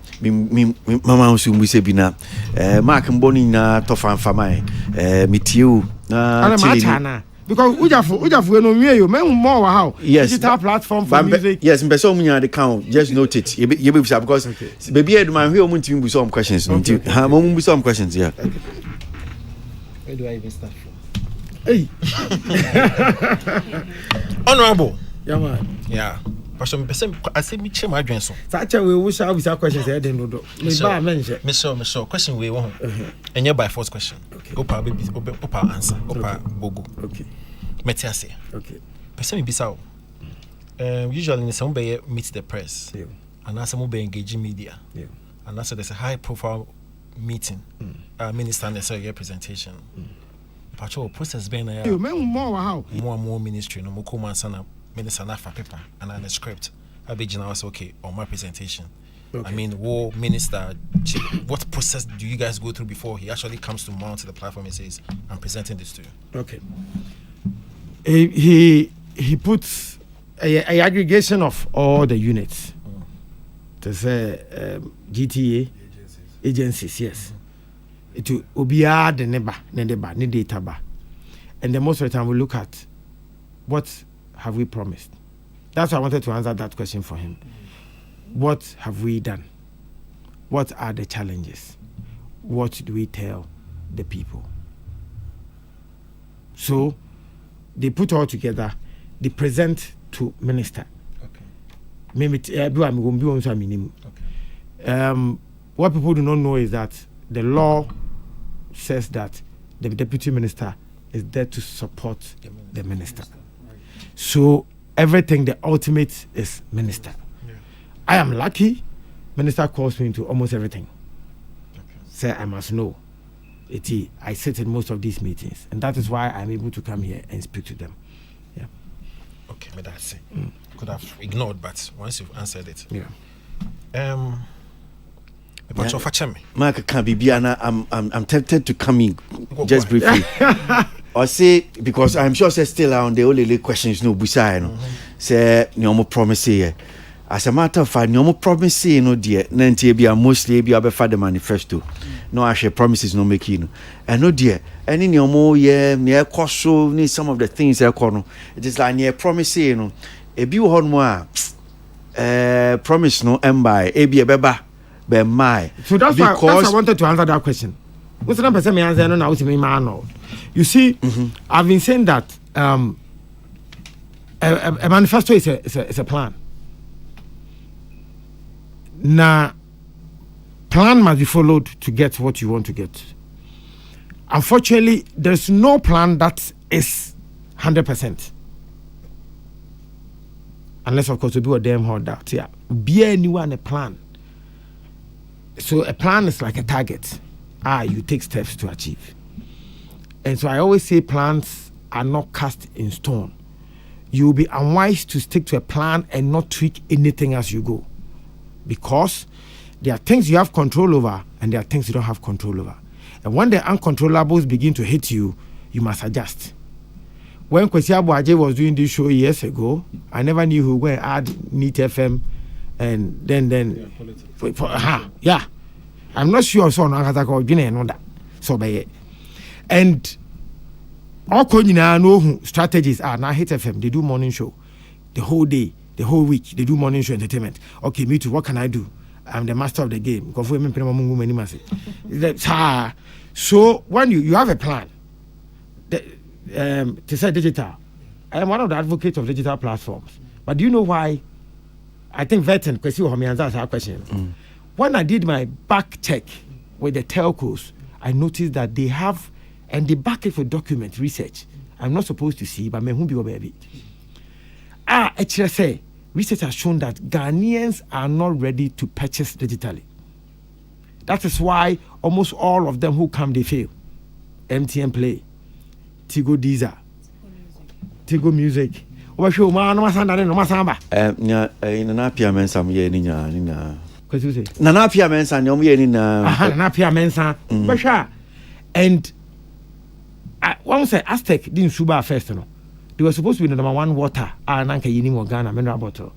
mama usu mbuse bina. Mark mboni na tofa mfama mitiu na chili. Because ujafu no nwe yo me more how digital platform for music. Yes, mbe so munya the count just note it. You be because baby eduma hwe omuntu mbu some questions. Ha mo mbu some questions yeah. Where do I even start from? Hey. Honorable. Yeah, man. Yeah. Pastor, I say me share my adwen so. Such a way we shall be questions here then do. Me ba mention. Me sure. Question we want. And by force question. Okay. Opa baby, opa answer. Opa bogo. Okay. Metiase. Okay. Person me bisa. Usually some be meet the press. Yeah. And some be engaging media. Yeah. And also there's a high profile meeting. Minister and a representation. Patrol process been more ministry no more sana minister na for paper and on the script abegina was okay on my presentation. I mean war minister what process do you guys go through before he actually comes to mount the platform and says I'm presenting this to you? Okay. He puts a aggregation of all the units. There's GTA agencies, yes. To obia the neighbor, ne data ba. And the most of the time we look at what have we promised. That's why I wanted to answer that question for him. What have we done? What are the challenges? What do we tell the people? So they put all together, they present to minister. Maybe what people do not know is that the law says that the deputy minister is there to support the minister. So everything, the ultimate is minister. I am lucky. Minister calls me into almost everything. Say I must know. I sit in most of these meetings, and that is why I'm able to come here and speak to them. Yeah. Okay, but that's it. Could have ignored, but once you've answered it. Yeah. Mark Kabibiana, I'm tempted to come in just briefly. Or say because I'm sure say still on the only questions no busa no. Say no promise here. As a matter of fact, no promise no dear. Nanti be mostly be the manifesto. No actually promises no making. And no dear. Any no more near coso need some of the things I call. It is like near promise no. A be one more promise no by a be a beba. So that's why I wanted to answer that question. What's the person me answer now to me man? You see, I've been saying that a manifesto is a plan. Now, plan must be followed to get what you want to get. Unfortunately, there's no plan that is 100%. Unless, of course, we do a damn hard doubt. Yeah, be anyone a plan. So a plan is like a target. You take steps to achieve. And so I always say plans are not cast in stone. You will be unwise to stick to a plan and not tweak anything as you go. Because there are things you have control over and there are things you don't have control over. And when the uncontrollables begin to hit you, you must adjust. When Kwasi Aboagye was doing this show years ago, I never knew who would add Neat FM and then yeah. I'm not sure so no that. So by and all know strategies are now Hit FM. They do morning show the whole day, the whole week. They do morning show entertainment. Okay, me too. What can I do? I'm the master of the game. So when you have a plan, to say digital, I am one of the advocates of digital platforms. But do you know why? I think Veteran answers our question. When I did my back check with the telcos, I noticed that they have, and they back it for document research. I'm not supposed to see, but me who be baby. HSA research has shown that Ghanaians are not ready to purchase digitally. That is why almost all of them who come, they fail. MTN Play, Tigo Deezer, Tigo Music. Nana Pia Mensa and once Aztec didn't suba first, no, they were supposed to be the number one water and Anka Yini Ghana mineral bottle.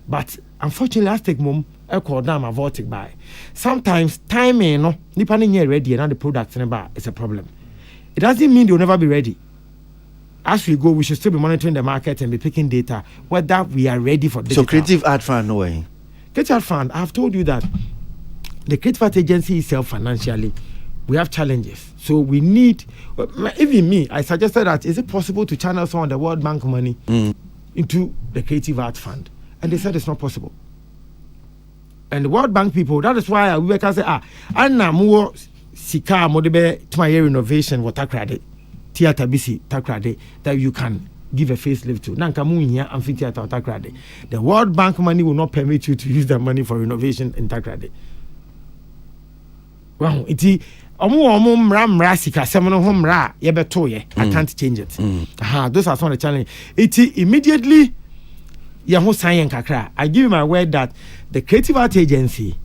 But unfortunately, Aztec mum called down my vortic by. Sometimes timing no nipping ready and now the products is a problem. It doesn't mean they'll never be ready. As we go, we should still be monitoring the market and be picking data whether we are ready for digital. So Creative Art Fund, no way. Creative Art Fund, I have told you that the Creative Art Agency itself financially, we have challenges. So we need, even me, I suggested that is it possible to channel some of the World Bank money into the Creative Art Fund? And they said it's not possible. And the World Bank people, that is why we can say, Anna Muo Sika Modebe to my renovation water credit. Theater BC takrade that you can give a facelift to. Nankamu here amphitheater takrade. The World Bank money will not permit you to use that money for renovation in takrade. Wow, iti omu mra sika semono ho mra ye beto ye. I can't change it. Those are some of the challenges. Iti immediately ye ho sign kakra. I give you my word that the Creative Art Agency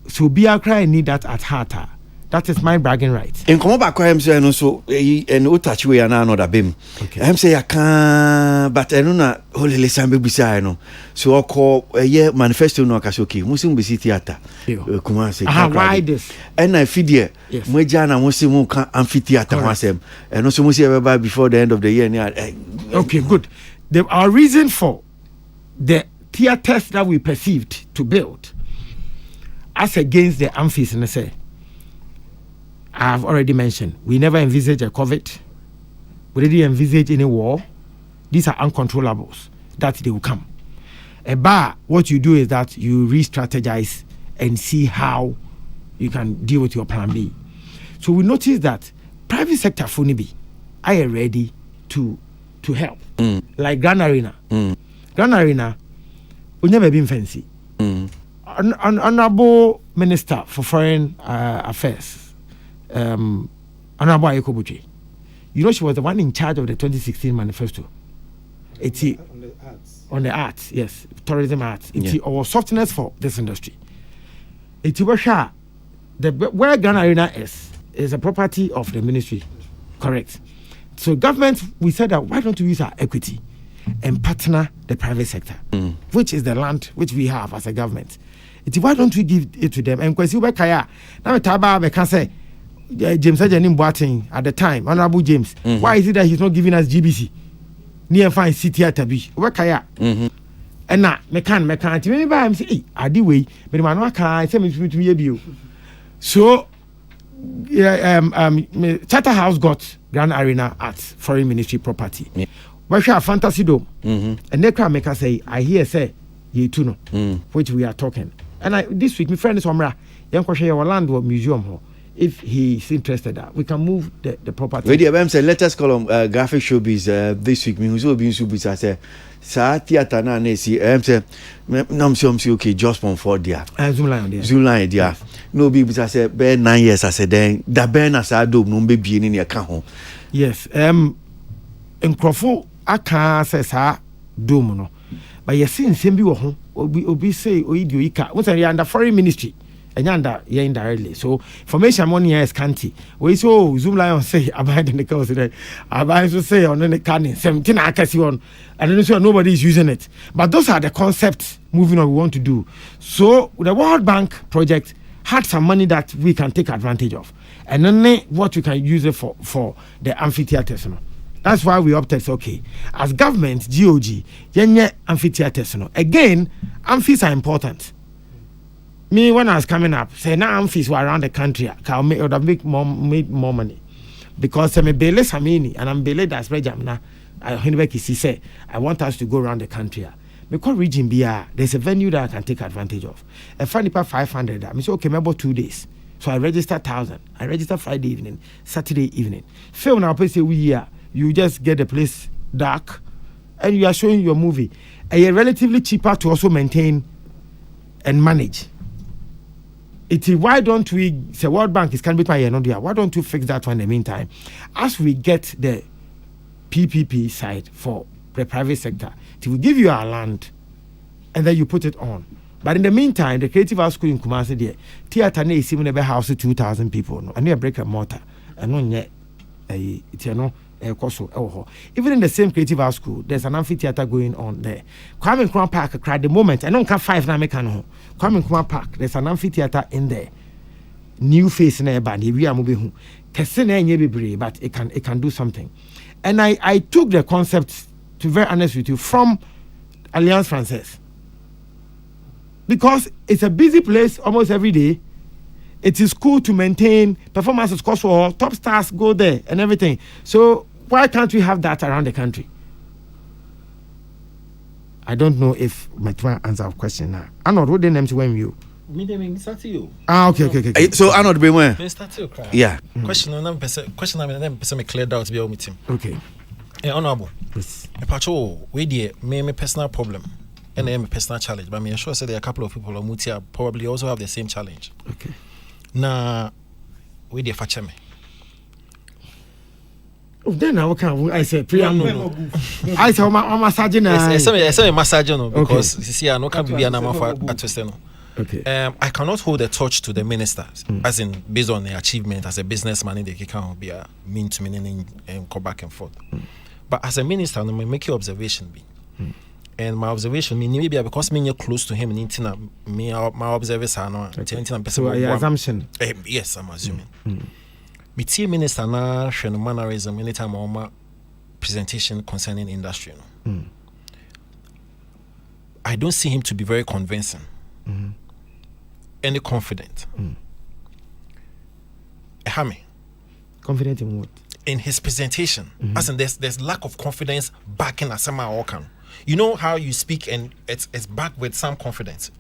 so be a cry need that at heart. That is my bragging right. In come back I'm saying so and touch we another beam. I'm say I can but I know holy listen be beside no. So I call a year manifesto no kasoki. Musim be theater. Kuma say why this? And I feed here. Moja na musim kan amphitheater wasem. And also musim everybody before the end of the year. Okay, good. Our reason for the theaters that we perceived to build as against the amphitheaters, and say I have already mentioned, we never envisage a COVID. We didn't envisage any war. These are uncontrollables. that they will come. A bar, what you do is that you re-strategize and see how you can deal with your plan B. So we notice that private sector Funibi are ready to help. Like Grand Arena. Grand Arena, we never been fancy. Honorable Minister for Foreign Affairs, Honorable Ayekobuche, you know she was the one in charge of the 2016 manifesto. It's on the arts, yes, tourism arts. It's our softness for this industry. It's where Grand Arena is a property of the ministry, correct? So government, we said that why don't we use our equity and partner the private sector, which is the land which we have as a government. It's why don't we give it to them? And Kwasi Ubekaya, now Taba can say James Ajanim Boateng at the time, Honorable James. Why is it that he's not giving us GBC? Near fine city at Tabi. Ubekaya. And now mekan remember I'm saying Adi way, but man I say me to you. So Charter House got Grand Arena at Foreign Ministry property. Where a fantasy dome. And Nekra make us say, I hear say ye too no, which we are talking. And this week, my friend is Omra, young question your land or museum. If he is interested, we can move the property. Wait, let us call him graphic showbiz this week. Me who's being showbiz. I say, "Sa theater na nesi." Say, "No, I'm okay. Just one for there." Zoom line there. No, be because I say, "Be 9 years." I say, "Then the Ben as I do no be being in your account." Yes. Nkrofo aka say sa do no, but you see nsem bi wo ho. Obi say oidio ika. What are you under foreign ministry? And yanda indirectly. So information money is scanty. We so Zoom line say about the cause today. About to say on the canning 17 accuracy on. I don't know nobody is using it. But those are the concepts moving on we want to do. So the World Bank project had some money that we can take advantage of. And then what we can use it for the amphitheaters. That's why we opted, okay, as government, GOG, yenye amphitheaters. Again, amphies are important. Me, when I was coming up, say now amphies were around the country, I would have made more money. Because I'm a Bele Samini and I'm Bele that's Rejamna. I want us to go around the country. Because region BR, there's a venue that I can take advantage of. A funny part 500, I say, okay, maybe 2 days. So I register 1,000. I register Friday evening, Saturday evening. Film now, say we are. You just get the place dark and you are showing your movie. And you're relatively cheaper to also maintain and manage. Why don't we say World Bank is can be my why don't you fix that one in the meantime? As we get the PPP side for the private sector, it will give you our land and then you put it on. But in the meantime, the Creative House School in Kumasi there, theater is even a house of 2,000 people. No, and you break a mortar and no yet even in the same Creative House School, there's an amphitheater going on there. Kwame Nkrumah Park, at the moment, I don't count 5 now. Kwame Nkrumah Park, there's an amphitheater in there. New face in there, but we are moving. But it can do something. And I took the concept, to be very honest with you, from Alliance Française. Because it's a busy place almost every day. It is cool to maintain performances, course for top stars go there and everything. So why can't we have that around the country? I don't know if my try answer our question now. Arnold, what the name to when you? Okay. So Arnold be when? Yeah. Question I'm cleared out to be with him. Okay. Honorable. Yes. We me personal problem. And a personal challenge, but I'm sure there are a couple of people on Mutia probably also have the same challenge. Okay. Now, we dey fetch me. Then I say preamble. I say my massage na. I say massage no because you see I no can be an for atwese no. Okay. I cannot hold a torch to the ministers as in based on their achievement as a businessman in the can be a mean to meaning and go back and forth. But as a minister, I make your observation be. And my observation maybe because me close to him and my observation no so your assumption yes I'm assuming me team minister na hwe no mannerism anytime on presentation concerning industry no I don't see him to be very convincing any confident confident in what in his presentation as in there's lack of confidence backing asema okan You know how you speak and it's backed with some confidence.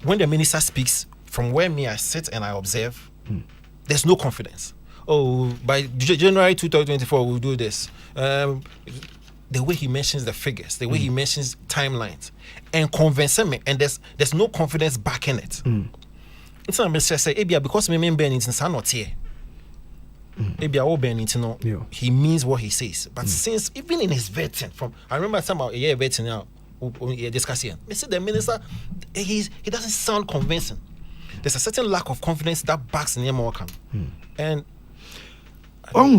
When the minister speaks, from where I sit and I observe, there's no confidence. Oh, by January 2024, we'll do this. The way he mentions the figures, the way he mentions timelines, and convincing me, and there's no confidence backing it. It's not say, because me Ben is not here. Maybe I will Ben he means what he says. But since even in his vetting, I remember some a year vetting now, discussing. I said the minister, he doesn't sound convincing. There's a certain lack of confidence that backs in him. And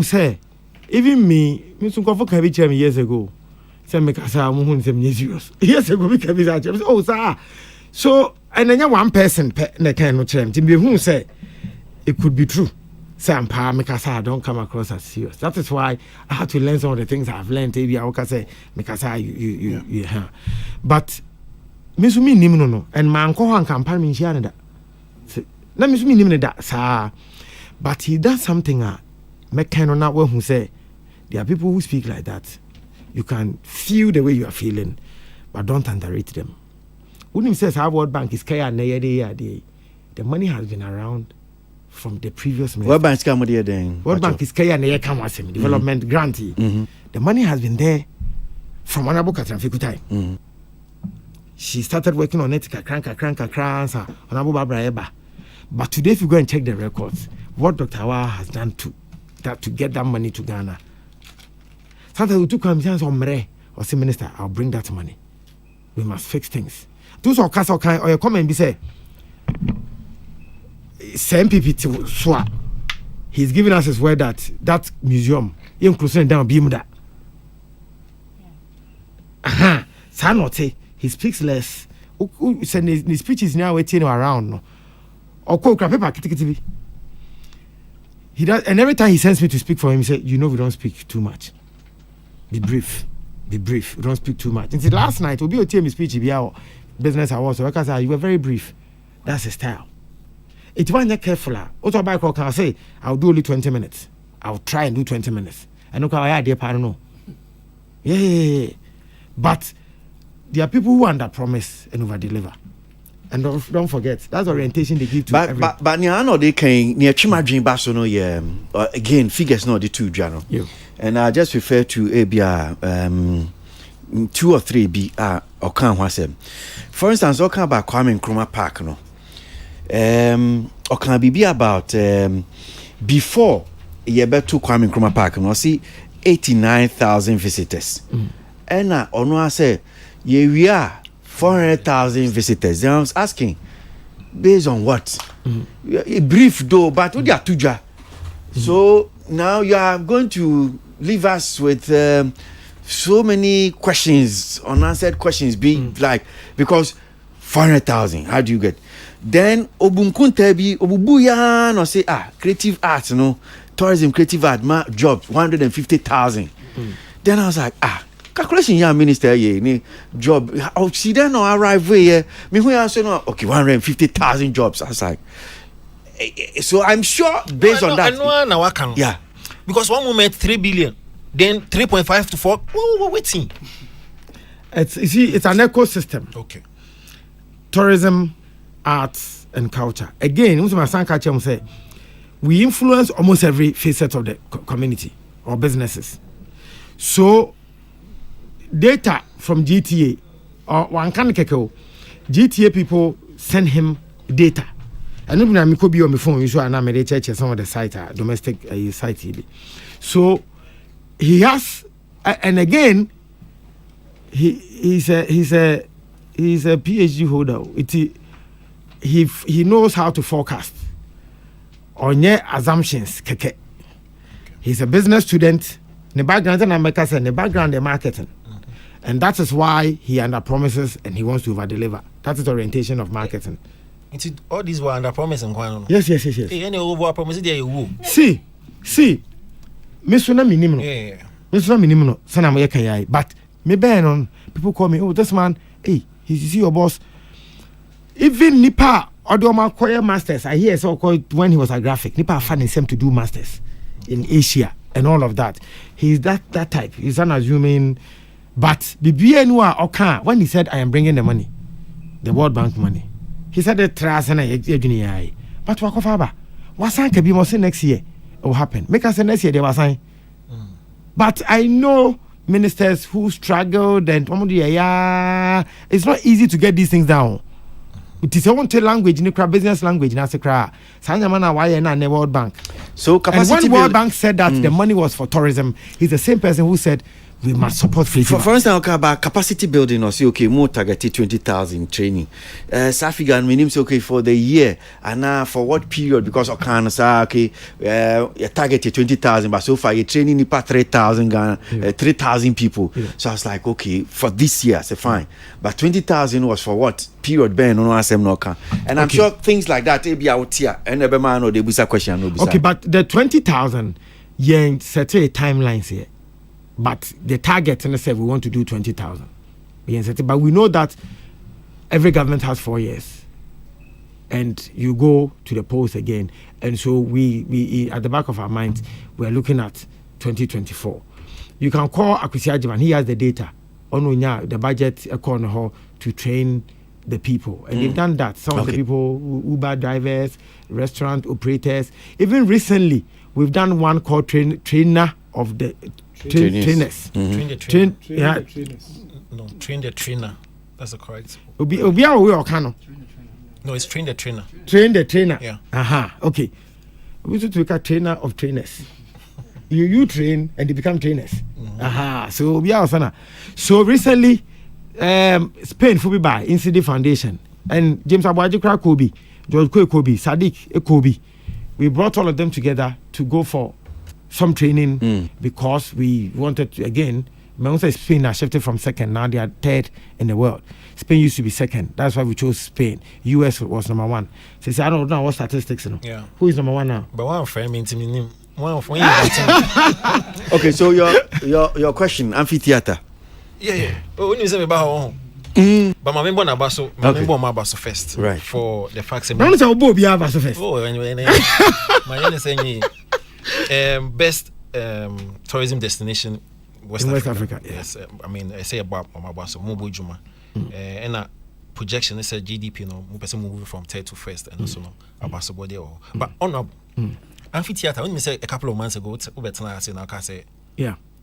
say, even me some go for years ago. Say me kasa I'm serious. Years ago me can be oh sir. So and then one person na kind no chem. Timbe who say it could be true. Say I'm pa me kasa don't come across as serious. That is why I had to learn some of the things I've learned. Maybe I can say me kasa you but me so me nim no and man ko han campaign me share that. Na me so me nim that sir. But he does something me kind of not who say there are people who speak like that. You can feel the way you are feeling, but don't underrate them. When says our World Bank is the money has been around from the previous minister. World Bank is coming World Bank is development grantee. The money has been there from Honorable Katranfiku time. She started working on it, Honorable Barbara Eba. But today, if you go and check the records, what Dr. Awa has done to get that money to Ghana. Sometimes we took him and or say, Minister, I'll bring that money. We must fix things. Those are cast or you come and be say, same people to SWA. He's giving us his word that museum, including down Bimuda. Sanote, he speaks less. His speech is now waiting around. No? Or call paper. He does, and every time he sends me to speak for him, he said, we don't speak too much. Be brief. We don't speak too much. Until last night, we'll be a team speech, business awards. So I you were very brief. That's his style. It's one that careful. Also, by call can say, I'll do only 20 minutes. I'll try and do 20 minutes. I know how I idea, I don't know. Yeah. But there are people who under promise and over deliver. And don't forget, that's the orientation they give to everyone. But I know they can near Chimadrin Basono, again, figures not the two, Jano. And I just refer to ABR 2 or 3 B or can for instance, or can about Kwame Nkrumah Park, no. Or can be about before you to Kwame Nkrumah Park, no, see 89,000 visitors. And I say, we are 400,000 visitors. Then I was asking, based on what? A brief though, but what they are tuja. So now you are going to leave us with so many questions, unanswered questions, like because 400,000. How do you get? Then Obunkuntebi, Obubuya, no say creative arts, tourism, creative art, jobs 150,000. Then I was like calculation, minister, job. Oh, she then no arrive here. Me who answer no. Okay, 150,000 jobs. I was like, so I'm sure based on that. Yeah, because one moment 3 billion, then 3.5 to 4. We're waiting. It's an ecosystem. Okay. Tourism, arts, and culture. Again, we influence almost every facet of the community or businesses. So data from GTA or one can GTA people send him data. And even I could be on my phone, you and I'm a church some of the site domestic site. So he has and again he's a PhD holder. He knows how to forecast on your assumptions. He's a business student. The background and the background in marketing. And that is why he under promises and he wants to over deliver. That is the orientation of marketing. All these were under promise and going on. Yes. Any over promise there you will. See. Mr. Minimum. Mr. Minimum. Sanam. But me ben on people call me, this man, he's your boss. Even Nipa Odoma choir masters. I hear so called when he was a graphic. Nipa funding him to do masters in Asia and all of that. He's that type. He's unassuming. But BBNua Oka, when he said, I am bringing the money, the World Bank money, he said the trust and I. But Wakofaba, Wasan can be more next year. It will happen. Make us next year, they were saying. But I know ministers who struggled and it's not easy to get these things down. It is a one language, business language, and the World Bank. So capacity and when World Bank said that the money was for tourism, he's the same person who said we must support free. For instance, okay, about capacity building, or say okay, more targeted 20,000 training. Safigan minimum say okay for the year and for what period? Because okay, you targeted 20,000, but so far you training nipa 3,000 3,000 people. Yeah. So I was like, okay, for this year, I said fine, but 20,000 was for what period? Ben no answer no can, and I'm sure things like that will be out here. And every man or they busa question no busa. Okay, but the 20,000, yeah, set a timelines here. But the target and said we want to do 20,000. But we know that every government has 4 years, and you go to the polls again, and so we at the back of our minds we are looking at 2024. You can call Kwasi Ajiman. He has the data on the budget to train the people, and they've done that. Some of the people, Uber drivers, restaurant operators. Even recently, we've done one called trainer of the. Trainers. Train the trainer. That's the correct. No, it's train the trainer. Train the trainer. Yeah. Okay. We should become trainer of trainers. you train and they become trainers. So we are sana. So recently, Spain for by Incident Foundation and James Aboagye Kobe, George Kobe, Sadiq Kobe. We brought all of them together to go for some training because we wanted to, again, Spain has shifted from second, now they are third in the world. Spain used to be second, that's why we chose Spain. US was number one. So I don't know what statistics, Yeah. Who is number one now? But one friend means me. Okay, so your question, amphitheater. Yeah. Oh, when you say about but my member Nabaso first. Right. For the facts. I don't know Bobby Abaso first. Oh, my name is saying best tourism destination West Africa. Yes, I mean I say about Mabaso Mobo Juma. And a projection is a GDP no person move from third to first and also no Abaso body or but on amphitheater when me say a couple of months ago Ubetana say now say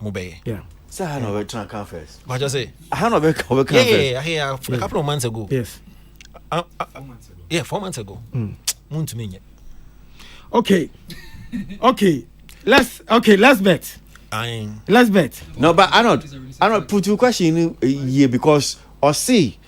Mobile. Yeah. So I know where come first. But just say I know where come first. Yeah, a couple of months ago. Yes. 4 months ago. Yeah, 4 months ago. Moon to me. Okay. Let's bet. Let's bet. No, but I not put your question in here because or see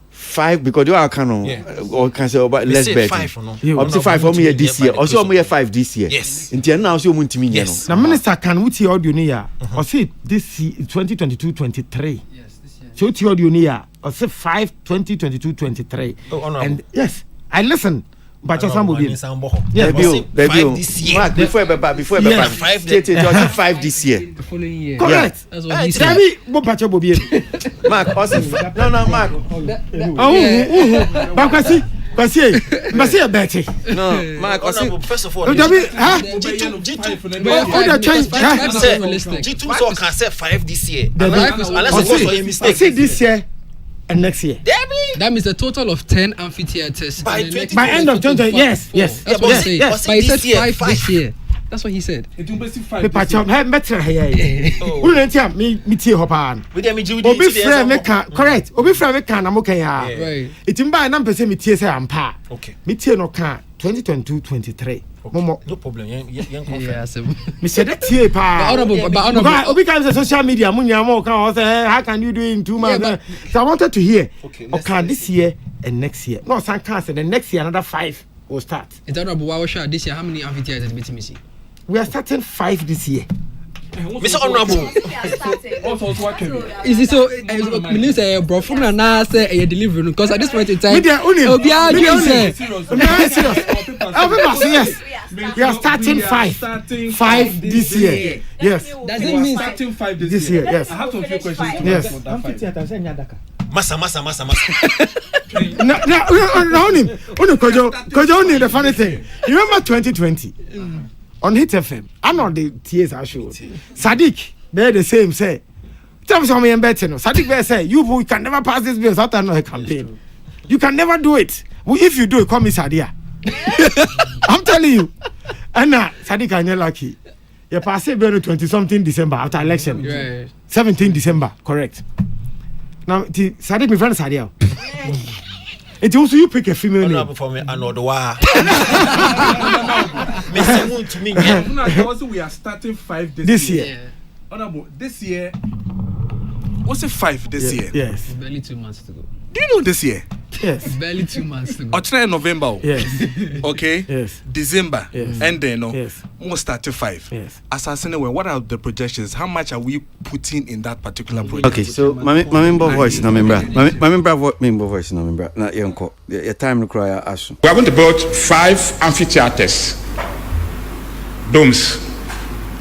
5 because you are canon or can say about let's bet. 5 or no. Up to 5 for me this year. Also me 5 this year. Yes. Until now so moon to me yes. Now minister can we see audio near or see this 2022-23. Yes, this year. So see audio near or say 5 2022-23. And yes, I listen. But just some debut this year. Mark, before 5 this year. The following year. Correct. That's what he said. Mark, no, Mark. Kwasi Betty. No, Mark, first of all, G2 so can say 5 this year. Unless it was a mistake. This year and next year. That means a total of 10 amphitheaters by end of 2020. Yes. That's what he said. But he said 5 this year. That's what he said. It will be 5. Correct. Obi frame can am okay ya. Right. It imba na mpese me tie say ampa. Okay. Me tie no kan 2022-23. No problem. Yes. Me said that tie pa. But Obi can say social media munya mo kan say how can you do in 2 months? So I wanted to hear. Okay, this year and next year. No, some can say the next year another 5 will start. In terms of Wawa this year, how many amphitheaters did we see? We are starting 5 this year. Mr. Honorable. Is it so? Minister, bro, from now say a delivery because at this point in time, yes. We are starting 5 this year. Yes. Does it mean starting 5 this year? Yes. I have some few questions. Yes. Massa. No, only the funny thing. You remember 2020 on Hit FM? I'm not the TS show. Sadiq, they're the same. Say, Tell me something better. No, Sadiq Bey say you can never pass this bill without a campaign. You can never do it. Well, if you do it, call me Sadia. I'm telling you. And now Sadiq are lucky. You pass it bill 20-something December after election. Yeah. 17 December, correct. Now Sadiq, my friend Sadia. It also you pick a female name. For me, another one. Also, we are starting 5 this year. Yeah. Honorable, this year. What's it 5 this year? Yes. It's barely 2 months to go. Do you know this year? Yes. It's barely 2 months to go. Or try November. Yes. Okay. Yes. December. Yes. And then yes. We'll start to 5. Yes. Assassin, what are the projections? How much are we putting in that particular project? Okay, so my member voice no member. My member voice no member. Na yenko. Your time require action. We are going to build 5 amphitheaters, domes.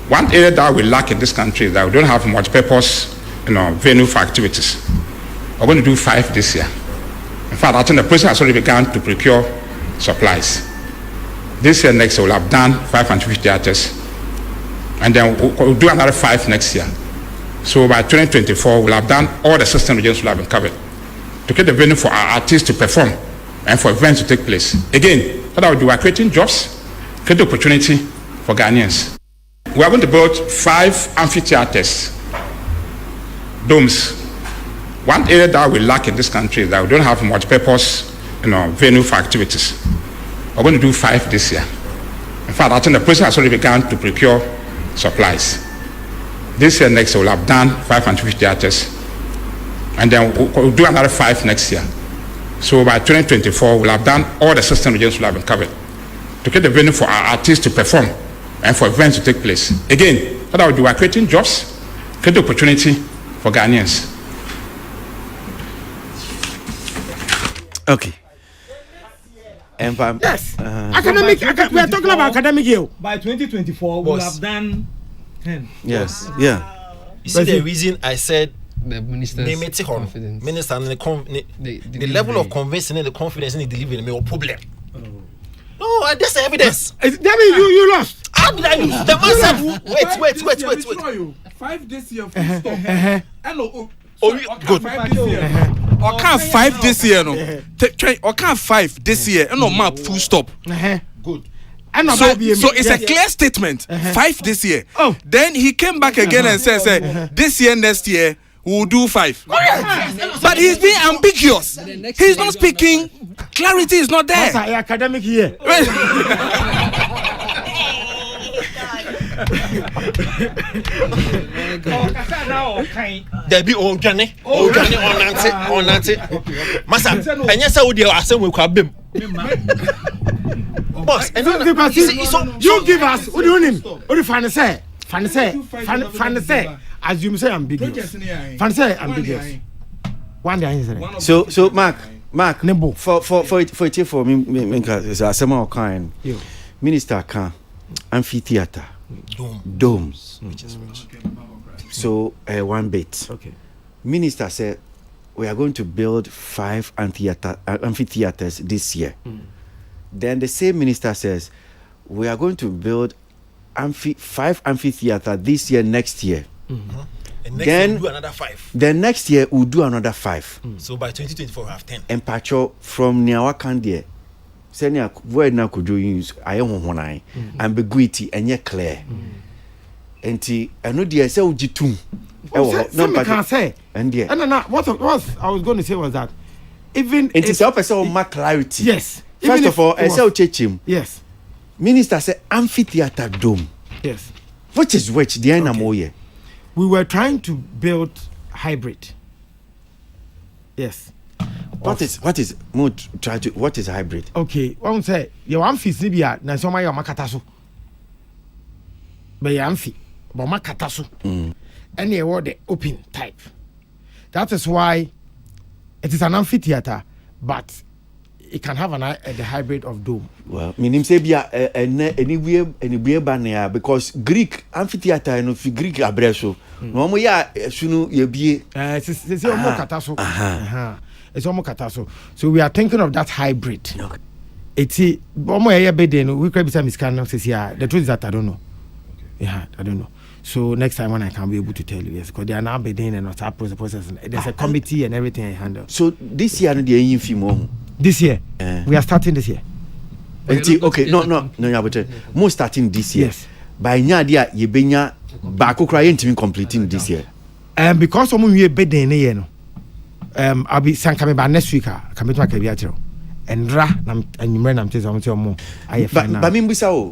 One area that we lack in this country is that we don't have multi-purpose, venue for activities. We're going to do 5 this year. In fact, I think the process has already begun to procure supplies. This year, next year, we'll have done 5 amphitheaters, and then we'll do another 5 next year. So by 2024, we'll have done all the system regions will have been covered to get the venue for our artists to perform and for events to take place. Again, what I would do, we are creating jobs, create opportunity for Ghanaians. We are going to build 5 amphitheaters, domes. One area that we lack in this country is that we don't have multi-purpose, venue for activities. We're going to do 5 this year. In fact, I think the process has already begun to procure supplies. This year, next year, we'll have done 5 amphitheaters, and then we'll do another 5 next year. So by 2024, we'll have done all the system regions will have been covered to get the venue for our artists to perform and for events to take place. Again, what I would do, we are creating jobs, create opportunity for Ghanaians. Okay. Yes. Academic. We are talking about academic year. By 2024, we'll have done 10. Yes. Yeah. You see the reason I said the minister's confidence. Minister and the level of convincing and the confidence in the delivery may a problem. No, that's the evidence. That means you lost. How did I lose? The man said, wait. 5 this year, full stop. Good. Or can't 5 this year, no? Or can't 5 this year, and no map full stop. Good. So it's a clear statement. 5 this year. Oh. Then he came back again and says, this year, next year, we'll do 5. But he's being ambiguous. He's not speaking. Clarity is not there. That's academic year. There be old Johnny on Nancy. Massa, and yes, I would do a same with Kabim. Boss, and you give us what do you mean? What do you find say? As you say, ambiguous. Find say ambiguous. One day, So Mark, Nebo for me, some kind. Minister can amphitheater. Domes. So one bit. Okay. Minister said we are going to build 5 amphitheaters this year. Then the same minister says we are going to build 5 amphitheaters this year, next year. And next then year we'll do another 5. Then next year we'll do another 5. So by 2024 we'll have 10. And Pacho from Niawakandia. Senior word now could use I own one ambiguity and yet clear. And I know the SL G2. No, can say. And yeah. And what I was going to say was that even it is up as more clarity. Yes. First of all, SL Chechim. Yes. Minister said amphitheater dome. Yes. Which is the end okay. We were trying to build hybrid. Yes. What is hybrid? Okay, one say your amphi Libya na so my makataso. But your amphi, but makataso. And you word the open type. That is why it is an amphitheater, but it can have the hybrid of dome. Well, meaning say be anywhere banner because Greek amphitheater and if Greek abreso. No mo ya sunu ye bie. It's almost kataso. It's almost kataso. So we are thinking of that hybrid. Okay. It's almost a bed. We could be some scan. The truth is that I don't know. Okay. Yeah, I don't know. So next time when I can be able to tell you, yes, because they are now beginning and not process. There's a committee and everything I handle. So this year, the film. This year, we are starting this year. Okay, no, but more starting this year. Yes. By Nyadia, you be back crying to completing this year. Because of we bedding in, I'll be coming by next week. Come to my career. And you I'm telling more.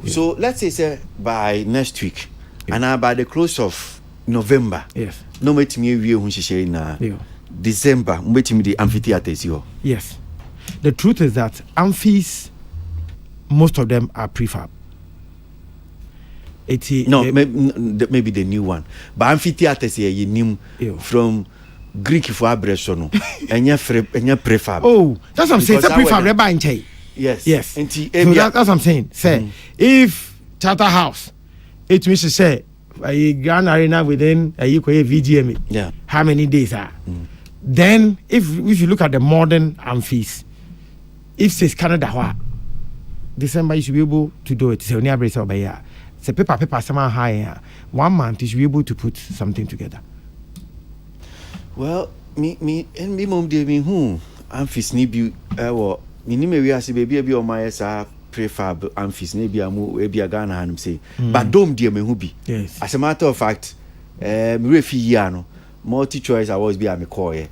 So let's say by next week, and by the close of November, yes, no me na December, me the amphitheaters yo. Yes, the truth is that amphis, most of them are prefab. Maybe the new one, but amphitheaters here you name from Greek for abresono, and your prefab. Oh, that's what I'm saying. It's a prefab. Yes. So that's what I'm saying. Say, if Charter House, it means to say a grand arena within a VGMA. Yeah. How many days are? Then, if you look at the modern amphis, if it's Canada, December you should be able to do it. So near brace over here. It's a paper somehow higher. 1 month you should be able to put something together. Well, me mom dear me who amphis ni bi me we ase baby o my sa prefab amphis ni bi amu e bi Ghana hanum say but dome dear me who bi. Yes. As a matter of fact, me refi year no multi choice awards bi am call here.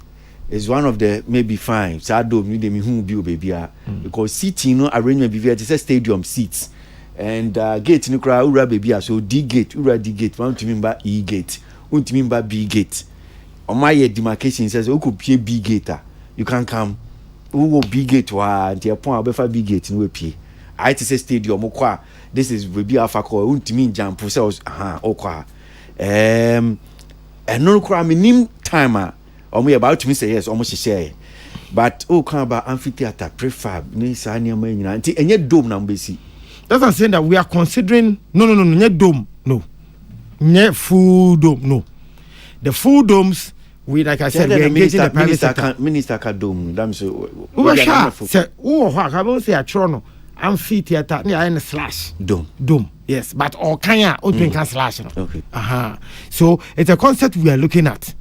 It's one of the maybe fine. So dome ni me who bi o baby because seating no arrangement bi it's a stadium seats and gate ni kra ura baby so D gate ura D gate want to mean by E gate want to mean by B gate. On my demarcation says, "Oh, could be a big gator. You can come. Who will be gate? Why? The point of big gate in WP. I say stadium. Okwa. This is will be alpha call. Won't mean jump. Process. Okwa. And no crime in timer. Or me about to me say yes. Almost share. But come about amphitheater prefab. Ni sanya me nyina. Nti enye dome na mbesi. That's what I'm saying that we are considering. No. Nye dome. No. Nye full dome. No. The full domes. We like I said, we engage in the private sector. Minister ka dome. Damn so. We sure. Say, I won't say a trono. Amphitheater. Near slash. Dome. Yes, but all kanya open can slash. Okay. So it's a concept we are looking at,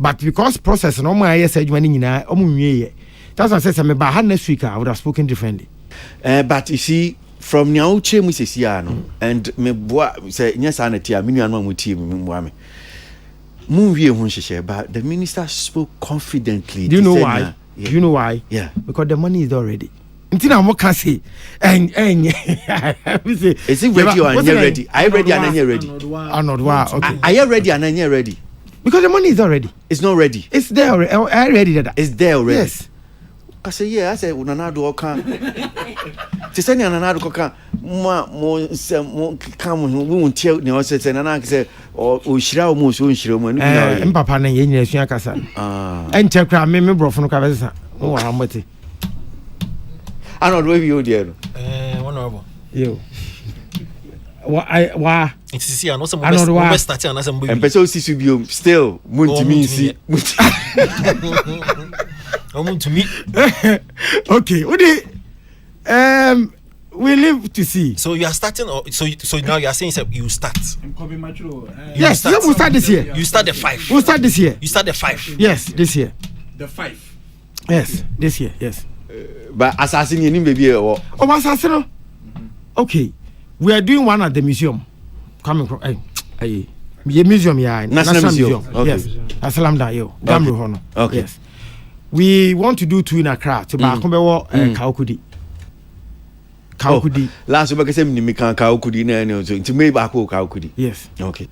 but because process no more I said when that's what I said. Me by next week I would have spoken differently. But you see, from Nyauche Musesiano and me boa say yes anatia me nuanu amuti me mboa me. But the minister spoke confidently. Do you know why? Yeah. Do you know why? Yeah. Because the money is already. Until I'm can say, and is it ready or not ready? Are you ready and you're ready? Okay. Are you ready and you're ready? Because the money is already. It's not ready. It's there already. I ready that. It's there already. Yes. I say yeah. I say unanado oka. To say unanado oka. Mo come we won't tell. Ne say nana say o shira o mo so shira mo. Papa na ye nyina sua kasa. Enche kra me brofo no ka besa. Wo wa amoti. Ano do we o there no. Honorable. Yo. Wa it's see I know some best start and some and person see subium still muntimi see. To me. Okay, we live to see. So you are starting, so now you are saying you start. Yes, we'll start this year. You start the 5. We'll start this year. You start the 5. Yes, this year. The 5. Yes, this year. Yes. But assassin, you need baby or assassin. Okay, we are doing one at the museum. Coming from museum, yeah, National Museum. Okay. Yes, Asalam Dayo, Gamru Hono. Okay. Yes. We want to do 2 in Accra to Bakumbewo Kaukudi. Last week I said me can Kaukudi na so to me back Kaukudi. Yes. Okay.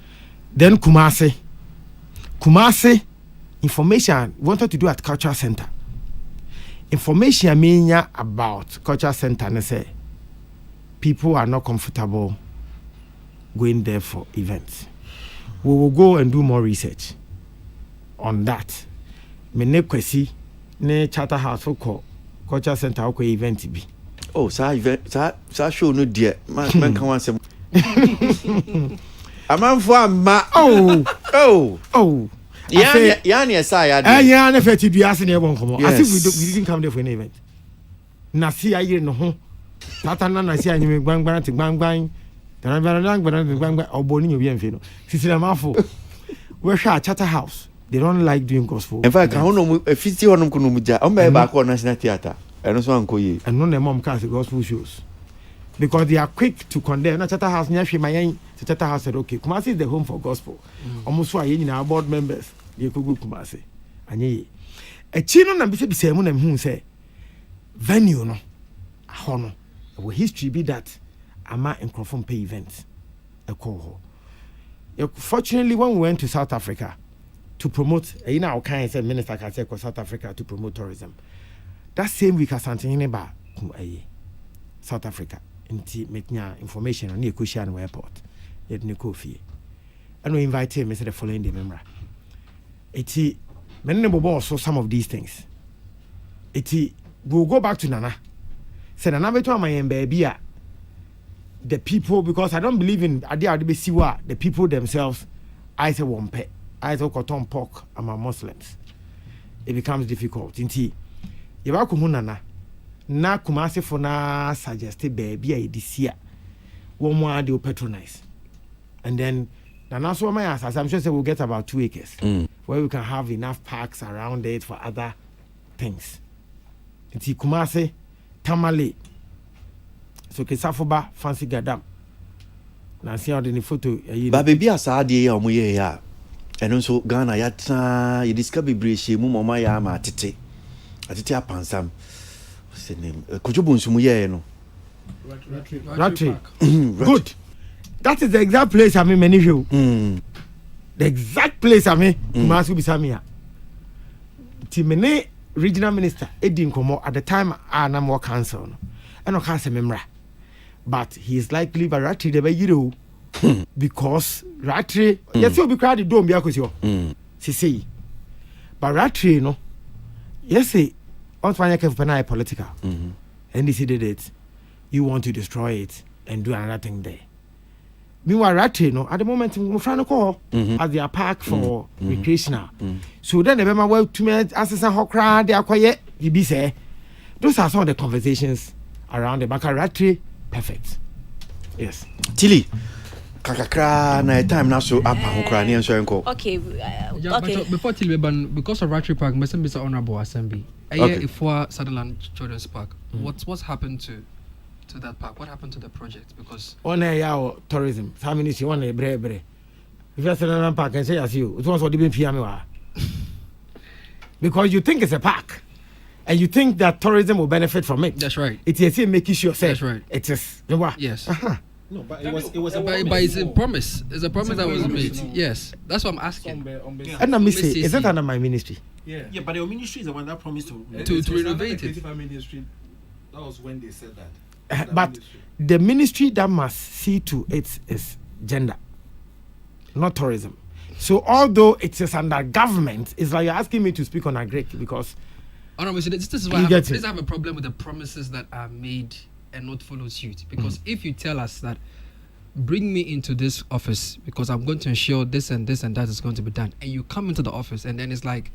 Then Kumasi information we wanted to do at Cultural Center. Information mean about Cultural Center and say people are not comfortable going there for events. We will go and do more research on that. Me ne Kwasi ne Charter House for Cultural Center for event be. Oh, sa event sa show no dear. Man can want some. I'm for ma. Oh. Yeah, say ya. Yeah, na feti bi ase na ebon komo. As if we didn't come there for an event. Na see aye no ho. Tata na see anyime gbangban te gbangban. We're at Chatter House. They don't like doing gospel. In fact, I don't know if it's the one I'm back on National Theatre. I don't know why. And none of mom cast gospel shows. Because they are quick to condemn. Not Chatter House, near my Chatter House said, okay, Kumasi is the home for gospel. Almost why in our board members, you could go Kumasi. And ye. A chino and Bishop Simon and who say, venue no, honor. Our history be that Ama and Crawford pay events. A call. Fortunately, when we went to South Africa to promote, you know, kind of minister can say South Africa to promote tourism. That same week, as something about South Africa, and metnya information on the Kushan airport, yet Nikofi. And we invited him, the following day, member. Eti, many boss saw some of these things. Eti, we'll go back to Nana. Said Nana beto my baby. The people, because I don't believe in the people themselves, I say one pet, I say cotton pork, I'm a Muslims. It becomes difficult. Inti, you are kumunana, na kumase for na suggested baby this year. One more they will patronize. And then, Nana so my ass, as I'm sure we'll get about 2 acres where we can have enough parks around it for other things. Inti kumase, tamale. So Kesafoba fancy gadam. Na see how the photo. But baby asadi ya omuye ya. And also Ghana yata you discover bridge mu mama ya ma tete. Atete apansam. What's the name? Kujubu nsumuye no. Ratri. Good. That is the exact place I mean many show. The exact place I mean must be Samia. Timene regional minister Edin Komo at the time I am more council. I don't can't remember. But he is likely by Ratri the Bayiro because Ratri, yes, you'll be crowded, don't be a question. See, but Ratri, no, yes, say, on Fanya political, and he said it, you want to destroy it and do another thing there. Meanwhile, Ratri, no, at the moment, we're trying to call at their park for recreational. So then, the member well to me, assistant Hokra, they are quiet, you be say, those are some of the conversations around the Bakaratri. Perfect. Yes. Tilly, kakakra na time na so apa hokra ni enso enko. Okay. Okay. But before Tilly, because of Ratri Park, Mr. Honorable Assembly, if for Sutherland Children's Park, what's happened to that park? What happened to the project? Because on a tourism, how many you want a bre. If you're Sutherland Park and say as you, it was what you been because you think it's a park. And you think that tourism will benefit from it? That's right. It is making sure. That's right. It is. Yes. No, but it was a but it's a promise. It's a promise that was made. Yes, that's what I'm asking. And let me say, is that under my ministry? Yeah, but your ministry is the one that promised to renovate it. Ministry, that was when they said that. But the ministry that must see to it is gender, not tourism. So although it is under government, it's like you're asking me to speak on a Greek because. This is why I have a problem with the promises that are made and not follow suit. Because if you tell us that bring me into this office because I'm going to ensure this and this and that is going to be done, and you come into the office and then it's like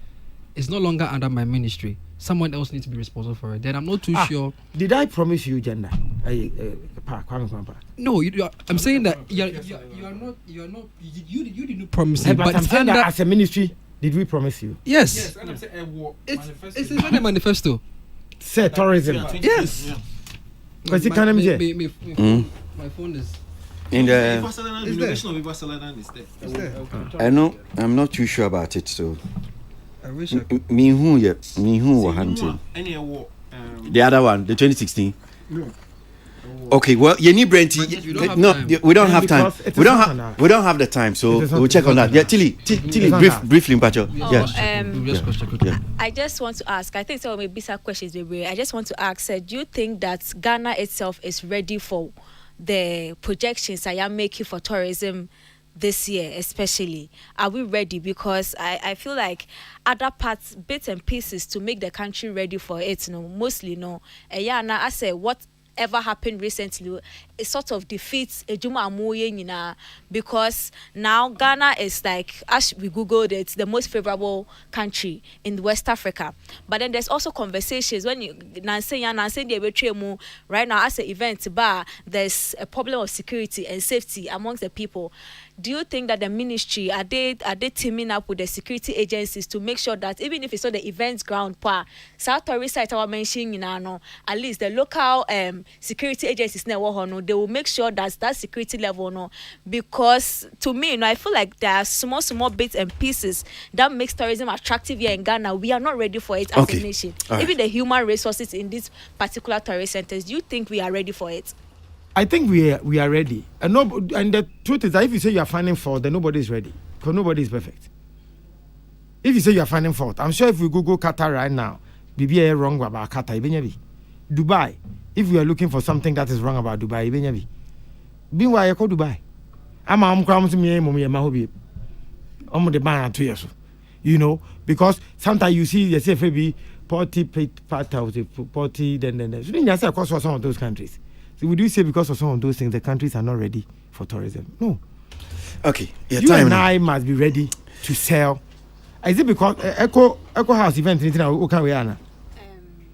it's no longer under my ministry, someone else needs to be responsible for it, then I'm not too sure. Did I promise you gender? No, I'm saying that you didn't promise it, but I'm saying that as a ministry. Did we promise you? Yes. It's in a manifesto. Say tourism. Yes. Because you can't my phone is in the is there. I know I'm not too sure about it, so I wish me who were hunting. The other one, the 2016. No. Okay, well, you need Brenty. We don't have time. We don't have the time, so we'll check on that. Yeah, Tilly, briefly, Mpacho. I just want to ask. I think so. Maybe some questions. I just want to ask. Do you think that Ghana itself is ready for the projections I am making for tourism this year, especially? Are we ready? Because I feel like other parts, bits and pieces to make the country ready for it. Mostly no. I say what ever happened recently, it sort of defeats Ejuma Amoye Nina, because now Ghana is like, as we Googled it, the most favorable country in West Africa. But then there's also conversations when you right now as an event bar, there's a problem of security and safety amongst the people. Do you think that the ministry are they teaming up with the security agencies to make sure that even if it's on the events ground South Tourist site I was mentioning, at least the local security agencies they will make sure that that security level because to me I feel like there are small bits and pieces that makes tourism attractive here in Ghana. We are not ready for it as a nation. Even the human resources in these particular tourist centers, do you think we are ready for it? I think we are ready, and the truth is that if you say you are finding fault, then nobody is ready, because nobody is perfect. If you say you are finding fault, I'm sure if we Google Qatar right now, be wrong about Qatar, Dubai. If we are looking for something that is wrong about Dubai, be why I call Dubai. I'm to me, the man 2 years, because sometimes you see the CFB 40, then so then across for some of those countries. So would you say because of some of those things the countries are not ready for tourism? No. Okay. You and I must be ready to sell. Is it because Echo House event in Okawayana?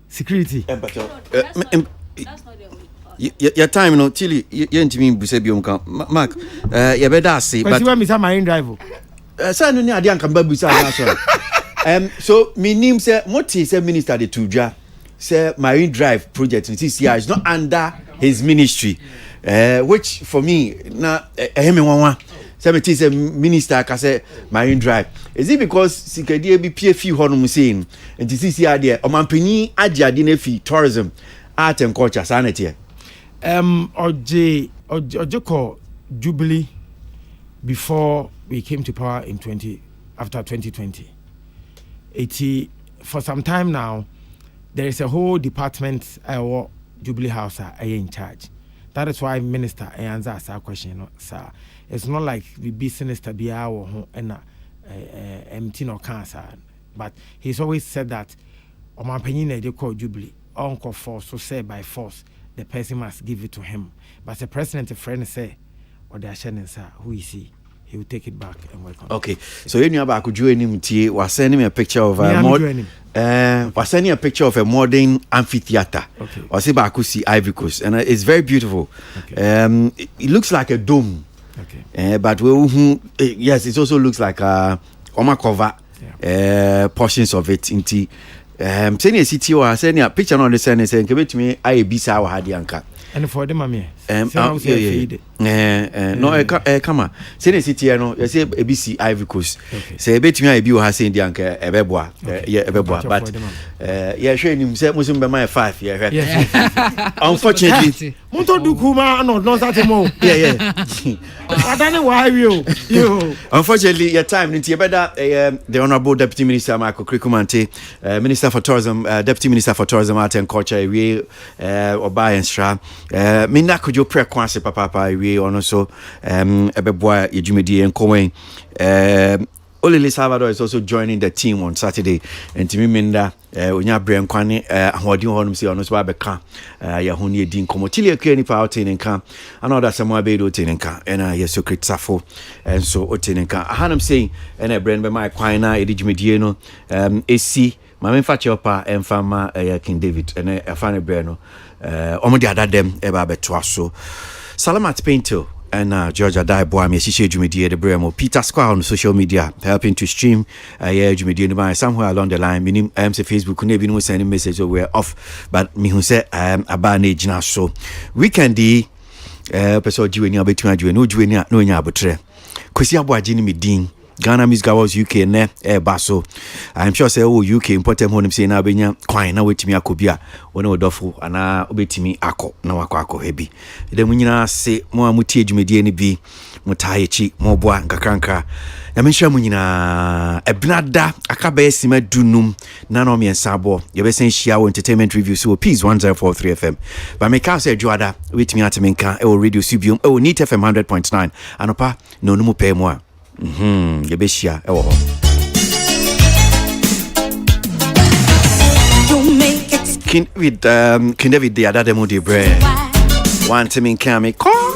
Security. That's not the way. Your time, Chile, you ain't mean Busebium. Mark, you better say, but you want me to marine drive? Son, I didn't come back with so, me name say, Moti say Minister de Tuja. Say Marine Drive project in TCI is not under his ministry, which for me na say minister can say Marine Drive. Is it because Sikadi be PFU honum saying and TCI there omampani ajiade na fi tourism, art and culture sanity? Ojeko Jubilee before we came to power after 2020. For some time now. There is a whole department Jubilee House in charge. That is why Minister answers our question, sir. It's not like we be sinister be our and empty no cancer. But he's always said that my opinion they call Jubilee, uncle force, so say by force, the person must give it to him. But the president a friend say, or the Ashen sir, who is he? He will take it back and work on it. Okay. So you know about was sending me a picture of was sending a picture of a modern amphitheater. Okay. Was about see Ivory Coast, and it's very beautiful. Okay. It looks like a dome. Okay. But yes, it also looks like a cover portions of it into sending a city or sending a picture on the send saying give it to me I be sour hadianka. And for them, no, come on. Say the city, you say ABC Ivory Coast. Say, bet me, I be has seen the uncle, Ebeboa, but yeah, sure, you say, Muslim by my 5 years. Unfortunately, Monto do Kuma, no, that more. Yeah. I don't know why you. Unfortunately, your time, it's better. The Honorable Deputy Minister Michael Krikumante, Minister for Tourism, Deputy Minister for Tourism, Art and Culture, we Obai and Stra. Minna could you pray Kwasi papa we also Ebeboa Ejumedi and Kowen. Olele Salvador is also joining the team on Saturday. And to me, Minda, Unya Brian Kwani, Hodi Honum see on us Babeka, Yahuni Din Komotili, Kenny Power Tenenka, another Samoa Bedo Tenenka, and yes, so great Safo, and so Otenenka. I had him saying, and I brand by my Quina, Edijumediano, AC, my manufacturer, and Farmer King David, and a funny Breno. Omodi adadem eba betwaso Salamat Painter and Georgia Daiboa me shishe jumedi the bremo Peter Square on social media helping to stream jumedi by somewhere along the line minim say Facebook ne bi no send message so we're off but me who say aba na ejina so weekend person jiweni abetua jiweni no jiweni no nya abotre Kwasi Aboagye ni medin Ghana Music Awards UK ne baso I'm sure say UK important honim say na benya kwan na wetimi akobia wona odofo ana obetimi akọ na wakọ hebi de munyina se mo amutie dwumedie ne bi mutayechi mo boa nkakranka na menhwa munyina ebnada akaba esima dunum na no miensa bo ye be sen hia wo entertainment review so Peace 1043 FM ba me ka say juada wetimi atemenka e radio subium e Neat FM 100.9 anopa no numu pe mo a Yebeshia, You make it King David the other demo de bread. One to me can me call.